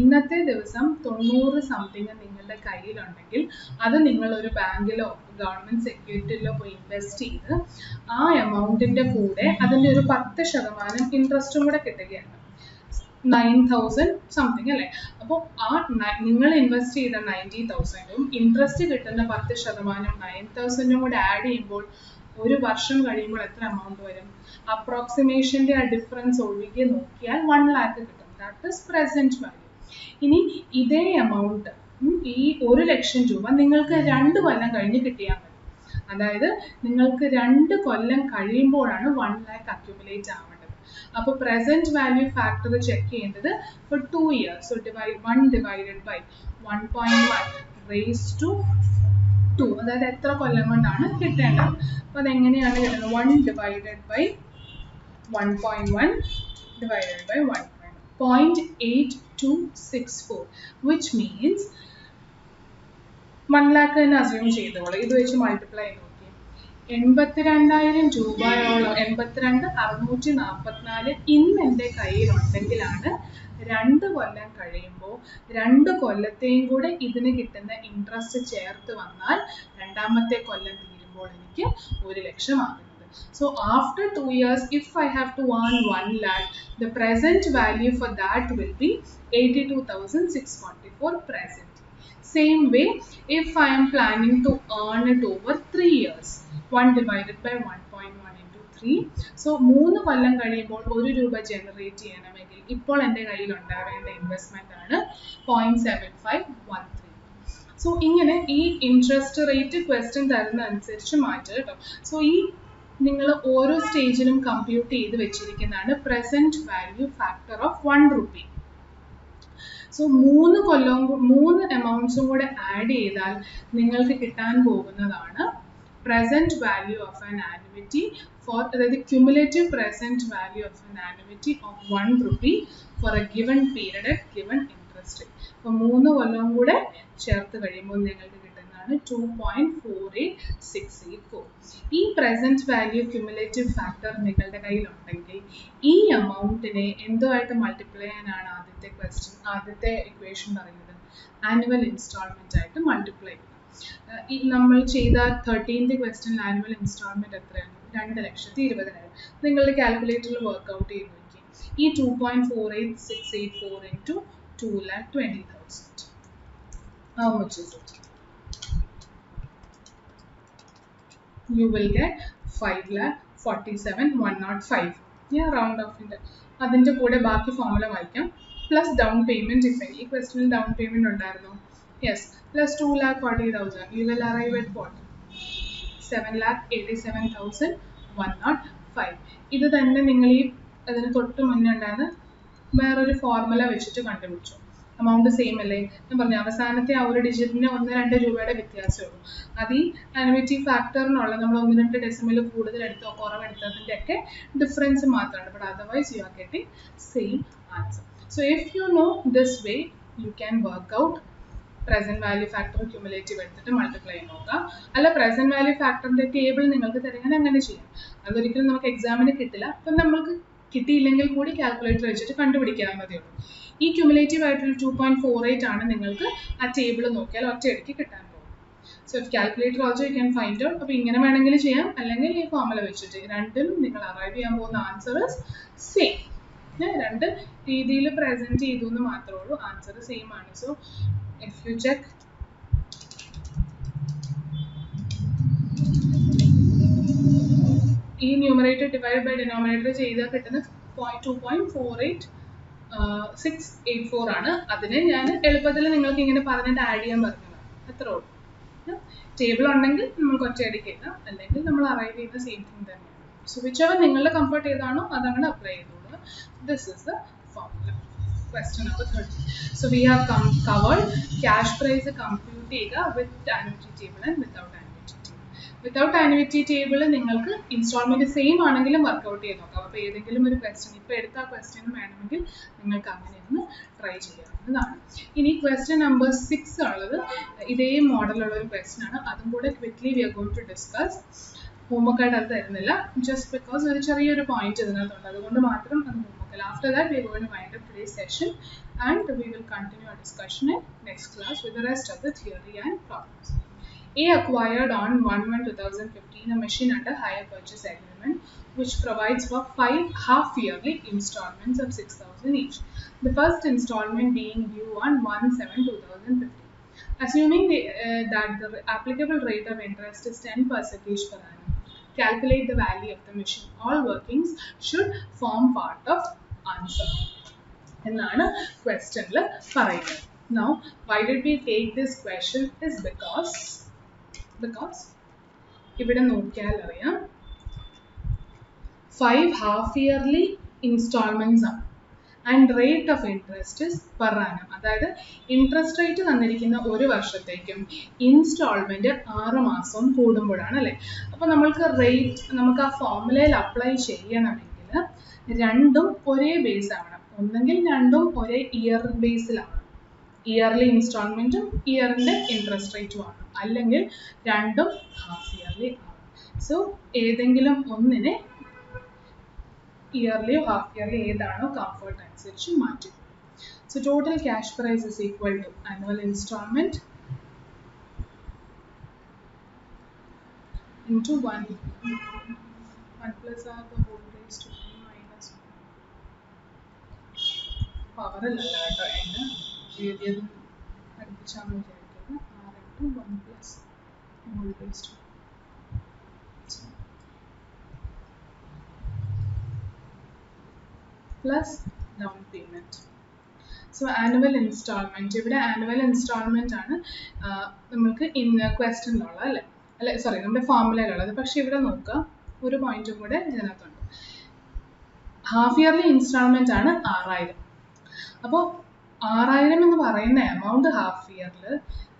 ഇന്നത്തെ ദിവസം 90 സംതിങ് നിങ്ങളുടെ കയ്യിലുണ്ടെങ്കിൽ അത് നിങ്ങൾ ഒരു ബാങ്കിലോ ഗവൺമെൻറ് സെക്യൂരിറ്റിയിലോ പോയി ഇൻവെസ്റ്റ് ചെയ്ത് ആ എമൗണ്ടിൻ്റെ കൂടെ അതിൻ്റെ ഒരു 10% ഇൻട്രസ്റ്റും കൂടെ കിട്ടുകയാണ്. 9,000 സംതിങ് അല്ലേ. അപ്പോൾ ആ നിങ്ങൾ ഇൻവെസ്റ്റ് ചെയ്ത 90,000ഉം ഇൻട്രസ്റ്റ് കിട്ടുന്ന 10% 9,000ഉം കൂടെ ആഡ് ചെയ്യുമ്പോൾ ഒരു വർഷം കഴിയുമ്പോൾ എത്ര എമൗണ്ട് വരും? അപ്രോക്സിമേഷൻ്റെ ആ ഡിഫറൻസ് ഒഴികെ നോക്കിയാൽ 1 lakh കിട്ടും. That is present value. ഇനി ഇതേ എമൗണ്ട് ഈ 1 ലക്ഷം രൂപ നിങ്ങൾക്ക് 2 കൊല്ലം കഴിഞ്ഞ് കിട്ടിയാൽ മതി. അതായത് നിങ്ങൾക്ക് 2 കൊല്ലം കഴിയുമ്പോഴാണ് 1 lakh അക്യുമുലേറ്റ് ആവുന്നത്. അപ്പോൾ പ്രസന്റ് വാല്യൂ ഫാക്ടർ ചെക്ക് ചെയ്യേണ്ടത് for 2 years. So 1 divided by 1.1 raised to 2. അതായത് എത്ര കൊല്ലം കൊണ്ടാണ് കിട്ടേണ്ടത്. അപ്പോൾ അതെങ്ങനെയാണ് കിട്ടുന്നത്? 1 divided by 1.1 divided by 0.8264 which means 1 lakh എന്ന് അസ്യൂം ചെയ്തോളൂ. ഇത് വെച്ച് മൾട്ടിപ്ലൈ ചെയ്ത് നോക്കി 82,000 രൂപയോളം 82,644 ഇന്ന് എൻ്റെ കയ്യിലുണ്ടെങ്കിലാണ് 2 കൊല്ലം കഴിയുമ്പോൾ 2 കൊല്ലത്തെയും കൂടെ ഇതിന് കിട്ടുന്ന ഇൻട്രസ്റ്റ് ചേർത്ത് വന്നാൽ രണ്ടാമത്തെ കൊല്ലം തീരുമ്പോൾ എനിക്ക് 1 ലക്ഷം ആകുന്നത്. So after 2 years, if I have to earn 1 lakh, the present value for that will be 82,644 present. Same way, if I am planning to earn it over 3 years, 1 divided by 1.1 into 3. So 3 കൊല്ലം കഴിയുമ്പോൾ 1 രൂപ generate ചെയ്യണമെങ്കിൽ ഇപ്പോൾ എൻ്റെ കയ്യിൽ ഉണ്ടാവേണ്ട investment ആണ് 0.7513. So ഇങ്ങനെ ഈ interest rate question തരുന്ന അനുസരിച്ച് മാറ്റുക കേട്ടോ. സോ ഈ നിങ്ങൾ ഓരോ സ്റ്റേജിലും കമ്പ്യൂട്ട് ചെയ്ത് വെച്ചിരിക്കുന്നതാണ് present value factor of 1 rupee. So 3 കൊല്ലവും 3 എമൗണ്ട്സും കൂടെ ആഡ് ചെയ്താൽ നിങ്ങൾക്ക് കിട്ടാൻ പോകുന്നതാണ് present value of an annuity for the cumulative present value of an annuity of 1 rupee for a given period at given interest rate. അപ്പോൾ 3 കൊല്ലവും കൂടെ ചേർത്ത് കഴിയുമ്പോൾ നിങ്ങൾക്ക് കിട്ടുന്നതാണ് 2.48684. ഈ പ്രസന്റ് വാല്യൂ ക്യുമുലേറ്റീവ് ഫാക്ടർ നിങ്ങളുടെ കയ്യിലുണ്ടെങ്കിൽ ഈ എമൗണ്ടിനെ എന്തുമായിട്ട് മൾട്ടിപ്ലൈ ചെയ്യാനാണ് ആദ്യത്തെ ഇക്വേഷൻ പറയുന്നത്? ആനുവൽ ഇൻസ്റ്റാൾമെന്റ് ആയിട്ട് മൾട്ടിപ്ലൈ ചെയ്യും. നമ്മൾ ചെയ്ത 13th ക്വസ്റ്റ്യൻ ആനുവൽ ഇൻസ്റ്റാൾമെന്റ് എത്രയാണ്? 2,20,000. നിങ്ങളുടെ കാൽക്കുലേറ്ററിൽ വർക്ക്ഔട്ട് ചെയ്ത് നോക്കി. ഈ 2.48684 into 2,20,000. How much is it? You will get 5,47,105. Yeah, round off in that. അതിൻ്റെ കൂടെ ബാക്കി ഫോർമുല വായിക്കാം. പ്ലസ് ഡൗൺ പേയ്മെന്റ് ഇഫ് ഈ ക്വസ്റ്റ്യനിൽ ഡൗൺ പേയ്മെന്റ് ഉണ്ടായിരുന്നോ? Yes, plus 2,40,000. You will arrive at what? 7,87,105. ഇത് തന്നെ നിങ്ങൾ ഈ അതിന് തൊട്ട് മുന്നേ ഉണ്ടായിരുന്ന വേറൊരു ഫോർമുല വെച്ചിട്ട് കണ്ടുപിടിച്ചു. amount സെയിം അല്ലേ? ഞാൻ പറഞ്ഞു അവസാനത്തെ ആ ഒരു ഡിജിറ്റിന് 1-2 രൂപയുടെ വ്യത്യാസമേ ഉള്ളൂ. അത് ഈ ആനുവിറ്റി ഫാക്ടറിനുള്ള നമ്മൾ 1-2 ഡെസിമൽ കൂടുതൽ എടുത്തോ കുറവെടുത്തതിൻ്റെ ഒക്കെ ഡിഫറൻസ് മാത്രമാണ്. But otherwise you are getting same answer. So if you know this way you can work out present value factor cumulative എടുത്തിട്ട് മൾട്ടിപ്ലൈ നോക്കാം. അല്ല പ്രസന്റ് വാല്യൂ ഫാക്ടറിന്റെ ടേബിൾ നിങ്ങൾക്ക് തരുന്നത് അങ്ങനെ ചെയ്യാം. അതൊരിക്കലും നമുക്ക് എക്സാമിന് കിട്ടില്ല. അപ്പം നമ്മൾക്ക് കിട്ടിയില്ലെങ്കിൽ കൂടി കാൽക്കുലേറ്റർ വെച്ചിട്ട് കണ്ടുപിടിക്കാൻ മതിയുള്ളൂ. ഈ ക്യുമുലേറ്റീവ് ആയിട്ടുള്ള 2.48 ആണ് നിങ്ങൾക്ക് ആ ടേബിൾ നോക്കിയാൽ ഒറ്റയടിക്ക് കിട്ടാൻ പോകും. So if calculator also you can find out. അപ്പോൾ ഇങ്ങനെ വേണമെങ്കിൽ ചെയ്യാം, അല്ലെങ്കിൽ ഈ ഫോർമുല വെച്ചിട്ട്. രണ്ടും നിങ്ങൾ അറൈവ് ചെയ്യാൻ പോകുന്ന ആൻസർ സെയിം. രണ്ട് രീതിയിൽ പ്രസന്റ് ചെയ്തു എന്ന് മാത്രമേ ഉള്ളൂ, ആൻസർ സെയിം ആണ്. സോ if you check ഈ ന്യൂമറേറ്റർ ഡിവൈഡ് ബൈ ഡിനോമിനേറ്റർ ചെയ്താൽ കിട്ടുന്ന 2.48684 ആണ്. അതിനെ ഞാൻ എളുപ്പത്തിൽ നിങ്ങൾക്ക് ഇങ്ങനെ പറഞ്ഞിട്ട് ആഡ് ചെയ്യാൻ പറഞ്ഞതാണ്, അത്രേ ഉള്ളൂ. ടേബിൾ ഉണ്ടെങ്കിൽ നമുക്ക് ഒറ്റയടിക്ക് എഴുതാം, അല്ലെങ്കിൽ നമ്മൾ അറൈവ് ചെയ്യുന്ന സെയിം തിങ് തന്നെയാണ്. സോ വിച്ച് എവർ നിങ്ങളുടെ കംഫർട്ട് ഏതാണോ അതങ്ങനെ അപ്ലൈ ചെയ്തോളൂ. This is the formula. Question number 30. So we have covered cash price compute with annuity table and without annuity table. Without annuity table നിങ്ങൾക്ക് instalment same ആണെങ്കിലും workout ചെയ്ത് നോക്കാം. അപ്പോൾ ഏതെങ്കിലും ഒരു ക്വസ്റ്റ്യൻ ഇപ്പോൾ എടുത്ത ക്വസ്റ്റ്യൻ വേണമെങ്കിൽ നിങ്ങൾക്ക് അങ്ങനെ ഒന്ന് ട്രൈ ചെയ്യാവുന്നതാണ്. ഇനി ക്വസ്റ്റ്യൻ നമ്പർ 6 ഉള്ളത് ഇതേ മോഡലുള്ള ഒരു ക്വസ്റ്റ്യൻ ആണ്. അതും കൂടെ quickly we are going to discuss. Homework ആയിട്ട് അത് തരുന്നില്ല, ജസ്റ്റ് ബിക്കോസ് ഒരു ചെറിയൊരു പോയിന്റ് ഇതിനകത്തുണ്ട്, അതുകൊണ്ട് മാത്രം അത് homework. After that, we are going to wind up today's session and we will continue our discussion in next class with the rest of the theory and problems. A acquired on 1/1/2015 a machine under hire purchase agreement which provides for 5 half-yearly installments of 6,000 each. The first installment being due on 1/7/2015. Assuming that the applicable rate of interest is 10% per annum, calculate the value of the machine. All workings should form part of answer. എന്നാണ് ക്വസ്റ്റ്യനിൽ പറയുന്നത്. Now, why did we take this question is because ഇവിടെ നോക്കിയാൽ അറിയാം 5 half-yearly installments ആണ്. And rate of interest is per annum. അതായത് interest rate തന്നിരിക്കുന്ന ഒരു വർഷത്തേക്കും ഇൻസ്റ്റാൾമെന്റ് 6 മാസവും കൂടുമ്പോഴാണ് അല്ലേ. അപ്പോൾ നമുക്ക് ആ ഫോർമുലയിൽ അപ്ലൈ ചെയ്യണമെങ്കിൽ രണ്ടും ഒരേ ബേസ് ആവണം. ഒന്നെങ്കിൽ രണ്ടും ഒരേ ഇയർ ബേസിലാവണം, ഇയർലി ഇൻസ്റ്റാൾമെന്റും ഇയറിന്റെ ഇൻട്രസ്റ്റ് റേറ്റും ആണ്. അല്ലെങ്കിൽ രണ്ടും ഹാഫ് ഇയർലി ആവണം. സോ ഏതെങ്കിലും ഒന്നിനെ ഇയർലി ഹാഫ് ഇയർലി ഏതാണോ കംഫർട്ട് അനുസരിച്ച് മാറ്റി. So total cash price is equal to annual installment into 1 plus r the whole raised to 3 minus 1. Power അല്ലല്ല കേട്ടോ, എന്ന് എഴുതിയതും അടുപ്പിച്ചാന്ന് വിചാരിക്കുന്നത്. r into 1 plus whole raised to plus down payment. So annual installment, ഇവിടെ annual installment ആണ് നമുക്ക് ക്വസ്റ്റ്യനിലുള്ള അല്ലെ sorry നമ്മുടെ ഫോർമുലയിലുള്ളത്. പക്ഷെ ഇവിടെ നോക്കുക, ഒരു പോയിന്റും കൂടെ ഇതിനകത്തുണ്ട്. ഹാഫ് ഇയർലി ഇൻസ്റ്റാൾമെന്റ് ആണ് 6000. അപ്പോൾ 6000 എന്ന് പറയുന്ന എമൗണ്ട് ഹാഫ് ഇയറിൽ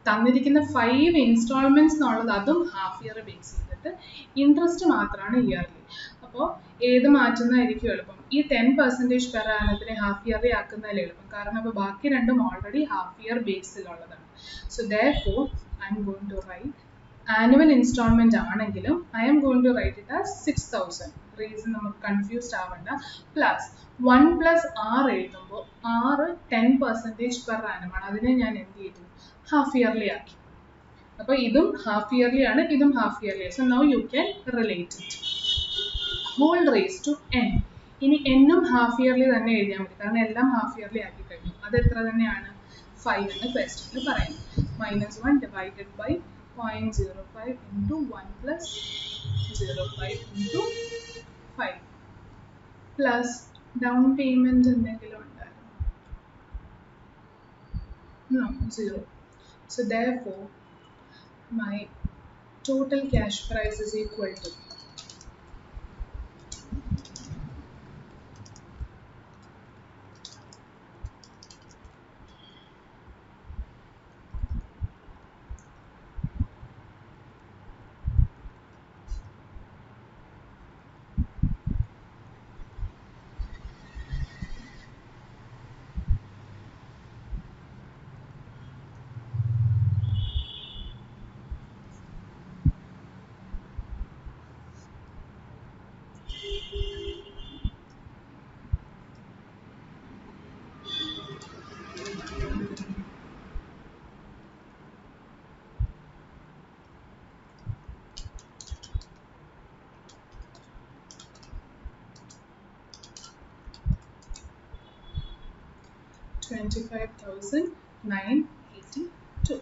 തന്നിരിക്കുന്ന 5 ഇൻസ്റ്റാൾമെന്റ്സ് എന്നുള്ളത് അതും ഹാഫ് ഇയർ ബേസ് ചെയ്തിട്ട് ഇൻട്രസ്റ്റ് മാത്രമാണ് ഇയർലി. അപ്പോൾ ഏത് മാറ്റുന്നതായിരിക്കും എളുപ്പം? ഈ 10% പെർ ആനത്തിനെ ഹാഫ് ഇയർലി ആക്കുന്നതിൽ എളുപ്പം, കാരണം അപ്പോൾ ബാക്കി രണ്ടും ഓൾറെഡി ഹാഫ് ഇയർ ബേസിലുള്ളതാണ്. So therefore I am going to write annual installment ആണെങ്കിലും I am going to write it as 6,000. Reason നമുക്ക് കൺഫ്യൂസ്ഡ് ആവണ്ട. പ്ലസ് 1 plus r എഴുതുമ്പോൾ r 10% പെർ ആനമാണ്. അതിനെ ഞാൻ എന്ത് ചെയ്തു? ഹാഫ് ഇയർലി ആക്കി. അപ്പോൾ ഇതും ഹാഫ് ഇയർലി ആണ്, ഇതും half yearly. So now you can relate it. Whole raise to n. ഇനി എന്നും ഹാഫ് ഇയർലി തന്നെ എഴുതിയാൽ മതി, കാരണം എല്ലാം ഹാഫ് ഇയർലി ആക്കി കഴിഞ്ഞു. അത് എത്ര തന്നെയാണ്? 5 എന്ന് ക്വസ്റ്റ്യനിൽ പറയുന്നത്. -1 divided by 0.05 into 1 plus 0.5 into 5 plus down payment എന്തെങ്കിലും ഉണ്ടായിരുന്നു? No, 0. So therefore my total cash price is equal to $25,982.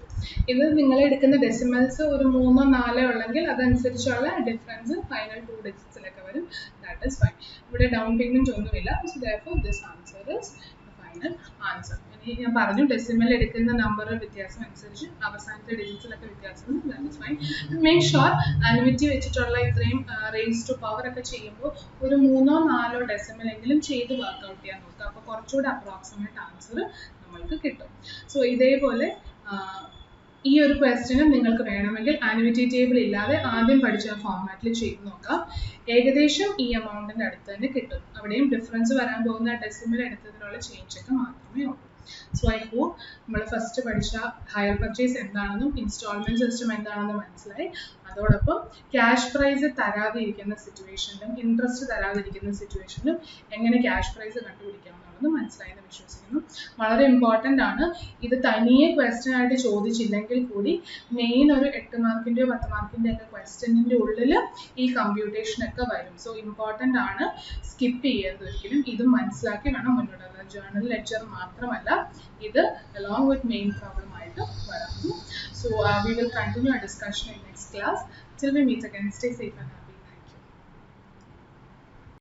ഇത് നിങ്ങൾ എടുക്കുന്ന ഡെസിമൽസ് ഒരു 3 4 ഉള്ളെങ്കിൽ അതനുസരിച്ചുള്ള ഡിഫറൻസ് ഫൈനൽ 2 ഡിജിറ്റ്സിലൊക്കെ വരും. That is fine. ഇവിടെ ഡൗൺ പേയ്മെന്റ് ഒന്നുമില്ല. So therefore this answer is final answer. ഇനി ഞാൻ പറഞ്ഞു ഡെസിമൽ എടുക്കുന്ന നമ്പർ വ്യത്യാസം അനുസരിച്ച് അവസാനത്തെ ഡിജിറ്റ്സിലൊക്കെ വ്യത്യാസം. That is fine. Make sure annuity വെച്ചിട്ടുള്ള ഇത്രയും റേസ് ടു പവർ ഒക്കെ ചെയ്യുമ്പോൾ ഒരു 3 4 ഡെസിമൽ എങ്കിലും ചെയ്ത് വർക്ക്ഔട്ട് ചെയ്യാൻ നോക്കുക. അപ്പോൾ കുറച്ചുകൂടെ അപ്രോക്സിമേറ്റ് ആൻസർ നമ്മൾക്ക് കിട്ടും. സോ ഇതേപോലെ ഈ ഒരു ക്വസ്റ്റ്യനും നിങ്ങൾക്ക് വേണമെങ്കിൽ ആനുവിറ്റി ടേബിൾ ഇല്ലാതെ ആദ്യം പഠിച്ച ഫോർമാറ്റിൽ ചെയ്ത് നോക്കാം. ഏകദേശം ഈ എമൗണ്ടിൻ്റെ അടുത്ത് തന്നെ കിട്ടും. അവിടെയും ഡിഫറൻസ് വരാൻ പോകുന്ന ഡെസിമൽ എടുത്തതിനുള്ള ചേഞ്ച് ഒക്കെ മാത്രമേ ഉള്ളൂ. സോ ഐ ഹോപ്പ് നമ്മൾ ഫസ്റ്റ് പഠിച്ച ഹയർ പർച്ചേസ് എന്താണെന്നും ഇൻസ്റ്റാൾമെന്റ് സിസ്റ്റം എന്താണെന്നും മനസ്സിലായി. അതോടൊപ്പം ക്യാഷ് പ്രൈസ് തരാതെ ഇരിക്കുന്ന സിറ്റുവേഷനിലും ഇൻട്രസ്റ്റ് തരാതിരിക്കുന്ന സിറ്റുവേഷനിലും എങ്ങനെ ക്യാഷ് പ്രൈസ് കണ്ടുപിടിക്കാമെന്നുള്ളത് മനസ്സിലായെന്ന് വിശ്വസിക്കുന്നു. വളരെ ഇമ്പോർട്ടൻ്റ് ആണ്. ഇത് തനിയെ ക്വസ്റ്റ്യൻ ആയിട്ട് ചോദിച്ചില്ലെങ്കിൽ കൂടി മെയിൻ ഒരു 8 മാർക്കിൻ്റെയോ 10 മാർക്കിൻ്റെ ഒക്കെ ക്വസ്റ്റ്യനിൻ്റെ ഉള്ളിൽ ഈ കമ്പ്യൂട്ടേഷൻ ഒക്കെ വരും. സോ ഇമ്പോർട്ടൻ്റ് ആണ്, സ്കിപ്പ് ചെയ്യരുത് ഒരിക്കലും. ഇത് മനസ്സിലാക്കി വേണം മുന്നോട്ട്. ജേർണൽ ലെക്ചർ മാത്രമല്ല, ഇത് along with main problem ആയിട്ട് വരാം. So we will continue our discussion in next class. Till we meet again, stay safe and